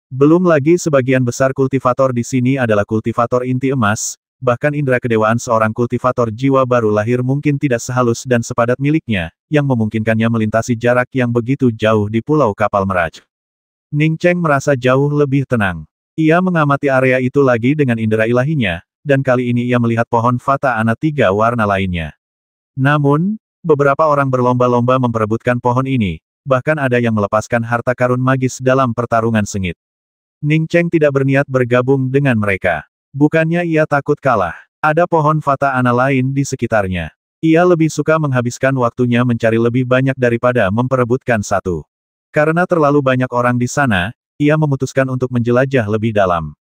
Belum lagi sebagian besar kultivator di sini adalah kultivator inti emas, bahkan indera kedewaan seorang kultivator jiwa baru lahir mungkin tidak sehalus dan sepadat miliknya, yang memungkinkannya melintasi jarak yang begitu jauh di pulau kapal Meraj. Ning Cheng merasa jauh lebih tenang. Ia mengamati area itu lagi dengan indera ilahinya, dan kali ini ia melihat pohon Fata Ana 3 warna lainnya. Namun, beberapa orang berlomba-lomba memperebutkan pohon ini, bahkan ada yang melepaskan harta karun magis dalam pertarungan sengit. Ning Cheng tidak berniat bergabung dengan mereka. Bukannya ia takut kalah. Ada pohon Fata Ana lain di sekitarnya. Ia lebih suka menghabiskan waktunya mencari lebih banyak daripada memperebutkan satu. Karena terlalu banyak orang di sana, ia memutuskan untuk menjelajah lebih dalam.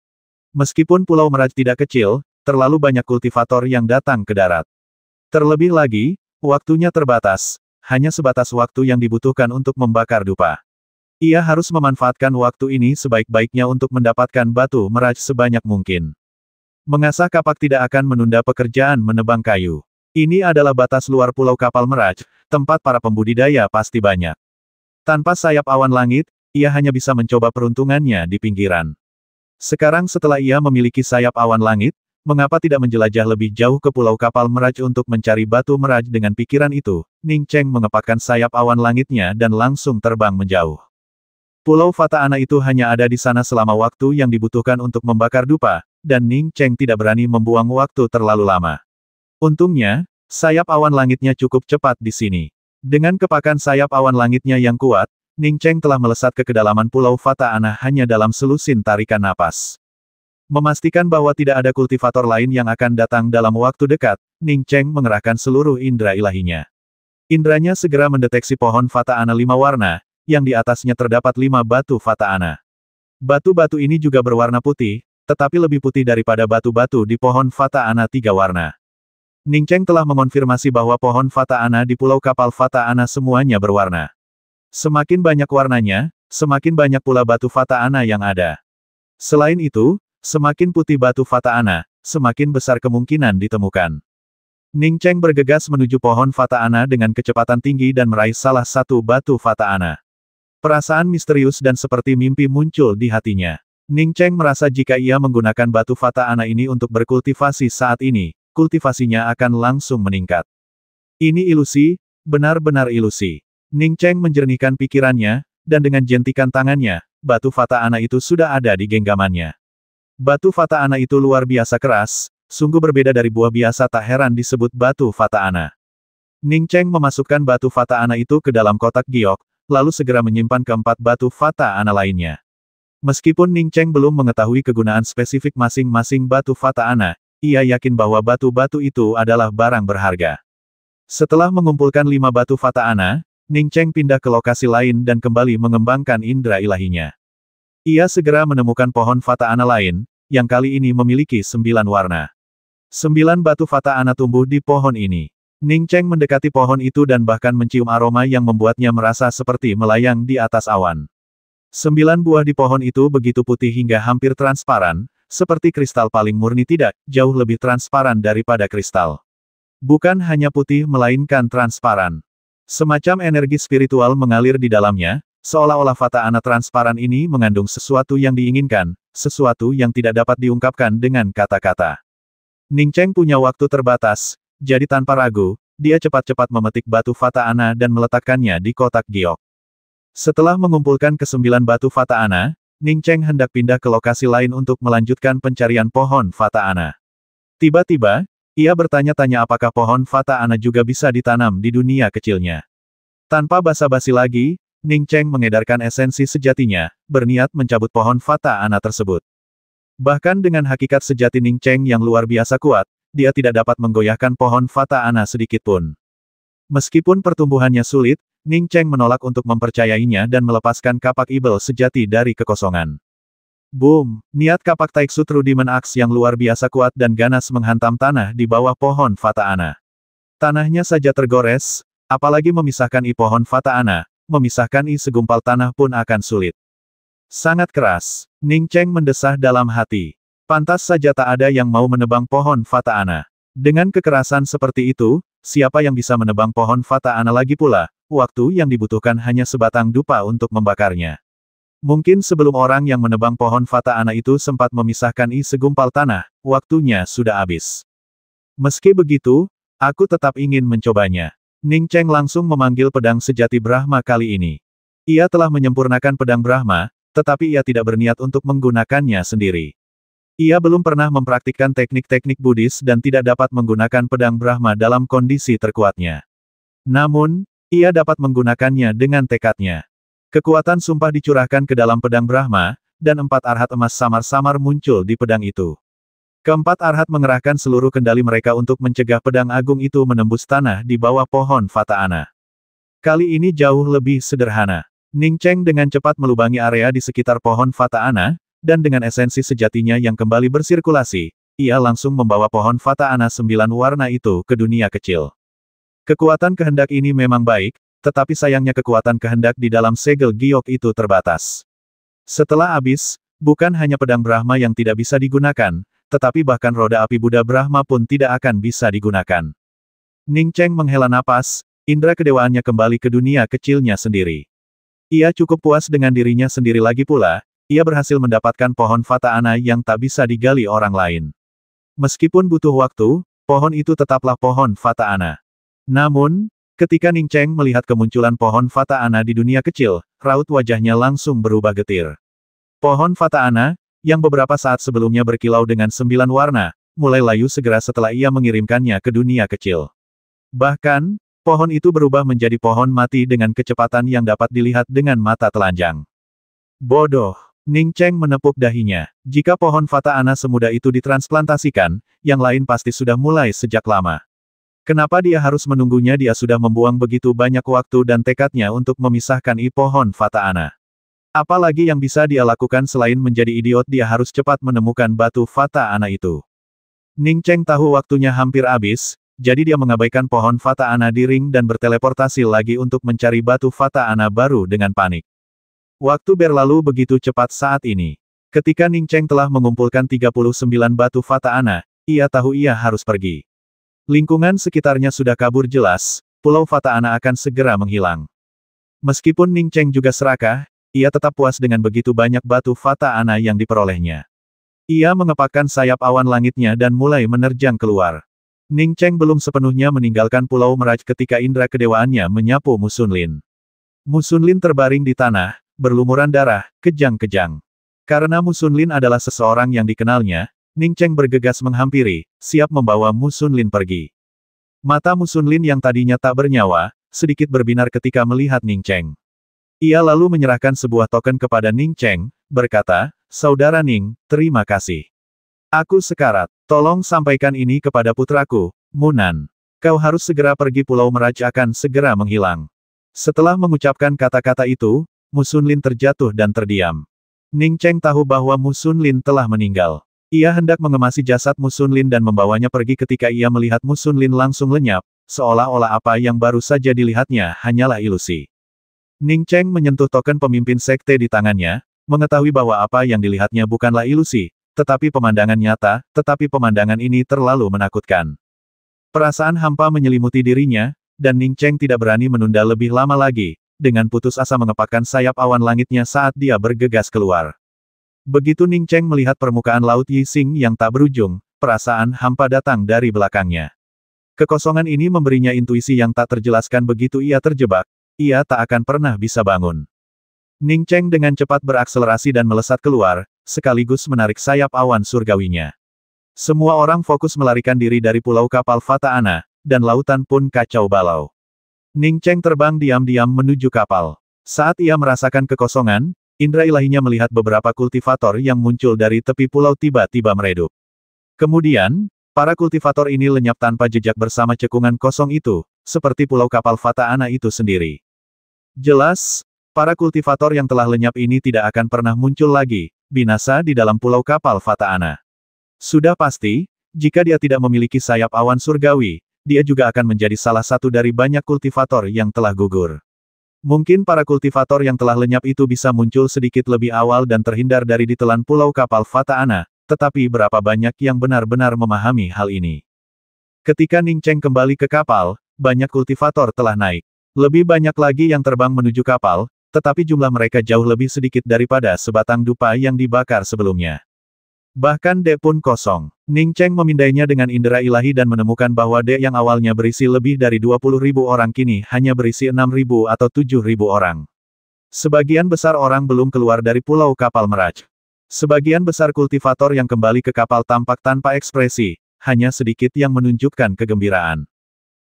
Meskipun Pulau Meraj tidak kecil, terlalu banyak kultivator yang datang ke darat. Terlebih lagi, waktunya terbatas, hanya sebatas waktu yang dibutuhkan untuk membakar dupa. Ia harus memanfaatkan waktu ini sebaik-baiknya untuk mendapatkan batu Meraj sebanyak mungkin. Mengasah kapak tidak akan menunda pekerjaan menebang kayu. Ini adalah batas luar pulau kapal Meraj, tempat para pembudidaya pasti banyak. Tanpa sayap awan langit, ia hanya bisa mencoba peruntungannya di pinggiran. Sekarang setelah ia memiliki sayap awan langit, mengapa tidak menjelajah lebih jauh ke pulau kapal Meraj untuk mencari batu Meraj? Dengan pikiran itu, Ning Cheng mengepakkan sayap awan langitnya dan langsung terbang menjauh. Pulau Fata Ana itu hanya ada di sana selama waktu yang dibutuhkan untuk membakar dupa, dan Ning Cheng tidak berani membuang waktu terlalu lama. Untungnya, sayap awan langitnya cukup cepat di sini. Dengan kepakan sayap awan langitnya yang kuat, Ning Cheng telah melesat ke kedalaman Pulau Fata Ana hanya dalam selusin tarikan napas. Memastikan bahwa tidak ada kultivator lain yang akan datang dalam waktu dekat, Ning Cheng mengerahkan seluruh indera ilahinya. Indranya segera mendeteksi pohon Fata Ana 5 warna, yang di atasnya terdapat 5 batu Fata Ana. Batu-batu ini juga berwarna putih, tetapi lebih putih daripada batu-batu di pohon Fata Ana 3 warna. Ning Cheng telah mengonfirmasi bahwa pohon Fata Ana di pulau kapal Fata Ana semuanya berwarna. Semakin banyak warnanya, semakin banyak pula batu Fata Ana yang ada. Selain itu, semakin putih batu Fata Ana, semakin besar kemungkinan ditemukan. Ning Cheng bergegas menuju pohon Fata Ana dengan kecepatan tinggi dan meraih salah satu batu Fata Ana. Perasaan misterius dan seperti mimpi muncul di hatinya. Ning Cheng merasa jika ia menggunakan batu Fata Ana ini untuk berkultivasi saat ini, kultivasinya akan langsung meningkat. Ini ilusi, benar-benar ilusi. Ning Cheng menjernihkan pikirannya, dan dengan jentikan tangannya, batu Fata Ana itu sudah ada di genggamannya. Batu Fata Ana itu luar biasa keras, sungguh berbeda dari buah biasa, tak heran disebut batu Fata Ana. Ning Cheng memasukkan batu Fata Ana itu ke dalam kotak giok, lalu segera menyimpan keempat batu Fata Ana lainnya. Meskipun Ning Cheng belum mengetahui kegunaan spesifik masing-masing batu Fata Ana, ia yakin bahwa batu-batu itu adalah barang berharga. Setelah mengumpulkan 5 batu Fata Ana, Ning Cheng pindah ke lokasi lain dan kembali mengembangkan indera ilahinya. Ia segera menemukan pohon Fata Ana lain, yang kali ini memiliki 9 warna. 9 batu Fata Ana tumbuh di pohon ini. Ning Cheng mendekati pohon itu dan bahkan mencium aroma yang membuatnya merasa seperti melayang di atas awan. 9 buah di pohon itu begitu putih hingga hampir transparan, seperti kristal paling murni, tidak jauh lebih transparan daripada kristal. Bukan hanya putih melainkan transparan. Semacam energi spiritual mengalir di dalamnya, seolah-olah Fata Ana transparan ini mengandung sesuatu yang diinginkan, sesuatu yang tidak dapat diungkapkan dengan kata-kata. Ning Cheng punya waktu terbatas, jadi tanpa ragu, dia cepat-cepat memetik batu Fata Ana dan meletakkannya di kotak giok. Setelah mengumpulkan ke-9 batu Fata Ana, Ning Cheng hendak pindah ke lokasi lain untuk melanjutkan pencarian pohon Fata Ana. Tiba-tiba, ia bertanya-tanya apakah pohon Fata Ana juga bisa ditanam di dunia kecilnya. Tanpa basa-basi lagi, Ning Cheng mengedarkan esensi sejatinya, berniat mencabut pohon Fata Ana tersebut. Bahkan dengan hakikat sejati Ning Cheng yang luar biasa kuat, dia tidak dapat menggoyahkan pohon Fata Ana sedikitpun. Meskipun pertumbuhannya sulit, Ning Cheng menolak untuk mempercayainya dan melepaskan kapak ibel sejati dari kekosongan. Boom! Niat kapak Taiksu Rudiment Axe yang luar biasa kuat dan ganas menghantam tanah di bawah pohon Fata Ana. Tanahnya saja tergores, apalagi memisahkan pohon Fata Ana, memisahkan segumpal tanah pun akan sulit. Sangat keras. Ning Cheng mendesah dalam hati. Pantas saja tak ada yang mau menebang pohon Fata Ana. Dengan kekerasan seperti itu, siapa yang bisa menebang pohon Fata Ana lagi pula? Waktu yang dibutuhkan hanya sebatang dupa untuk membakarnya. Mungkin sebelum orang yang menebang pohon Fata Ana itu sempat memisahkan segumpal tanah, waktunya sudah habis. Meski begitu, aku tetap ingin mencobanya. Ning Cheng langsung memanggil pedang sejati Brahma kali ini. Ia telah menyempurnakan pedang Brahma, tetapi ia tidak berniat untuk menggunakannya sendiri. Ia belum pernah mempraktikkan teknik-teknik Buddhis dan tidak dapat menggunakan pedang Brahma dalam kondisi terkuatnya. Namun, ia dapat menggunakannya dengan tekadnya. Kekuatan sumpah dicurahkan ke dalam pedang Brahma, dan 4 arhat emas samar-samar muncul di pedang itu. Keempat arhat mengerahkan seluruh kendali mereka untuk mencegah pedang agung itu menembus tanah di bawah pohon Fata Ana. Kali ini jauh lebih sederhana. Ning Cheng dengan cepat melubangi area di sekitar pohon Fata Ana, dan dengan esensi sejatinya yang kembali bersirkulasi, ia langsung membawa pohon Fata Ana 9 warna itu ke dunia kecil. Kekuatan kehendak ini memang baik, tetapi sayangnya kekuatan kehendak di dalam segel giok itu terbatas. Setelah habis, bukan hanya pedang Brahma yang tidak bisa digunakan, tetapi bahkan roda api Buddha Brahma pun tidak akan bisa digunakan. Ning Cheng menghela napas, indera kedewaannya kembali ke dunia kecilnya sendiri. Ia cukup puas dengan dirinya sendiri lagi pula, ia berhasil mendapatkan pohon Fata Ana yang tak bisa digali orang lain. Meskipun butuh waktu, pohon itu tetaplah pohon Fata Ana. Namun, ketika Ning Cheng melihat kemunculan pohon Fata Ana di dunia kecil, raut wajahnya langsung berubah getir. Pohon Fata Ana, yang beberapa saat sebelumnya berkilau dengan 9 warna, mulai layu segera setelah ia mengirimkannya ke dunia kecil. Bahkan, pohon itu berubah menjadi pohon mati dengan kecepatan yang dapat dilihat dengan mata telanjang. Bodoh! Ning Cheng menepuk dahinya. Jika pohon Fata Ana semudah itu ditransplantasikan, yang lain pasti sudah mulai sejak lama. Kenapa dia harus menunggunya? Dia sudah membuang begitu banyak waktu dan tekadnya untuk memisahkan pohon Fata Ana. Apalagi yang bisa dia lakukan selain menjadi idiot? Dia harus cepat menemukan batu Fata Ana itu. Ning Cheng tahu waktunya hampir habis, jadi dia mengabaikan pohon Fata Ana di ring dan berteleportasi lagi untuk mencari batu Fata Ana baru dengan panik. Waktu berlalu begitu cepat saat ini. Ketika Ning Cheng telah mengumpulkan 39 batu Fata Ana, ia tahu ia harus pergi. Lingkungan sekitarnya sudah kabur jelas, Pulau Fata Ana akan segera menghilang. Meskipun Ning Cheng juga serakah, ia tetap puas dengan begitu banyak batu Fata Ana yang diperolehnya. Ia mengepakkan sayap awan langitnya dan mulai menerjang keluar. Ning Cheng belum sepenuhnya meninggalkan Pulau Meraj ketika indera kedewaannya menyapu Mu Sunlin. Mu Sunlin terbaring di tanah, berlumuran darah, kejang-kejang. Karena Mu Sunlin adalah seseorang yang dikenalnya, Ning Cheng bergegas menghampiri, siap membawa Mu Sunlin pergi. Mata Mu Sunlin yang tadinya tak bernyawa, sedikit berbinar ketika melihat Ning Cheng. Ia lalu menyerahkan sebuah token kepada Ning Cheng, berkata, "Saudara Ning, terima kasih. Aku sekarat. Tolong sampaikan ini kepada putraku, Munan. Kau harus segera pergi, Pulau Meraj akan segera menghilang." Setelah mengucapkan kata-kata itu, Mu Sunlin terjatuh dan terdiam. Ning Cheng tahu bahwa Mu Sunlin telah meninggal. Ia hendak mengemasi jasad Mu Sunlin dan membawanya pergi ketika ia melihat Mu Sunlin langsung lenyap, seolah-olah apa yang baru saja dilihatnya hanyalah ilusi. Ning Cheng menyentuh token pemimpin sekte di tangannya, mengetahui bahwa apa yang dilihatnya bukanlah ilusi, tetapi pemandangan nyata, tetapi pemandangan ini terlalu menakutkan. Perasaan hampa menyelimuti dirinya, dan Ning Cheng tidak berani menunda lebih lama lagi, dengan putus asa mengepakkan sayap awan langitnya saat dia bergegas keluar. Begitu Ning Cheng melihat permukaan laut Yixing yang tak berujung, perasaan hampa datang dari belakangnya. Kekosongan ini memberinya intuisi yang tak terjelaskan. Begitu ia terjebak, ia tak akan pernah bisa bangun. Ning Cheng dengan cepat berakselerasi dan melesat keluar, sekaligus menarik sayap awan surgawinya. Semua orang fokus melarikan diri dari pulau kapal Fata Ana, dan lautan pun kacau balau. Ning Cheng terbang diam-diam menuju kapal. Saat ia merasakan kekosongan, indera ilahinya melihat beberapa kultivator yang muncul dari tepi pulau tiba-tiba meredup. Kemudian, para kultivator ini lenyap tanpa jejak bersama cekungan kosong itu, seperti pulau kapal Fata Ana itu sendiri. Jelas, para kultivator yang telah lenyap ini tidak akan pernah muncul lagi, binasa di dalam pulau kapal Fata Ana. Sudah pasti, jika dia tidak memiliki sayap awan surgawi, dia juga akan menjadi salah satu dari banyak kultivator yang telah gugur. Mungkin para kultivator yang telah lenyap itu bisa muncul sedikit lebih awal dan terhindar dari ditelan pulau kapal Fata Ana, tetapi berapa banyak yang benar-benar memahami hal ini? Ketika Ning Cheng kembali ke kapal, banyak kultivator telah naik. Lebih banyak lagi yang terbang menuju kapal, tetapi jumlah mereka jauh lebih sedikit daripada sebatang dupa yang dibakar sebelumnya. Bahkan dek pun kosong. Ning Cheng memindainya dengan indera ilahi dan menemukan bahwa dek yang awalnya berisi lebih dari 20.000 orang kini hanya berisi 6.000 atau 7.000 orang. Sebagian besar orang belum keluar dari pulau kapal Mirage. Sebagian besar kultivator yang kembali ke kapal tampak tanpa ekspresi, hanya sedikit yang menunjukkan kegembiraan.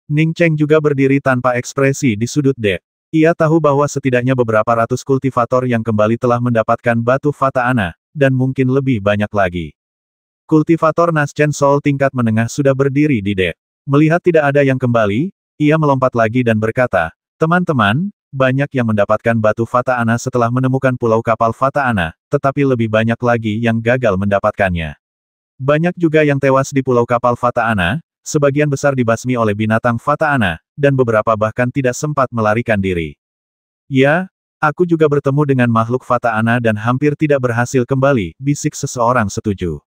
Ning Cheng juga berdiri tanpa ekspresi di sudut dek. Ia tahu bahwa setidaknya beberapa ratus kultivator yang kembali telah mendapatkan batu Fata Ana, dan mungkin lebih banyak lagi. Kultivator Naschen Soul tingkat menengah sudah berdiri di dek. Melihat tidak ada yang kembali, ia melompat lagi dan berkata, "Teman-teman, banyak yang mendapatkan batu Fata Ana setelah menemukan pulau kapal Fata Ana, tetapi lebih banyak lagi yang gagal mendapatkannya. Banyak juga yang tewas di pulau kapal Fata Ana, sebagian besar dibasmi oleh binatang Fata Ana, dan beberapa bahkan tidak sempat melarikan diri. Ya, aku juga bertemu dengan makhluk Fata Ana dan hampir tidak berhasil kembali," bisik seseorang setuju.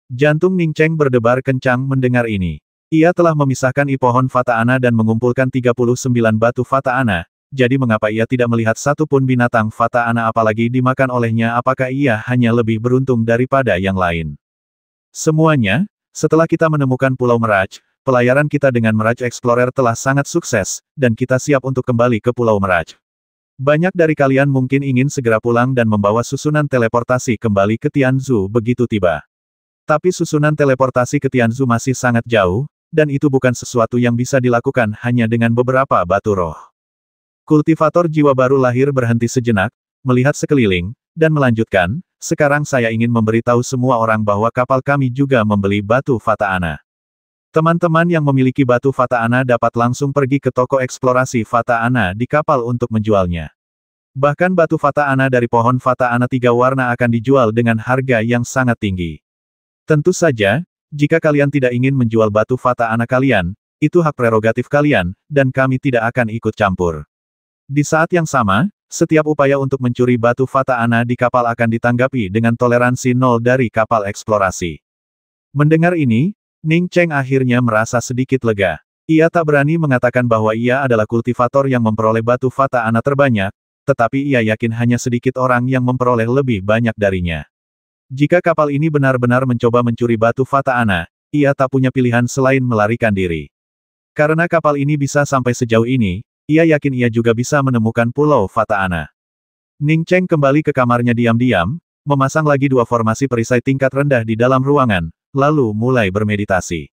Jantung Ning Cheng berdebar kencang mendengar ini. Ia telah memisahkan pohon Fata Ana dan mengumpulkan 39 batu Fata Ana, jadi mengapa ia tidak melihat satu pun binatang Fata Ana apalagi dimakan olehnya? Apakah ia hanya lebih beruntung daripada yang lain? Semuanya, setelah kita menemukan Pulau Mirage, pelayaran kita dengan Mirage Explorer telah sangat sukses, dan kita siap untuk kembali ke Pulau Mirage. Banyak dari kalian mungkin ingin segera pulang dan membawa susunan teleportasi kembali ke Tianzhu begitu tiba. Tapi susunan teleportasi ke Tianzhu masih sangat jauh, dan itu bukan sesuatu yang bisa dilakukan hanya dengan beberapa batu roh. Kultivator jiwa baru lahir berhenti sejenak, melihat sekeliling, dan melanjutkan, "Sekarang saya ingin memberitahu semua orang bahwa kapal kami juga membeli batu Fata Ana. Teman-teman yang memiliki batu Fata Ana dapat langsung pergi ke toko eksplorasi Fata Ana di kapal untuk menjualnya. Bahkan batu Fata Ana dari pohon Fata Ana 3 warna akan dijual dengan harga yang sangat tinggi. Tentu saja, jika kalian tidak ingin menjual batu Fata Ana kalian, itu hak prerogatif kalian, dan kami tidak akan ikut campur." Di saat yang sama, setiap upaya untuk mencuri batu Fata Ana di kapal akan ditanggapi dengan toleransi 0 dari kapal eksplorasi. Mendengar ini, Ning Cheng akhirnya merasa sedikit lega. Ia tak berani mengatakan bahwa ia adalah kultivator yang memperoleh batu Fata Ana terbanyak, tetapi ia yakin hanya sedikit orang yang memperoleh lebih banyak darinya. Jika kapal ini benar-benar mencoba mencuri batu Fata Ana, ia tak punya pilihan selain melarikan diri. Karena kapal ini bisa sampai sejauh ini, ia yakin ia juga bisa menemukan pulau Fata Ana. Ning Cheng kembali ke kamarnya diam-diam, memasang lagi 2 formasi perisai tingkat rendah di dalam ruangan, lalu mulai bermeditasi.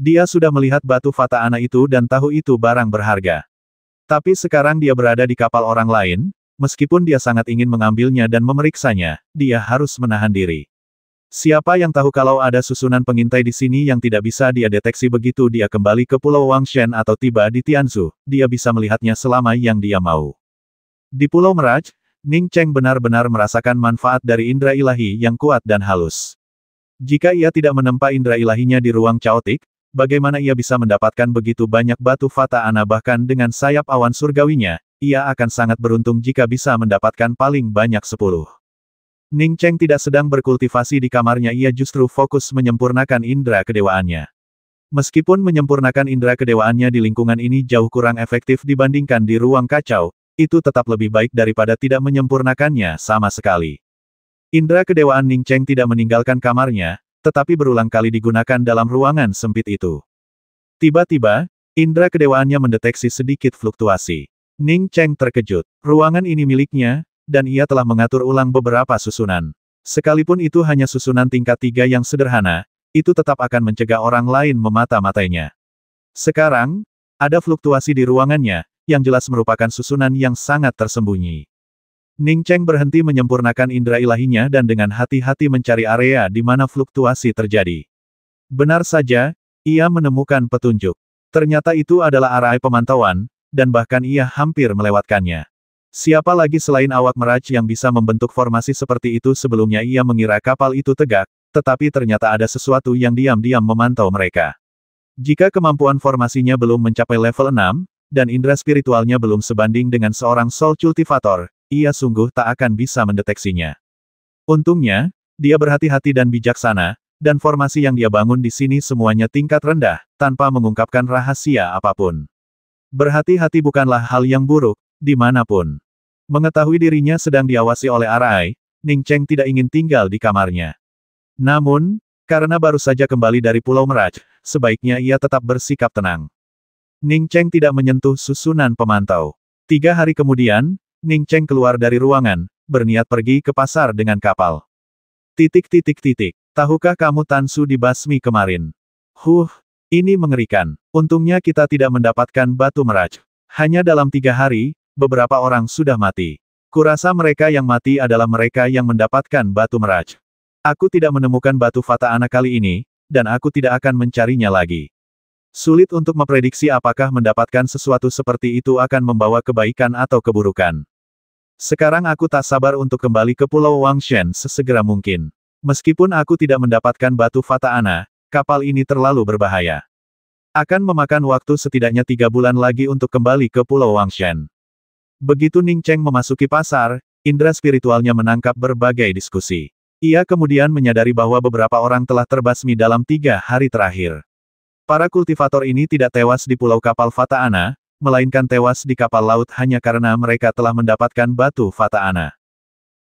Dia sudah melihat batu Fata Ana itu dan tahu itu barang berharga. Tapi sekarang dia berada di kapal orang lain. Meskipun dia sangat ingin mengambilnya dan memeriksanya, dia harus menahan diri. Siapa yang tahu kalau ada susunan pengintai di sini yang tidak bisa dia deteksi begitu dia kembali ke Pulau Wangshen atau tiba di Tianzhu, dia bisa melihatnya selama yang dia mau. Di Pulau Mirage, Ning Cheng benar-benar merasakan manfaat dari indera ilahi yang kuat dan halus. Jika ia tidak menempa indera ilahinya di ruang caotik, bagaimana ia bisa mendapatkan begitu banyak batu Fata Ana bahkan dengan sayap awan surgawinya? Ia akan sangat beruntung jika bisa mendapatkan paling banyak 10. Ning Cheng tidak sedang berkultivasi di kamarnya, ia justru fokus menyempurnakan indera kedewaannya. Meskipun menyempurnakan indera kedewaannya di lingkungan ini jauh kurang efektif dibandingkan di ruang kacau, itu tetap lebih baik daripada tidak menyempurnakannya sama sekali. Indera kedewaan Ning Cheng tidak meninggalkan kamarnya, tetapi berulang kali digunakan dalam ruangan sempit itu. Tiba-tiba, indera kedewaannya mendeteksi sedikit fluktuasi. Ning Cheng terkejut. Ruangan ini miliknya, dan ia telah mengatur ulang beberapa susunan. Sekalipun itu hanya susunan tingkat 3 yang sederhana, itu tetap akan mencegah orang lain memata-matainya. Sekarang, ada fluktuasi di ruangannya, yang jelas merupakan susunan yang sangat tersembunyi. Ning Cheng berhenti menyempurnakan indera ilahinya dan dengan hati-hati mencari area di mana fluktuasi terjadi. Benar saja, ia menemukan petunjuk. Ternyata itu adalah area pemantauan, dan bahkan ia hampir melewatkannya. Siapa lagi selain awak Mirage yang bisa membentuk formasi seperti itu? Sebelumnya ia mengira kapal itu tegak, tetapi ternyata ada sesuatu yang diam-diam memantau mereka. Jika kemampuan formasinya belum mencapai level 6, dan indera spiritualnya belum sebanding dengan seorang Soul Cultivator, ia sungguh tak akan bisa mendeteksinya. Untungnya, dia berhati-hati dan bijaksana, dan formasi yang dia bangun di sini semuanya tingkat rendah, tanpa mengungkapkan rahasia apapun. Berhati-hati bukanlah hal yang buruk, dimanapun. Mengetahui dirinya sedang diawasi oleh Arai, Ning Cheng tidak ingin tinggal di kamarnya. Namun, karena baru saja kembali dari Pulau Meraj, sebaiknya ia tetap bersikap tenang. Ning Cheng tidak menyentuh susunan pemantau. 3 hari kemudian, Ning Cheng keluar dari ruangan, berniat pergi ke pasar dengan kapal. Tahukah kamu Tan Su dibasmi kemarin? Ini mengerikan. Untungnya kita tidak mendapatkan batu Meraj. Hanya dalam 3 hari, beberapa orang sudah mati. Kurasa mereka yang mati adalah mereka yang mendapatkan batu Meraj. Aku tidak menemukan batu Fata Ana kali ini, dan aku tidak akan mencarinya lagi. Sulit untuk memprediksi apakah mendapatkan sesuatu seperti itu akan membawa kebaikan atau keburukan. Sekarang aku tak sabar untuk kembali ke Pulau Wangshen sesegera mungkin. Meskipun aku tidak mendapatkan batu Fata Ana, kapal ini terlalu berbahaya. Akan memakan waktu setidaknya 3 bulan lagi untuk kembali ke Pulau Wangshen. Begitu Ning Cheng memasuki pasar, indera spiritualnya menangkap berbagai diskusi. Ia kemudian menyadari bahwa beberapa orang telah terbasmi dalam 3 hari terakhir. Para kultivator ini tidak tewas di pulau kapal Fata Ana, melainkan tewas di kapal laut hanya karena mereka telah mendapatkan batu Fata Ana.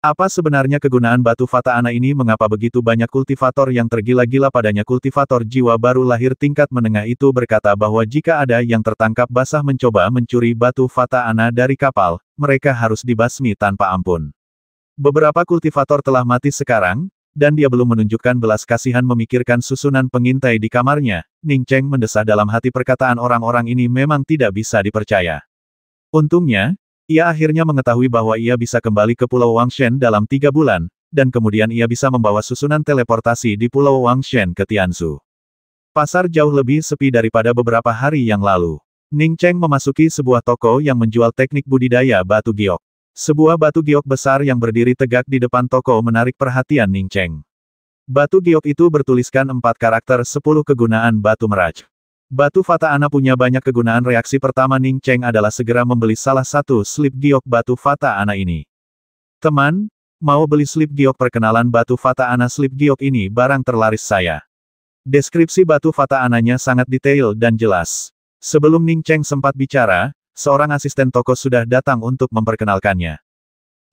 Apa sebenarnya kegunaan batu Fata Ana ini? Mengapa begitu banyak kultivator yang tergila-gila padanya? Kultivator jiwa baru lahir tingkat menengah itu berkata bahwa jika ada yang tertangkap basah mencoba mencuri batu Fata Ana dari kapal, mereka harus dibasmi tanpa ampun. Beberapa kultivator telah mati sekarang, dan dia belum menunjukkan belas kasihan memikirkan susunan pengintai di kamarnya. Ning Cheng mendesah dalam hati, perkataan orang-orang ini memang tidak bisa dipercaya. Untungnya, ia akhirnya mengetahui bahwa ia bisa kembali ke Pulau Wangshen dalam 3 bulan, dan kemudian ia bisa membawa susunan teleportasi di Pulau Wangshen ke Tianzhu. Pasar jauh lebih sepi daripada beberapa hari yang lalu. Ning Cheng memasuki sebuah toko yang menjual teknik budidaya batu giok. Sebuah batu giok besar yang berdiri tegak di depan toko menarik perhatian Ning Cheng. Batu giok itu bertuliskan 4 karakter 10 kegunaan batu Meraj. Batu Fata Ana punya banyak kegunaan. Reaksi pertama Ning Cheng adalah segera membeli salah satu slip giok batu Fata Ana ini. Teman, mau beli slip giok perkenalan batu Fata Ana? Slip giok ini barang terlaris saya. Deskripsi batu Fata Ananya sangat detail dan jelas. Sebelum Ning Cheng sempat bicara, seorang asisten toko sudah datang untuk memperkenalkannya.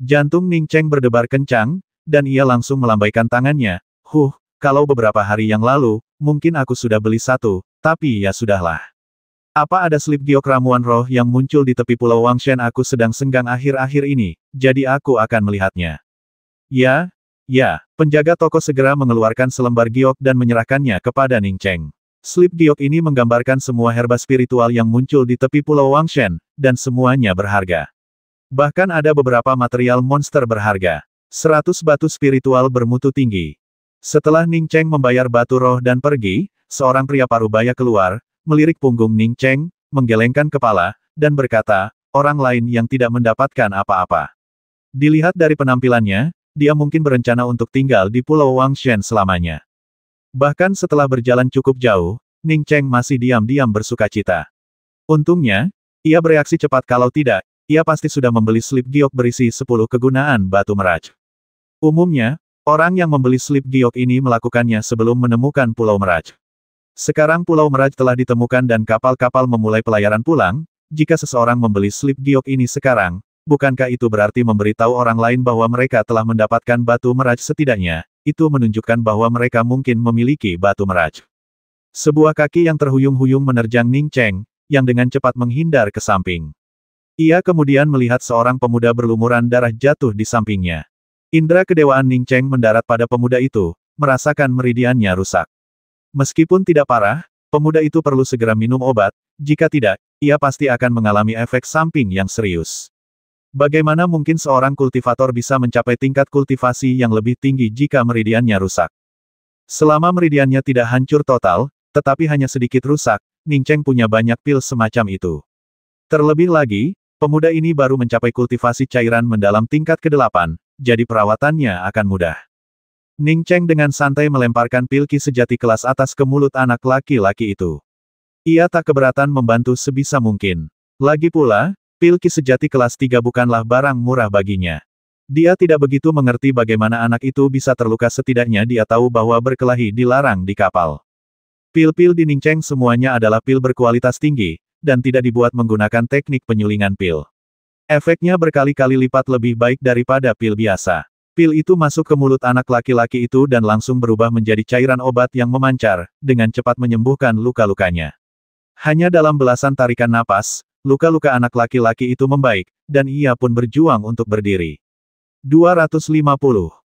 Jantung Ning Cheng berdebar kencang, dan ia langsung melambaikan tangannya. Kalau beberapa hari yang lalu, mungkin aku sudah beli satu, tapi ya sudahlah. Apa ada slip giok ramuan roh yang muncul di tepi Pulau Wangshen? Aku sedang senggang akhir-akhir ini, jadi aku akan melihatnya. Ya, penjaga toko segera mengeluarkan selembar giok dan menyerahkannya kepada Ning Cheng. Slip giok ini menggambarkan semua herba spiritual yang muncul di tepi Pulau Wangshen, dan semuanya berharga. Bahkan ada beberapa material monster berharga. 100 batu spiritual bermutu tinggi. Setelah Ning Cheng membayar batu roh dan pergi, seorang pria parubaya keluar, melirik punggung Ning Cheng, menggelengkan kepala, dan berkata, orang lain yang tidak mendapatkan apa-apa. Dilihat dari penampilannya, dia mungkin berencana untuk tinggal di Pulau Wangshen selamanya. Bahkan setelah berjalan cukup jauh, Ning Cheng masih diam-diam bersukacita. Untungnya, ia bereaksi cepat. Kalau tidak, ia pasti sudah membeli slip giok berisi 10 kegunaan batu Meraj. Umumnya, orang yang membeli slip giok ini melakukannya sebelum menemukan Pulau Meraj. Sekarang Pulau Meraj telah ditemukan dan kapal-kapal memulai pelayaran pulang. Jika seseorang membeli slip giok ini sekarang, bukankah itu berarti memberitahu orang lain bahwa mereka telah mendapatkan batu Meraj? Setidaknya, itu menunjukkan bahwa mereka mungkin memiliki batu Meraj. Sebuah kaki yang terhuyung-huyung menerjang Ning Cheng, yang dengan cepat menghindar ke samping. Ia kemudian melihat seorang pemuda berlumuran darah jatuh di sampingnya. Indra kedewaan Ning Cheng mendarat pada pemuda itu, merasakan meridiannya rusak. Meskipun tidak parah, pemuda itu perlu segera minum obat, jika tidak, ia pasti akan mengalami efek samping yang serius. Bagaimana mungkin seorang kultivator bisa mencapai tingkat kultivasi yang lebih tinggi jika meridiannya rusak? Selama meridiannya tidak hancur total, tetapi hanya sedikit rusak, Ning Cheng punya banyak pil semacam itu. Terlebih lagi, pemuda ini baru mencapai kultivasi cairan mendalam tingkat ke-8, jadi perawatannya akan mudah. Ning Cheng dengan santai melemparkan pil ki sejati kelas atas ke mulut anak laki-laki itu. Ia tak keberatan membantu sebisa mungkin. Lagi pula, pil ki sejati kelas 3 bukanlah barang murah baginya. Dia tidak begitu mengerti bagaimana anak itu bisa terluka. Setidaknya dia tahu bahwa berkelahi dilarang di kapal. Pil-pil di Ning Cheng semuanya adalah pil berkualitas tinggi, dan tidak dibuat menggunakan teknik penyulingan pil. Efeknya berkali-kali lipat lebih baik daripada pil biasa. Pil itu masuk ke mulut anak laki-laki itu dan langsung berubah menjadi cairan obat yang memancar, dengan cepat menyembuhkan luka-lukanya. Hanya dalam belasan tarikan napas, luka-luka anak laki-laki itu membaik, dan ia pun berjuang untuk berdiri. 250.